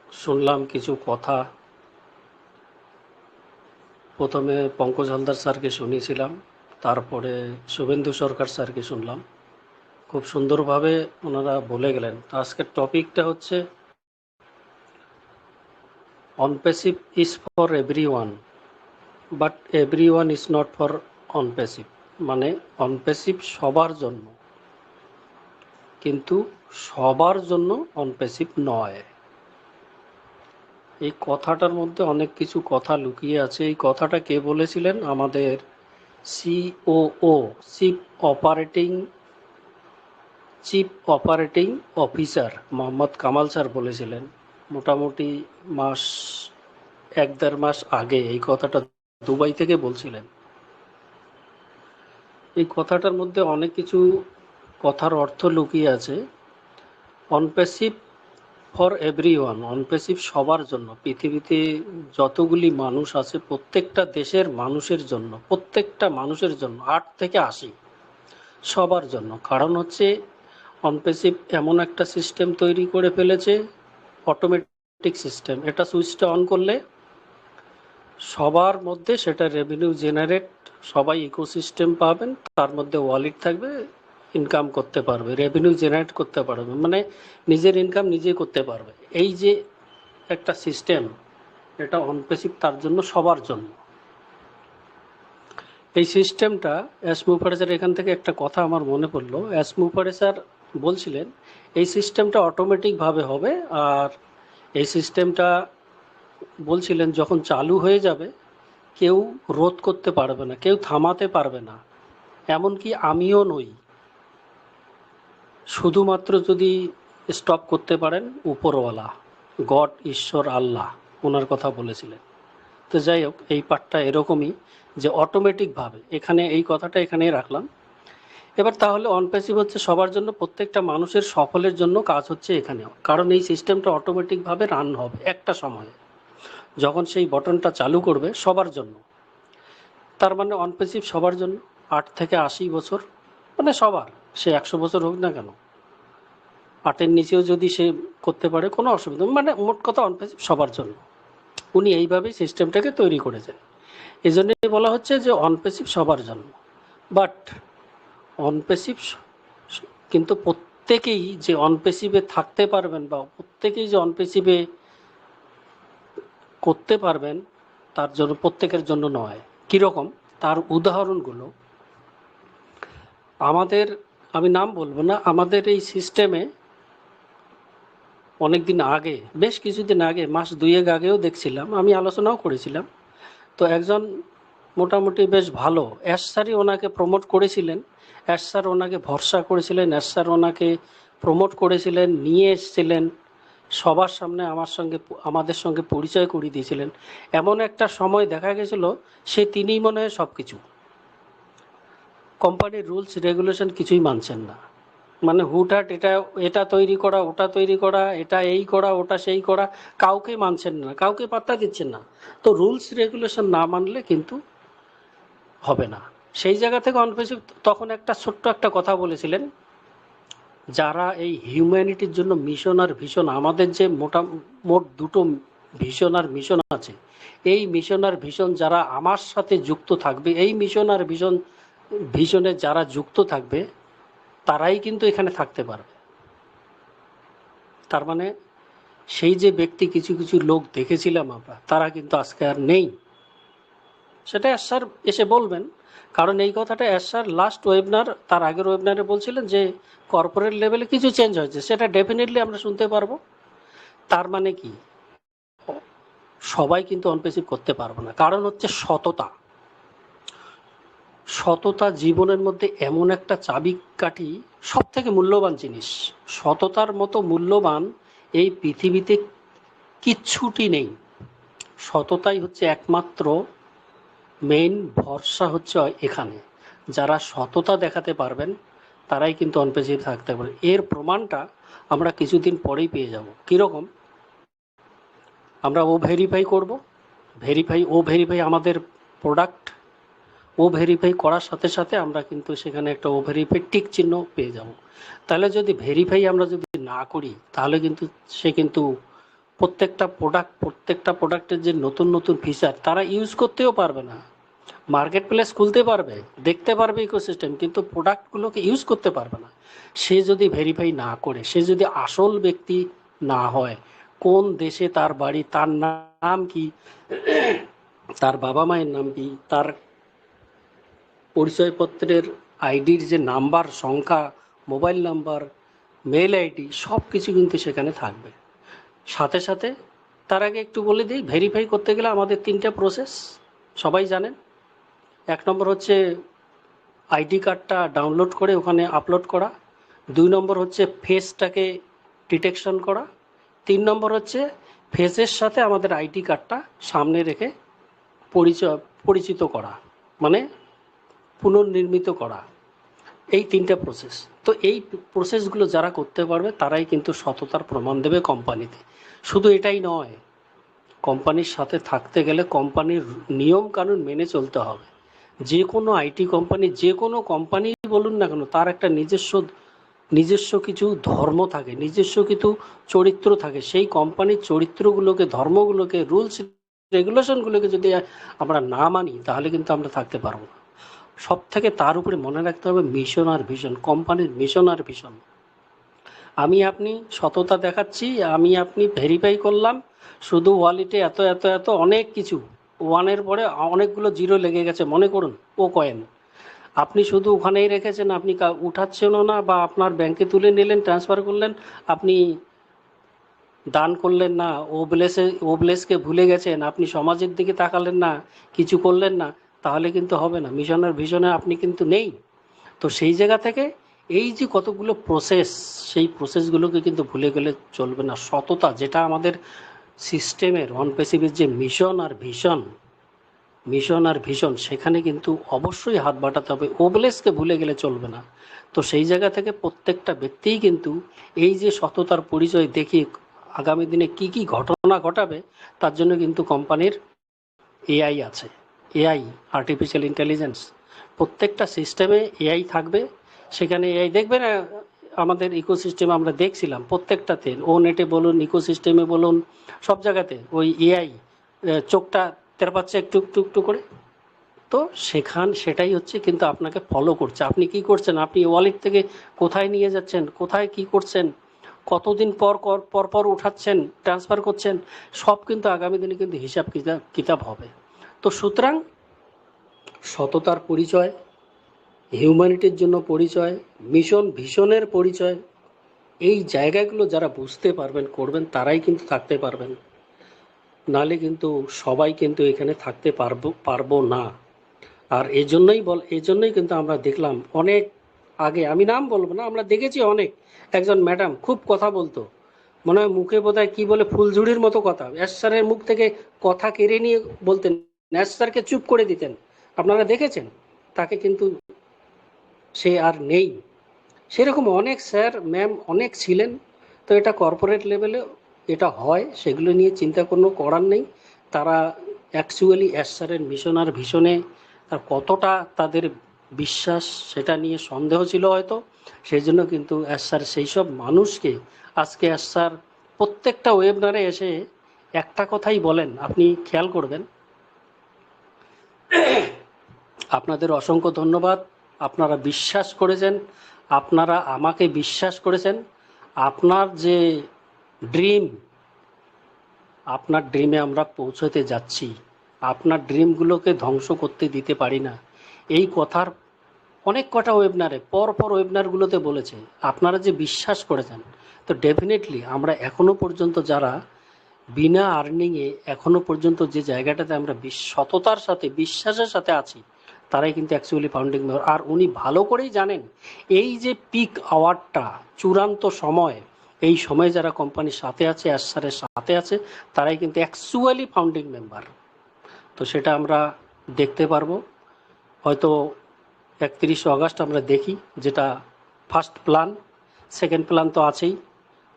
শুনলাম কিছু কথা। প্রথমে পঙ্কজ হালদার স্যারকে শুনিয়েছিলাম, তারপরে শুভেন্দু সরকার স্যারকে শুনলাম। খুব সুন্দরভাবে ওনারা বলে গেলেন। তো আজকের টপিকটা হচ্ছে OnPassive is for everyone but everyone is not for OnPassive. মানে অনপ্যাসিভ সবার জন্য, কিন্তু সবার জন্য অনপ্যাসিভ নয়। এই কথাটার মধ্যে অনেক কিছু কথা লুকিয়ে আছে। এই কথাটা কে বলেছিলেন? আমাদের COO, chief operating officer Mohammad Kamal sir বলেছিলেন। মোটামুটি মাস 1-1.5 মাস আগে এই কথাটা দুবাই থেকে বলছিলেন। এই কথাটার মধ্যে অনেক কিছু কথার অর্থ লুকিয়ে আছে। অনপ্যাসিভ ফর এভরিওয়ান, অনপ্যাসিভ সবার জন্য। পৃথিবীতে যতগুলি মানুষ আছে প্রত্যেকটা দেশের মানুষের জন্য, প্রত্যেকটা মানুষের জন্য, 8 থেকে 80 সবার জন্য। কারণ হচ্ছে অনপ্যাসিভ এমন একটা সিস্টেম তৈরি করে ফেলেছে, অটোমেটিক সিস্টেম। এটা সুইচটা অন করলে সবার মধ্যে সেটা রেভিনিউ জেনারেট, সবাই ইকোসিস্টেম পাবেন, তার মধ্যে ওয়ালেট থাকবে, ইনকাম করতে পারবে, রেভিনিউ জেনারেট করতে পারবে, মানে নিজের ইনকাম নিজে করতে পারবে। এই যে একটা সিস্টেম, এটা অনপ্যাসিভ তার জন্য, সবার জন্য। এই সিস্টেমটা এস মুফারে স্যার, এখান থেকে একটা কথা আমার মনে পড়লো। এস মুফারে স্যার বলছিলেন এই সিস্টেমটা অটোমেটিকভাবে হবে, আর এই সিস্টেমটা বলছিলেন যখন চালু হয়ে যাবে কেউ রোধ করতে পারবে না, কেউ থামাতে পারবে না, এমনকি আমিও নই। শুধুমাত্র যদি স্টপ করতে পারেন উপরওয়ালা, গড, ঈশ্বর, আল্লাহ, ওনার কথা বলেছিলেন। তো যাই হোক, এই পার্টটা এরকমই যে অটোমেটিকভাবে, এখানে এই কথাটা এখানেই রাখলাম। এবার তাহলে অনপ্যাসিভ হচ্ছে সবার জন্য, প্রত্যেকটা মানুষের সফলের জন্য কাজ হচ্ছে এখানেও। কারণ এই সিস্টেমটা অটোমেটিকভাবে রান হবে একটা সময়ে, যখন সেই বটনটা চালু করবে সবার জন্য। তার মানে অনপ্যাসিভ সবার জন্য, 8 থেকে 80 বছর, মানে সবার, সে 100 বছর হোক না কেন, 8-এর নিচেও যদি সে করতে পারে কোনো অসুবিধা, মানে মোট কথা অনপ্যাসিভ সবার জন্য। উনি এইভাবেই সিস্টেমটাকে তৈরি করেছেন। এই জন্যই বলা হচ্ছে যে অনপ্যাসিভ সবার জন্য। বাট অনপ্যাসিভ কিন্তু প্রত্যেকেই যে অনপ্যাসিভে থাকতে পারবেন বা প্রত্যেকেই যে অনপ্যাসিভে করতে পারবেন তার জন্য, প্রত্যেকের জন্য নয়। কীরকম? তার উদাহরণগুলো আমাদের, আমি নাম বলবো না, আমাদের এই সিস্টেমে অনেক দিন আগে, বেশ কিছুদিন আগে, মাস 2 আগেও দেখছিলাম, আমি আলোচনাও করেছিলাম। তো একজন মোটামুটি বেশ ভালো, এস স্যারই ওনাকে প্রমোট করেছিলেন, এস স্যার ওনাকে ভরসা করেছিলেন, এস স্যার ওনাকে প্রমোট করেছিলেন, নিয়ে এসেছিলেন সবার সামনে আমাদের সঙ্গে পরিচয় করিয়ে দিয়েছিলেন। এমন একটা সময় দেখা গেছিল তিনিই মনে হয় সব কিছু, কোম্পানির রুলস রেগুলেশন কিছুই মানছেন না, মানে হুটহাট এটা তৈরি করা, ওটা তৈরি করা, এটা এই করা, ওটা সেই করা, কাউকে মানছেন না, কাউকে পাত্তা দিচ্ছেন না। তো রুলস রেগুলেশন না মানলে কিন্তু হবে না। সেই জায়গা থেকে অনপেসিভ তখন একটা ছোট্ট একটা কথা বলেছিলেন, যারা এই হিউম্যানিটির জন্য মিশন আর ভিশন, আমাদের যে মোট দুটো ভিশন আর মিশন আছে, এই মিশন আর ভিশন যারা আমার সাথে যুক্ত থাকবে, এই মিশন আর ভিশনে যারা যুক্ত থাকবে তারাই কিন্তু এখানে থাকতে পারবে। তার মানে সেই যে ব্যক্তি কিছু কিছু লোক দেখেছিলাম আমরা, তারা কিন্তু আজকে আর নেই। সেটা এস স্যার এসে বলবেন, কারণ এই কথাটা এস স্যার লাস্ট ওয়েবিনার, তার আগের ওয়েবিনারে বলছিলেন যে কর্পোরেট লেভেলে কিছু চেঞ্জ হয়েছে, সেটা ডেফিনেটলি আমরা শুনতে পারবো। তার মানে কি, সবাই কিন্তু অনপেসিভ করতে পারবো না, কারণ হচ্ছে সততা জীবনের মধ্যে এমন একটা চাবিকাঠি, সব থেকে মূল্যবান জিনিস। সততার মতো মূল্যবান এই পৃথিবীতে কিচ্ছুটি নেই। সততাই হচ্ছে একমাত্র মেইন ভরসা, হচ্ছে এখানে যারা সততা দেখাতে পারবেন তারাই কিন্তু অনপেসিভ থাকতে পারে। এর প্রমাণটা আমরা কিছুদিন পরেই পেয়ে যাব। কীরকম? আমরা ভেরিফাই করব, ভেরিফাই আমাদের প্রোডাক্ট, ভেরিফাই করার সাথে সাথে আমরা কিন্তু সেখানে একটা ভেরিফাই টিক চিহ্ন পেয়ে যাব। তাহলে যদি ভেরিফাই আমরা যদি না করি, তাহলে কিন্তু সে কিন্তু প্রত্যেকটা প্রোডাক্টের যে নতুন নতুন ফিচার তারা ইউজ করতেও পারবে না। মার্কেট প্লেস খুলতে পারবে, দেখতে পারবে ইকোসিস্টেম, কিন্তু প্রোডাক্টগুলোকে ইউজ করতে পারবে না। সে যদি ভেরিফাই না করে, সে যদি আসল ব্যক্তি না হয়, কোন দেশে তার বাড়ি, তার নাম কি, তার বাবা মায়ের নাম কি, তার পরিচয়পত্রের আইডির যে নাম্বার, সংখ্যা, মোবাইল নাম্বার, মেল আইডি, সব কিছু কিন্তু সেখানে থাকবে। সাথে সাথে তার আগে একটু বলে দিই, ভেরিফাই করতে গেলে আমাদের 3টে প্রসেস সবাই জানেন। 1 নম্বর হচ্ছে আইডি কার্ডটা ডাউনলোড করে ওখানে আপলোড করা। 2 নম্বর হচ্ছে ফেসটাকে ডিটেকশন করা। 3 নম্বর হচ্ছে ফেসের সাথে আমাদের আইডি কার্ডটা সামনে রেখে পরিচিত করা, মানে পুনর্নির্মিত করা। এই 3টে প্রসেস। তো এই প্রসেসগুলো যারা করতে পারবে তারাই কিন্তু সততার প্রমাণ দেবে কোম্পানিতে। শুধু এটাই নয়, কোম্পানির সাথে থাকতে গেলে কোম্পানির নিয়ম কানুন মেনে চলতে হবে। যে কোনো আইটি কোম্পানি, যে কোনো কোম্পানি বলুন না কেন, তার একটা নিজস্ব কিছু ধর্ম থাকে, নিজস্ব কিছু চরিত্র থাকে। সেই কোম্পানির চরিত্রগুলোকে, ধর্মগুলোকে, রুলস রেগুলেশনগুলোকে যদি আমরা না মানি, তাহলে কিন্তু আমরা থাকতে পারবো না। সব থেকে তার উপরে মনে রাখতে হবে মিশন আর ভিশন, কোম্পানির মিশন আর ভিশন। আমি আপনি সততা দেখাচ্ছি, আমি আপনি ভেরিফাই করলাম, শুধু ওয়ালেটে এত এত এত অনেক কিছু, 1-এর পরে অনেকগুলো জিরো লেগে গেছে মনে করুন, কয়েন আপনি শুধু ওখানেই রেখেছেন, আপনি উঠাচ্ছেনও না, বা আপনার ব্যাংকে তুলে নিলেন, ট্রান্সফার করলেন, আপনি দান করলেন না, ওবলেসকে ভুলে গেছেন, আপনি সমাজের দিকে তাকালেন না, কিছু করলেন না, তাহলে কিন্তু হবে না। মিশনের ভিশনে আপনি কিন্তু নেই। তো সেই জায়গা থেকে এই যে কতগুলো প্রসেস, সেই প্রসেসগুলোকে কিন্তু ভুলে গেলে চলবে না। সততা, যেটা আমাদের সিস্টেমের অনপেসিভের যে মিশন আর ভিশন, সেখানে কিন্তু অবশ্যই হাত বাটাতে হবে। ওবলেসকে ভুলে গেলে চলবে না। তো সেই জায়গা থেকে প্রত্যেকটা ব্যক্তিই কিন্তু এই যে সততার পরিচয় দেখিয়ে আগামী দিনে কি কি ঘটনা ঘটাবে, তার জন্য কিন্তু কোম্পানির এআই আছে। এআই, আর্টিফিশিয়াল ইন্টেলিজেন্স, প্রত্যেকটা সিস্টেমে এআই থাকবে। সেখানে এআই দেখবে না, আমাদের ইকোসিস্টেমে আমরা দেখছিলাম প্রত্যেকটাতে, নেটে বলুন, ইকোসিস্টেমে বলুন, সব জায়গাতে ওই এআই চোখটা তেরপাচ্ছে একটু একটু একটু করে। তো সেটাই হচ্ছে কিন্তু আপনাকে ফলো করছে, আপনি কি করছেন, আপনি ওয়ালেট থেকে কোথায় নিয়ে যাচ্ছেন, কোথায় কি করছেন, কতদিন পর উঠাচ্ছেন, ট্রান্সফার করছেন, সব কিন্তু আগামী দিনে কিন্তু হিসাব কিতাব হবে। তো সুতরাং সততার পরিচয়, হিউম্যানিটির জন্য পরিচয়, মিশন ভিশনের পরিচয়, এই জায়গাগুলো যারা বুঝতে পারবেন, করবেন, তারাই কিন্তু থাকতে পারবেন। নালে কিন্তু সবাই কিন্তু এখানে থাকতে পারবো না। আর এজন্যই কিন্তু আমরা দেখলাম অনেক আগে, আমি নাম বলবো না, আমরা দেখেছি একজন ম্যাডাম খুব কথা বলতো, মনে হয় মুখে বোধহয় কি বলে ফুলঝুড়ির মতো কথা, এস স্যারের মুখ থেকে কথা কেড়ে নিয়ে বলতেন, এস স্যারকে চুপ করে দিতেন। আপনারা দেখেছেন তাকে, কিন্তু সে আর নেই। সেরকম অনেক স্যার ম্যাম অনেক ছিলেন। তো এটা কর্পোরেট লেভেলে এটা হয়, সেগুলো নিয়ে চিন্তা কোনো করার নেই। তারা অ্যাকচুয়ালি এস স্যারের মিশন আর ভিশনে তার কতটা তাদের বিশ্বাস সেটা নিয়ে সন্দেহ ছিল হয়তো, সেই জন্য কিন্তু এস স্যার সেই সব মানুষকে আজকে এস স্যার প্রত্যেকটা ওয়েবিনারে এসে একটা কথাই বলেন, আপনি খেয়াল করবেন। আপনাদের অসংখ্য ধন্যবাদ, আপনারা বিশ্বাস করেছেন, আপনারা আমাকে বিশ্বাস করেছেন। আপনার যে ড্রিম, আপনার ড্রিমে আমরা পৌঁছতে যাচ্ছি। আপনার ড্রিমগুলোকে ধ্বংস করতে দিতে পারি না, এই কথার অনেক কটা ওয়েবিনারে পর ওয়েবিনারগুলোতে বলেছে। আপনারা যে বিশ্বাস করেছেন, তো ডেফিনেটলি আমরা এখনো পর্যন্ত যারা বিনা আর্নিংয়ে এখনো পর্যন্ত যে জায়গাটাতে আমরা সততার সাথে বিশ্বাসের সাথে আছি, তারাই কিন্তু অ্যাকচুয়ালি ফাউন্ডিং মেম্বার। আর উনি ভালো করেই জানেন এই যে পিক আওয়ারটা, চূড়ান্ত সময়, এই সময়ে যারা কোম্পানির সাথে আছে, এস স্যারের সাথে আছে, তারাই কিন্তু অ্যাকচুয়ালি ফাউন্ডিং মেম্বার। তো সেটা আমরা দেখতে পারবো হয়তো 31 অগাস্ট আমরা দেখি, যেটা ফার্স্ট প্ল্যান। সেকেন্ড প্ল্যান তো আছেই,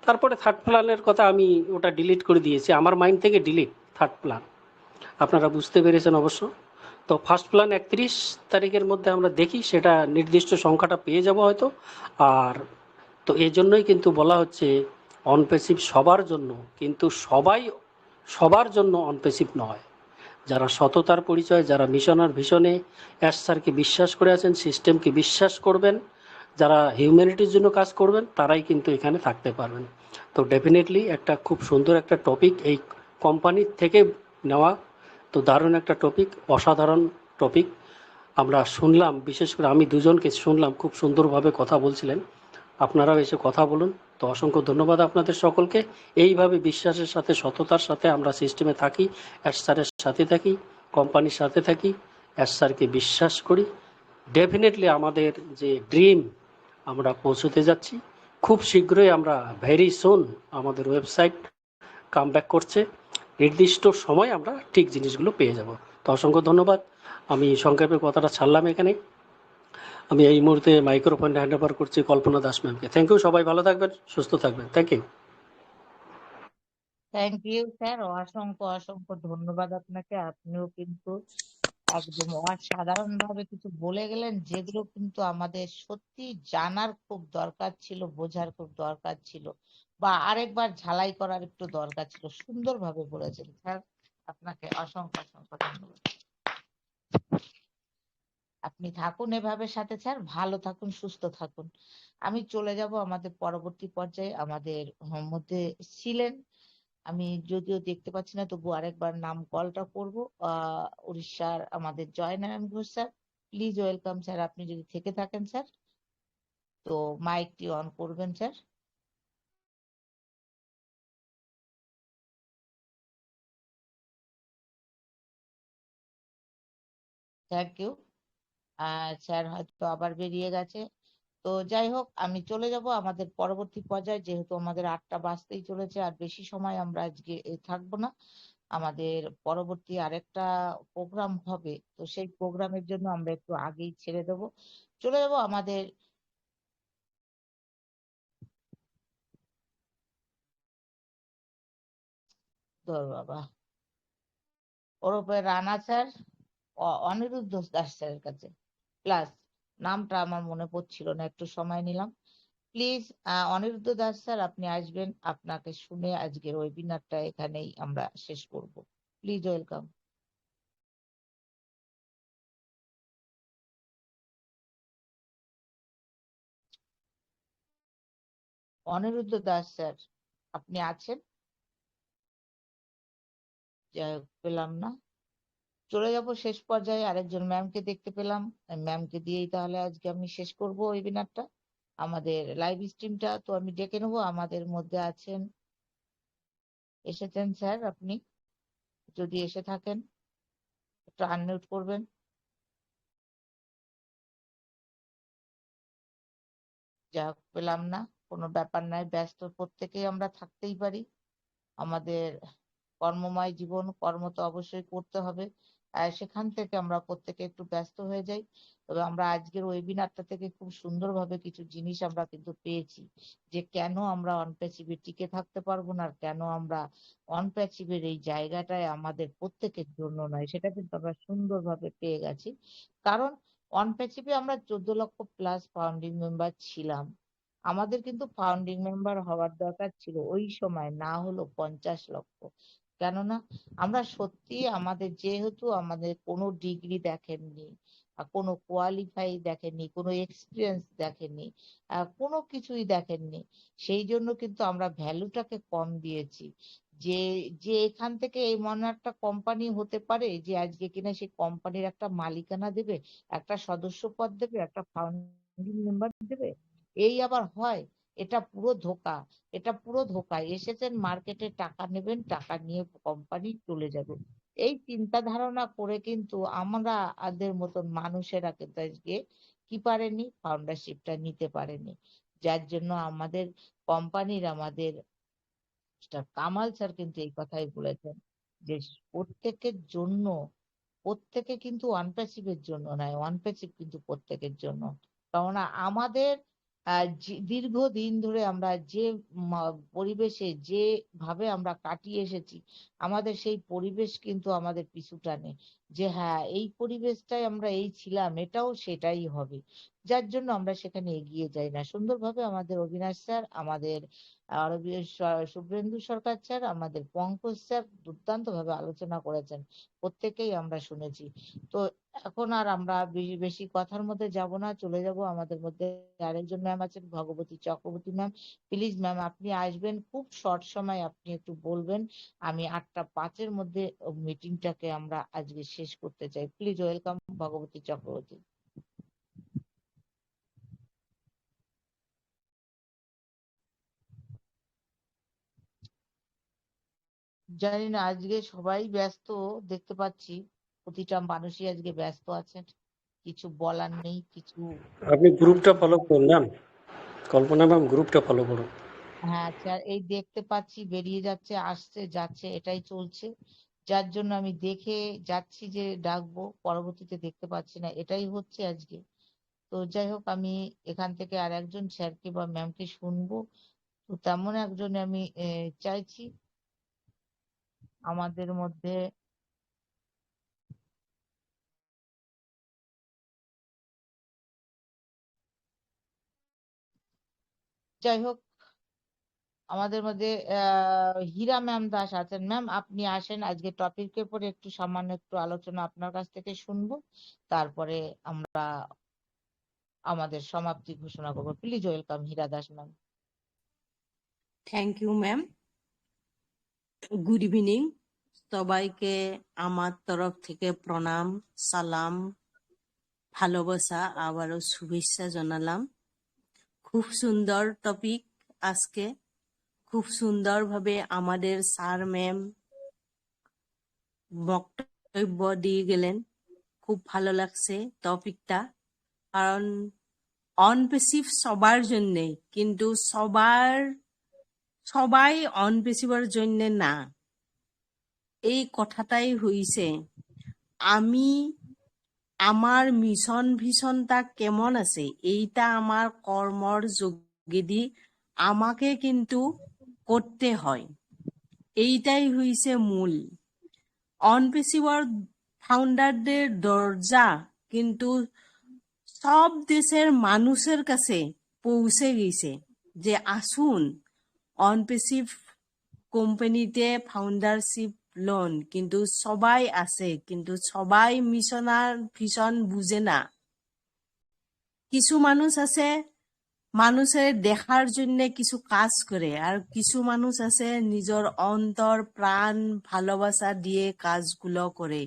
তারপরে থার্ড প্ল্যানের কথা আমি ওটা ডিলিট করে দিয়েছি, আমার মাইন্ড থেকে ডিলিট থার্ড প্ল্যান। আপনারা বুঝতে পেরেছেন অবশ্য। তো ফার্স্ট প্ল্যান 31 তারিখের মধ্যে আমরা দেখি, সেটা নির্দিষ্ট সংখ্যাটা পেয়ে যাব হয়তো। আর তো এই জন্যই কিন্তু বলা হচ্ছে অনপেসিভ সবার জন্য, কিন্তু সবার জন্য অনপেসিভ নয়। যারা সততার পরিচয়, যারা মিশন আর ভিশনে এস স্যারকে বিশ্বাস করে আছেন, সিস্টেমকে বিশ্বাস করবেন, যারা হিউম্যানিটির জন্য কাজ করবেন, তারাই কিন্তু এখানে থাকতে পারবেন। তো ডেফিনেটলি একটা খুব সুন্দর একটা টপিক এই কোম্পানির থেকে নেওয়া, তো দারুণ একটা টপিক, অসাধারণ টপিক আমরা শুনলাম। বিশেষ করে আমি দুজনকে শুনলাম, খুব সুন্দরভাবে কথা বলছিলেন। আপনারাও এসে কথা বলুন। তো অসংখ্য ধন্যবাদ আপনাদের সকলকে। এইভাবে বিশ্বাসের সাথে, সততার সাথে আমরা সিস্টেমে থাকি, এস স্যারের সাথে থাকি, কোম্পানির সাথে থাকি, এস স্যারকে বিশ্বাস করি। ডেফিনেটলি আমাদের যে ড্রিম, আমরা পৌঁছতে যাচ্ছি খুব শীঘ্রই। আমরা ভেরি সুন আমাদের ওয়েবসাইট কামব্যাক করছে, নির্দিষ্ট সময় আমরা ঠিক জিনিসগুলো পেয়ে যাব। তো অসংখ্য ধন্যবাদ। আমি সংক্ষেপে কথাটা ছাড়লাম এখানে। আমি এই মুহূর্তে মাইক্রোফোন হ্যান্ড ওভার করছি কল্পনা দাস ম্যামকে। থ্যাংক ইউ, সবাই ভালো থাকবেন, সুস্থ থাকবেন। Thank you. Thank you sir, অসংখ্য ধন্যবাদ আপনাকে। আপনিও কিন্তু একদম অসাধারণ ভাবে কিছু বলে গেলেন, যেগুলো কিন্তু আমাদের সত্যি জানার খুব দরকার ছিল, বোঝার খুব দরকার ছিল, বা আরেকবার ঝালাই করার একটু দরকার ছিল। সুন্দরভাবে বলেছেন স্যার, আপনাকে অসংখ্য ধন্যবাদ। আপনি থাকুন এভাবে সাথে স্যার, ভালো থাকুন, সুস্থ থাকুন। আমি চলে যাব আমাদের পরবর্তী পর্যায়ে। আমাদের মধ্যে ছিলেন, আমি যদিও দেখতে পাচ্ছি না, তবু আরেকবার নাম কলটা করব, উড়িষ্যার আমাদের Joynarayan Ghosh sir. Please welcome sir, আপনি যদি থেকে থাকেন স্যার, তো মাইকটি অন করবেন স্যার। Thank you. স্যার হয়তো আবার বেরিয়ে গেছে। তো যাই হোক, আমি চলে যাব আমাদের পরবর্তী পর্যায়ে, যেহেতু আমাদের 8টা বাজতেই চলেছে, আর বেশি সময় আমরা আজকে থাকবো না। আমাদের পরবর্তী আরেকটা প্রোগ্রাম হবে, তো সেই প্রোগ্রামের জন্য আমরা একটু আগেই ছেড়ে দেব, চলে যাব আমাদের বাবা ওরফে রানা স্যার, অনিরুদ্ধ দাস স্যারের কাছে। প্লাস নামটা আমার মনে পড়ছিল না, একটু সময় নিলাম। প্লিজ অনিরুদ্ধ দাস স্যার, আপনি আসবেন, আপনাকে শুনে আজকের ওয়েবিনারটা এখানেই আমরা শেষ করব। Please welcome. Aniruddha Das sir, আপনি আছেন? যাই হোক, পেলাম না। চলে যাব শেষ পর্যায়ে, আরেকজন ম্যামকে দেখতে পেলাম, ম্যামকে দিয়েই তাহলে আজকে আমি শেষ করব ওয়েবিনারটা। আমাদের লাইভ স্ট্রিমটা তো আমি ডেকে নেবো। আমাদের মধ্যে আছেন, এসেছেন স্যার, আপনি যদি এসে থাকেন একটু আনমিউট করবেন। যা পেলাম না। কোনো ব্যাপার নয়, ব্যস্ত প্রত্যেকেই আমরা থাকতেই পারি। আমাদের কর্মময় জীবন, কর্ম তো অবশ্যই করতে হবে, সেখান থেকে আমরা প্রত্যেকে একটু ব্যস্ত হয়ে যাই। তবে আমরা আজকের ওয়েবিনারটা থেকে খুব সুন্দরভাবে কিছু জিনিস আমরা কিন্তু পেয়েছি, যে কেন আমরা অনপ্যাসিভে টিকে থাকতে পারবো না, আর কেন আমরা অনপ্যাসিভের এই জায়গাটায় আমাদের প্রত্যেকের জন্য নয়, সেটা কিন্তু আমরা সুন্দরভাবে পেয়ে গেছি। কারণ অনপ্যাসিভে আমরা 14 লক্ষ প্লাস ফাউন্ডিং মেম্বার ছিলাম। আমাদের কিন্তু ফাউন্ডিং মেম্বার হওয়ার দরকার ছিল ওই সময়, না হলো 50 লক্ষ। কেননা আমরা সত্যি আমাদের, যেহেতু আমাদের কোনো ডিগ্রি দেখেননি, কোনো কোয়ালিফাই দেখেননি, কোনো এক্সপিরিয়েন্স দেখেননি, কোনো কিছুই দেখেননি, সেই জন্য কিন্তু আমরা ভ্যালুটাকে কম দিয়েছি। যে যে এখান থেকে এমন একটা কোম্পানি হতে পারে যে আজকে কিনা সেই কোম্পানির একটা মালিকানা দেবে, একটা সদস্য পদ দেবে, একটা ফাউন্ডিং মেম্বার দেবে, এই আবার হয়? এটা পুরো ধোঁকা, এটা পুরো ধোঁকা। এসেছেন মার্কেটে, টাকা নেবেন, টাকা নিয়ে কোম্পানি চলে যাবে, এই চিন্তা ধারণা করে কিন্তু আমাদের মতন মানুষেরা কিন্তু আজকে কি পারেনি, ফাউন্ডারশিপটা নিতে পারেনি। যার জন্য আমাদের কোম্পানির, আমাদের মিস্টার কামাল স্যার কিন্তু এই কথাই বলেছেন যে প্রত্যেকের জন্য, প্রত্যেকে কিন্তু অনপ্যাসিভের জন্য নয়, অনপ্যাসিভ কিন্তু প্রত্যেকের জন্য। কেননা আমাদের দীর্ঘদিন ধরে আমরা যে পরিবেশে, যে ভাবে আমরা কাটিয়ে এসেছি, আমাদের সেই পরিবেশ কিন্তু আমাদের পিছু টানে, যে হ্যাঁ এই পরিবেশটাই আমরা এই ছিলাম, এটাও সেটাই হবে। যার জন্য আমরা সেখানে এগিয়ে যাই না। সুন্দরভাবে আমাদের অবিনাশ স্যার, আমাদের শুভেন্দু সরকার স্যার, আমাদের পঙ্কজ স্যার দুর্দান্ত ভাবে আলোচনা করেছেন, প্রত্যেকেই আমরা শুনেছি। তো এখন আর আমরা বেশি কথার মধ্যে যাব না, চলে যাব। আমাদের মধ্যে আরেকজন ম্যাম আছেন, ভগবতী চক্রবর্তী ম্যাম। প্লিজ ম্যাম আপনি আসবেন, খুব শর্ট সময় আপনি একটু বলবেন। আমি 8:05 মধ্যে মিটিংটাকে আমরা আজকে শেষ করতে চাই। প্লিজ ওয়েলকাম ভগবতী চক্রবর্তী। জানি না, আজকে সবাই ব্যস্ত দেখতে পাচ্ছি, প্রতিটা মানুষই আজকে ব্যস্ত আছেন, কিছু বলার নেই, কিছু। আপনি গ্রুপটা ফলো করুন ম্যাম, কল্পনা ম্যাম গ্রুপটা ফলো করুন। হ্যাঁ আচ্ছা, এই দেখতে পাচ্ছি বেরিয়ে যাচ্ছে, আসছে, যাচ্ছে, এটাই চলছে। যার জন্য আমি দেখে যাচ্ছি যে ডাকবো, পরবর্তীতে দেখতে পাচ্ছি না, এটাই হচ্ছে আজকে। তো যাই হোক, আমি এখান থেকে আর একজন স্যারকে বা ম্যামকে শুনবো। তো তেমন একজন আমি চাইছি আমাদের মধ্যে। যাই হোক, আমাদের মধ্যে হীরা ম্যাম দাস আছেন। ম্যাম আপনি আসেন, আজকে টপিকের পরে একটু সামান্য একটু আলোচনা আপনার কাছ থেকে শুনবো, তারপরে আমরা আমাদের সমাপ্তি ঘোষণা করবো। Please welcome Hira Das ma'am. Thank you ma'am. Good evening সবাইকে, আমার তরফ থেকে প্রণাম, সালাম, ভালোবাসা, আবারও শুভেচ্ছা জানালাম। খুব সুন্দর টপিক আজকে, খুব সুন্দরভাবে আমাদের স্যার ম্যাম বক্তব্য দিয়ে গেলেন। খুব ভালো লাগছে টপিকটা, কারণ অনপ্যাসিভ সবার জন্যে, কিন্তু সবাই অনপ্যাসিভের জন্য না। এই কথাটাই হইছে, আমি আমার মিশন ভিশনটা কেমন আছে, এইটা আমার কর্মর যোগেদি আমাকে কিন্তু করতে হয়। এইটাই হইছে মূল। অনপ্যাসিভর ফাউন্ডারদের দরজা কিন্তু সব দেশের মানুষের কাছে পৌঁছে গেছে, যে আসুন অনপ্যাসিভ কোম্পানিতে ফাউন্ডারশিপ লোন। কিন্তু সবাই আছে, কিন্তু সবাই মিশনার ভীষণ বুঝে না। কিছু মানুষ আছে মানুষের দেখার জন্য কিছু কাজ করে, আর কিছু মানুষ আছে নিজের অন্তর প্রাণ ভালোবাসা দিয়ে কাজগুলো করে।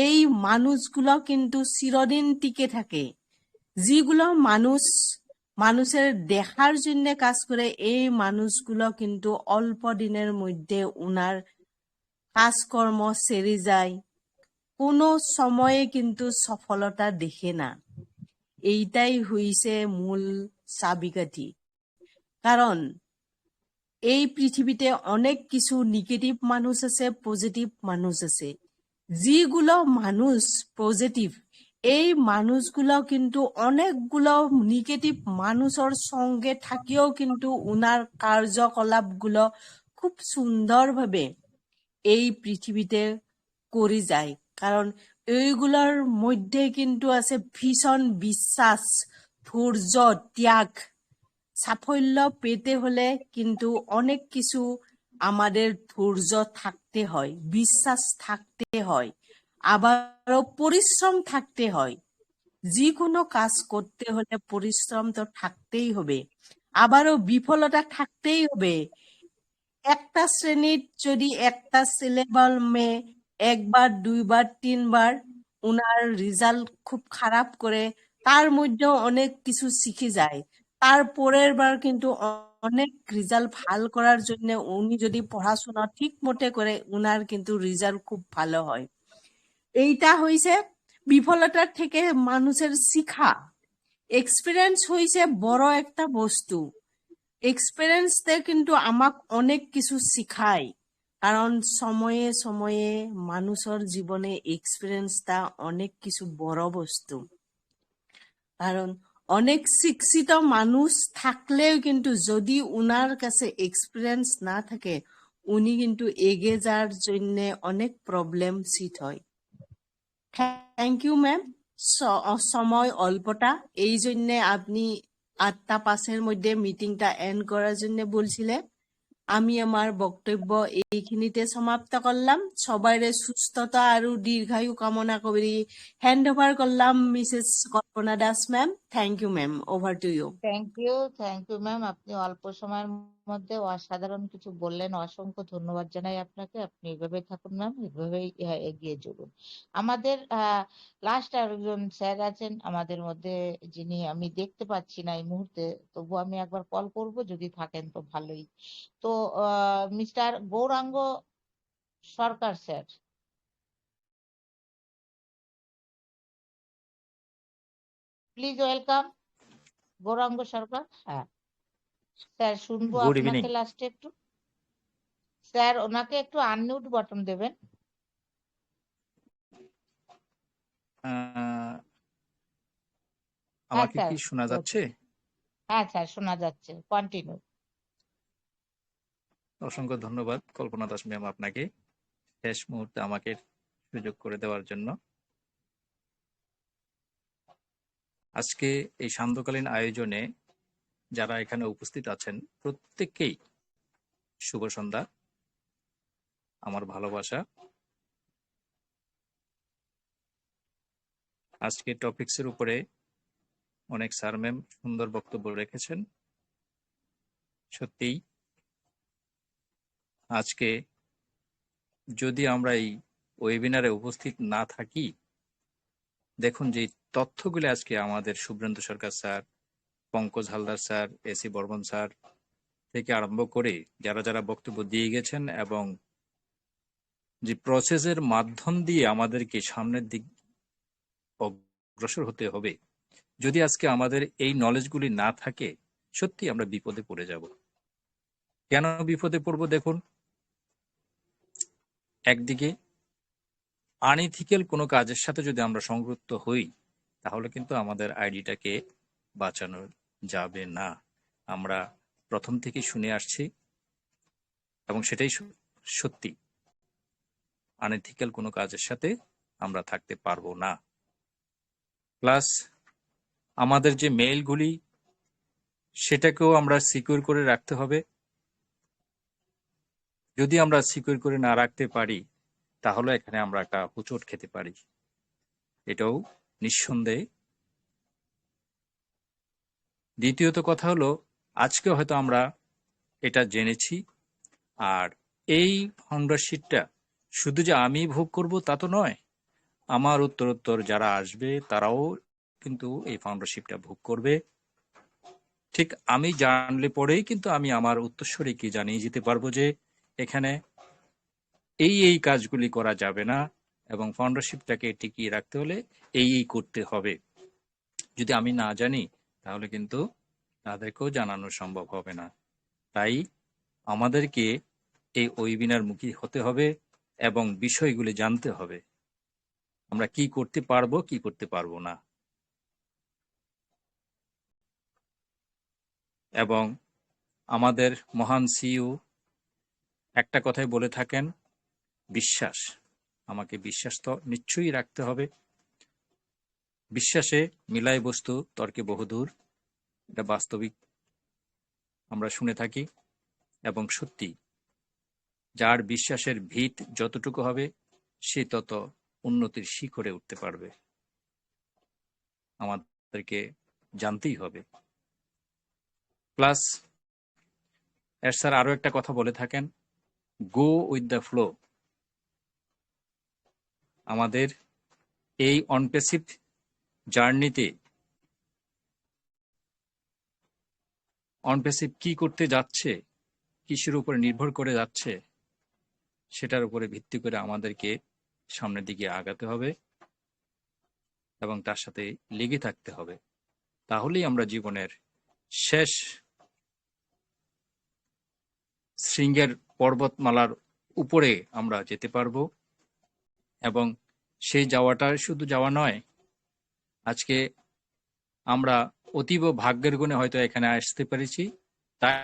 এই মানুষগুলো কিন্তু চিরদিন টিকে থাকে। যেগুলো মানুষের দেখার জন্য কাজ করে, এই মানুষগুলো কিন্তু অল্প দিনের মধ্যে উনার কাজকর্ম সেরে যায়, কোনো সময়ে কিন্তু সফলতা দেখে না। এইটাই হইছে মূল চাবিকাঠি। কারণ এই পৃথিবীতে অনেক কিছু নেগেটিভ মানুষ আছে, পজিটিভ মানুষ আছে। যেগুলো মানুষ পজিটিভ, এই মানুষগুলো কিন্তু অনেকগুলো নেগেটিভ মানুষের সঙ্গে থাকিও কিন্তু উনার কার্যকলাপগুলো খুব সুন্দরভাবে এই পৃথিবীতে করে যায়। কারণ এইগুলোর মধ্যে কিন্তু আছে ভীষণ বিশ্বাস, ধৈর্য, ত্যাগ। সাফল্য পেতে হলে কিন্তু অনেক কিছু আমাদের ধৈর্য থাকতে হয়, বিশ্বাস থাকতে হয়, আবারও পরিশ্রম থাকতে হয়। যে কোনো কাজ করতে হলে পরিশ্রম তো থাকতেই হবে, আবারও বিফলতা থাকতেই হবে। একটা শ্রেণীর যদি একটা সিলেবাল মেয়ে একবার, দুইবার, তিনবার উনার রেজাল্ট খুব খারাপ করে, তার মধ্যেও অনেক কিছু শিখে যায়। তার পরের বার কিন্তু অনেক রেজাল্ট ভাল করার জন্য উনি যদি পড়াশোনা ঠিক মতে করে, উনার কিন্তু রেজাল্ট খুব ভালো হয়। এইটা হইছে বিফলতার থেকে মানুষের শিক্ষা। এক্সপিরিয়েন্স হইছে বড় একটা বস্তু। এক্সপিরিয়েন্সতে কিন্তু আমাক অনেক কিছু শিখায়। কারণ সময়ে সময়ে মানুষের জীবনে এক্সপিরিয়েন্সটা অনেক কিছু বড় বস্তু। কারণ অনেক শিক্ষিত মানুষ থাকলেও কিন্তু যদি উনার কাছে এক্সপিরিয়েন্স না থাকে, উনি কিন্তু এগিয়ে যাওয়ার জন্য অনেক প্রবলেম সিট হয়। Thank you ma'am. সময় অল্পটা, এই জন্য আপনি 8টা 5-এর মধ্যে মিটিংটা এন্ড করার জন্য বলছিলে। আমি আমার বক্তব্য এইখিনিতে সমাপ্ত করলাম। সবাইরে সুস্থতা আর দীর্ঘায়ু কামনা করি হ্যান্ড ওভার করলাম Mrs Kalpana Das ma'am. Thank you ma'am, over to you. Thank you ma'am. আপনি অল্প সময়ের মধ্যে অসাধারণ কিছু বললেন, অসংখ্য ধন্যবাদ জানাই আপনাকে। আপনি এভাবে থাকুন ম্যাম, এভাবেই এগিয়ে চলুন। আমাদের লাস্ট আরেকজন স্যার আছেন আমাদের মধ্যে, যিনি আমি দেখতে পাচ্ছি না এই মুহূর্তে, তবু আমি একবার কল করব, যদি থাকেন তো ভালোই। তো mister Gouranga Sarkar sir, please welcome. Gouranga Sarkar, হ্যাঁ স্যার, শুনবো গুড ইভিনিং। আপনাকে লাস্টে একটু। স্যার ওনাকে একটু আনমিউট বাটন দেবেন। হ্যাঁ আমাকে স্যার, কি শোনা যাচ্ছে? হ্যাঁ স্যার শোনা যাচ্ছে, কন্টিনিউ। অসংখ্য ধন্যবাদ কল্পনা দাস ম্যাম আপনাকে শেষ মুহূর্তে আমাকে সুযোগ করে দেওয়ার জন্য। আজকে এই সান্ধ্যকালীন আয়োজনে যারা এখানে উপস্থিত আছেন প্রত্যেককেই শুভ সন্ধ্যা, আমার ভালোবাসা। আজকে টপিকসের উপরে অনেক স্যার ম্যাম সুন্দর বক্তব্য রেখেছেন। সত্যিই আজকে যদি আমরা এই ওয়েবিনারে উপস্থিত না থাকি, দেখুন যে তথ্যগুলি আজকে আমাদের Subhrendu Sarkar sir, Pankaj Haldar sir, AC Barman sir থেকে আরম্ভ করে যারা যারা বক্তব্য দিয়ে গেছেন, এবং যে প্রসেসের মাধ্যম দিয়ে আমাদেরকে সামনের দিক অগ্রসর হতে হবে, যদি আজকে আমাদের এই নলেজগুলি না থাকে, সত্যি আমরা বিপদে পড়ে যাব। কেন বিপদে পড়বো? দেখুন, একদিকে আনইথিক্যাল কোনো কাজের সাথে যদি আমরা সংযুক্ত হই, তাহলে কিন্তু আমাদের আইডিটাকে বাঁচানো যাবে না। আমরা প্রথম থেকে শুনে আসছি এবং সেটাই সত্যি, আনইথিক্যাল কোনো কাজের সাথে আমরা থাকতে পারবো না। প্লাস আমাদের যে মেইলগুলি, সেটাকেও আমরা সিকিউর করে রাখতে হবে। যদি আমরা সিকিউর করে না রাখতে পারি, তাহলে এখানে আমরা একটা হোঁচট খেতে পারি, এটাও নিঃসন্দেহে। দ্বিতীয়ত কথা হলো, আজকে হয়তো আমরা এটা জেনেছি, আর এই ফাউন্ডারশিপটা শুধু যে আমি ভোগ করব তা তো নয়, আমার উত্তরোত্তর যারা আসবে তারাও কিন্তু এই ফাউন্ডারশিপটা ভোগ করবে। ঠিক আমি জানলে পরেই কিন্তু আমি আমার উত্তরসূরিকে জানিয়ে যেতে পারবো যে এখানে এই কাজগুলি করা যাবে না, এবং ফাউন্ডারশিপটাকে টিকিয়ে রাখতে হলে এই করতে হবে। যদি আমি না জানি, তাহলে কিন্তু তাদেরকেও জানানো সম্ভব হবে না। তাই আমাদেরকে এই ওয়েবিনার মুখী হতে হবে এবং বিষয়গুলি জানতে হবে, আমরা কি করতে পারবো কি করতে পারবো না। এবং আমাদের মহান সিইও একটা কথাই বলে থাকেন, বিশ্বাস। আমাকে বিশ্বাস তো নিশ্চয়ই রাখতে হবে। বিশ্বাসে মিলায় বস্তু তর্কে বহুদূর, এটা বাস্তবিক আমরা শুনে থাকি। এবং সত্যি, যার বিশ্বাসের ভিত যতটুকু হবে সে তত উন্নতির শিখরে উঠতে পারবে। আমাদেরকে জানতেই হবে। প্লাস এর স্যার আরো একটা কথা বলে থাকেন, গো উইথ দ্য ফ্লো। আমাদের এই অনপ্যাসিভ জার্নিতে অনপ্যাসিভ কি করতে যাচ্ছে, কিসের উপর নির্ভর করে যাচ্ছে, সেটার উপরে ভিত্তি করে আমাদেরকে সামনের দিকে আগাতে হবে এবং তার সাথে লেগে থাকতে হবে। তাহলেই আমরা জীবনের শেষ শৃঙ্গের পর্বতমালার উপরে আমরা যেতে পারবো। এবং সেই যাওয়াটা শুধু যাওয়া নয়, আজকে আমরা অতীব ভাগ্যের গুণে হয়তো এখানে আসতে পেরেছি। তাই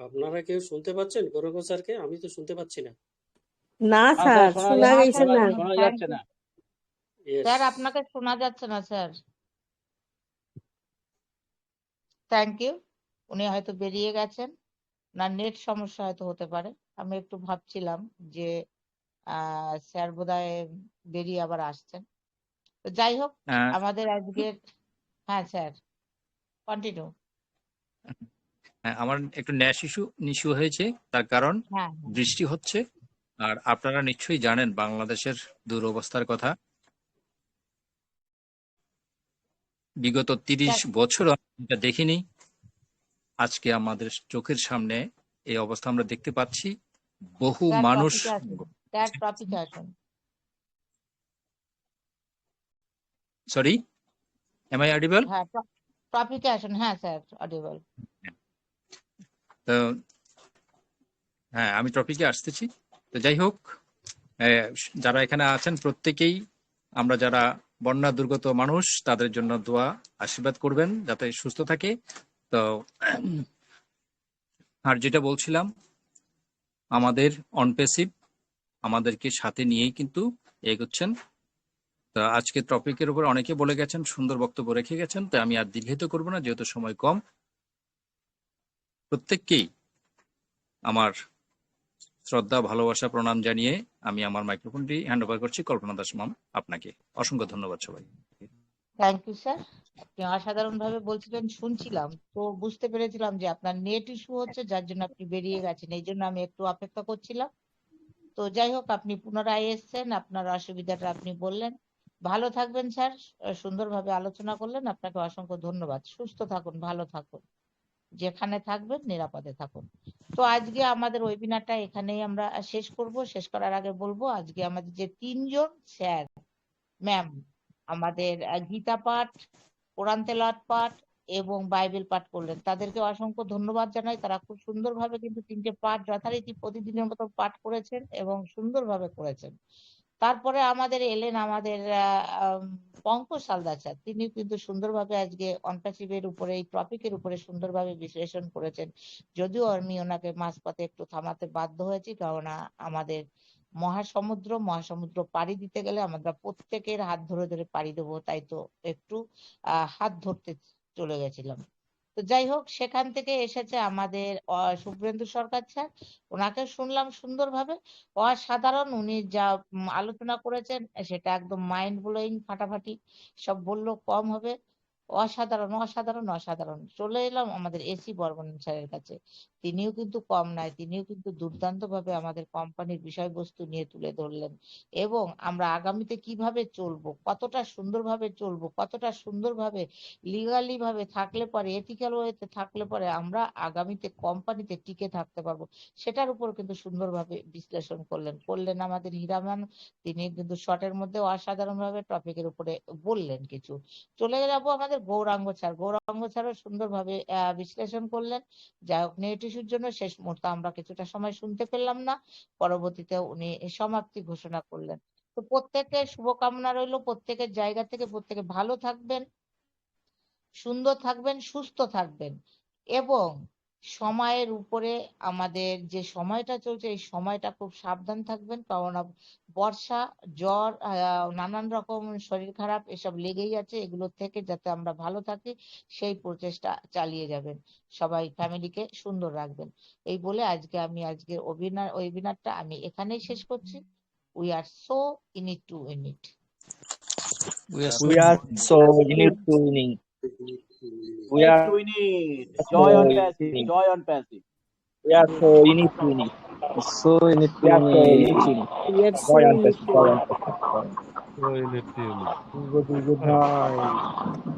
আপনারা কেউ শুনতে পাচ্ছেন গৌরব স্যারকে? আমি তো শুনতে পাচ্ছি না। না স্যার, শোনা গেছে না। শোনা যাচ্ছে না। স্যার আপনাকে শোনা যাচ্ছে না স্যার। Thank you. উনি হয়তো বেরিয়ে গেছেন, না নেট সমস্যা হয়তো হতে পারে। আমি একটু ভাবছিলাম যে স্যার বোধহয় বেরিয়ে আবার আসছেন। তো যাই হোক, আমাদের আজকের, হ্যাঁ স্যার কন্টিনিউ। আমার একটু ন্যাশ ইস্যু হয়েছে, তার কারণ হ্যাঁ বৃষ্টি হচ্ছে। আর আপনারা নিশ্চয়ই জানেন বাংলাদেশের দুরবস্থার কথা। বিগত 30 বছর এটা দেখিনি, আজকে আমাদের চোখের সামনে এই অবস্থা আমরা দেখতে পাচ্ছি। বহু মানুষ, টপিকে আসুন। Sorry, am I audible? হ্যাঁ টপিকে আসুন। হ্যাঁ স্যার অডিবল। তো হ্যাঁ, আমি টপিকে আসতেছি। তো যাই হোক, যারা এখানে আছেন প্রত্যেকেই, আমরা যারা বন্যা দুর্গত মানুষ তাদের জন্য দোয়া আশীর্বাদ করবেন যাতে সুস্থ থাকে। তো আর যেটা বলছিলাম, আমাদের অনপ্যাসিভ আমাদেরকে সাথে নিয়েই কিন্তু এগোচ্ছেন। তো আজকে টপিকের উপর অনেকে বলে গেছেন, সুন্দর বক্তব্য রেখে গেছেন, তো আমি আর দীর্ঘায়িত করবো না যেহেতু সময় কম। প্রত্যেককেই আমার শ্রদ্ধা, ভালোবাসা, প্রণাম জানিয়ে আমি আমার মাইক্রোফোনটি হ্যান্ড ওভার করছি কল্পনা দাস ম্যাম আপনাকে। অসংখ্য ধন্যবাদ সবাই। Thank you sir. আপনি অসাধারণ ভাবে বলছিলেন, শুনছিলাম, তো বুঝতে পেরেছিলাম যে আপনার নেট ইস্যু হচ্ছে, যার জন্য আপনি বেরিয়ে গেছেন। এই জন্য আমি একটু অপেক্ষা করছিলাম। তো যাই হোক, আপনি পুনরায় এসেছেন, আপনার অসুবিধাটা আপনি বললেন। ভালো থাকবেন স্যার, সুন্দরভাবে আলোচনা করলেন, আপনাকে অসংখ্য ধন্যবাদ। সুস্থ থাকুন, ভালো থাকুন, যেখানে থাকবেন নিরাপদে থাকুন। তো আজকে আমাদের ওয়েবিনারটা এখানেই আমরা শেষ করব। শেষ করার আগে বলবো, আজকে আমাদের যে 3 জন স্যার ম্যাম আমাদের গীতা পাঠ, কোরআন তেলাওয়াত পাঠ এবং বাইবেল পাঠ করলেন, তাদেরকে অসংখ্য ধন্যবাদ জানাই। তারা খুব সুন্দরভাবে কিন্তু 3টে পাঠ যথারীতি প্রতিদিনের মতো পাঠ করেছেন এবং সুন্দরভাবে করেছেন। তারপরে আমাদের এলেন আমাদের পঙ্কজ হালদার স্যার, তিনি কিন্তু সুন্দরভাবে আজকে অনপ্যাসিভের উপরে, এই টপিকের উপরে সুন্দরভাবে বিশ্লেষণ করেছেন। যদিও আমি ওনাকে মাঝপথে একটু থামাতে বাধ্য হয়েছি, কারণ আমাদের মহাসমুদ্র পাড়ি দিতে গেলে আমরা প্রত্যেকের হাত ধরে ধরে পাড়ি দেবো, তাই তো একটু হাত ধরতে চলে গেছিলাম। তো যাই হোক, সেখান থেকে এসেছে আমাদের শুভ্রেন্দু সরকার স্যার, ওনাকে শুনলাম সুন্দরভাবে, অসাধারণ। উনি যা আলোচনা করেছেন সেটা একদম মাইন্ড ব্লোয়িং, ফাটাফাটি, সব বললো কম হবে। অসাধারণ অসাধারণ অসাধারণ। চলে এলাম আমাদের এসি বর্মন স্যারের কাছে। তিনিও কিন্তু কম নয়, তিনিও কিন্তু দুর্দান্ত ভাবে আমাদের কোম্পানির বিষয়বস্তু নিয়ে তুলে ধরলেন এবং আমরা আগামীতে কিভাবে চলবো, কতটা সুন্দরভাবে চলবো, কতটা সুন্দরভাবে লিগালি ভাবে থাকলে পরে, এথিক্যাল ওয়েতে থাকলে পরে আমরা আগামীতে কোম্পানিতে টিকে থাকতে পারবো, সেটার উপর কিন্তু সুন্দরভাবে বিশ্লেষণ করলেন আমাদের হীরামান। তিনি কিন্তু শর্টের মধ্যে অসাধারণ ভাবে টপিকের উপরে বললেন কিছু। চলে যাবো আমাদের গৌরাঙ্গ স্যার। গৌরাঙ্গ স্যারও সুন্দরভাবে বিশ্লেষণ করলেন। যাই হোক, নেট ইস্যুর জন্য শেষ মুহূর্তে আমরা কিছুটা সময় শুনতে পেলাম না, পরবর্তীতে উনি সমাপ্তি ঘোষণা করলেন। তো প্রত্যেকের শুভকামনা রইলো, প্রত্যেকের জায়গা থেকে প্রত্যেকে ভালো থাকবেন, সুন্দর থাকবেন, সুস্থ থাকবেন এবং সময়ের উপরে আমাদের যে সময়টা চলছে এই সময়টা খুব সাবধান থাকবেন, কারণ বর্ষা, জ্বর, নানান রকম শরীর খারাপ এসব লেগেই আছে। এগুলোর থেকে যাতে আমরা ভালো থাকি সেই প্রচেষ্টা চালিয়ে যাবেন, সবাই ফ্যামিলিকে সুন্দর রাখবেন। এই বলে আজকের ওয়েবিনারটা আমি এখানেই শেষ করছি। We are so in it to win it. We are We are so in it to winning. We Yes, are we need so joy on passive, winning. joy on passive. We are so in it to winning. So in it We are so in it to to winning. We are so Joy on in it passive. to Joy win. on passive. So in it, Good night.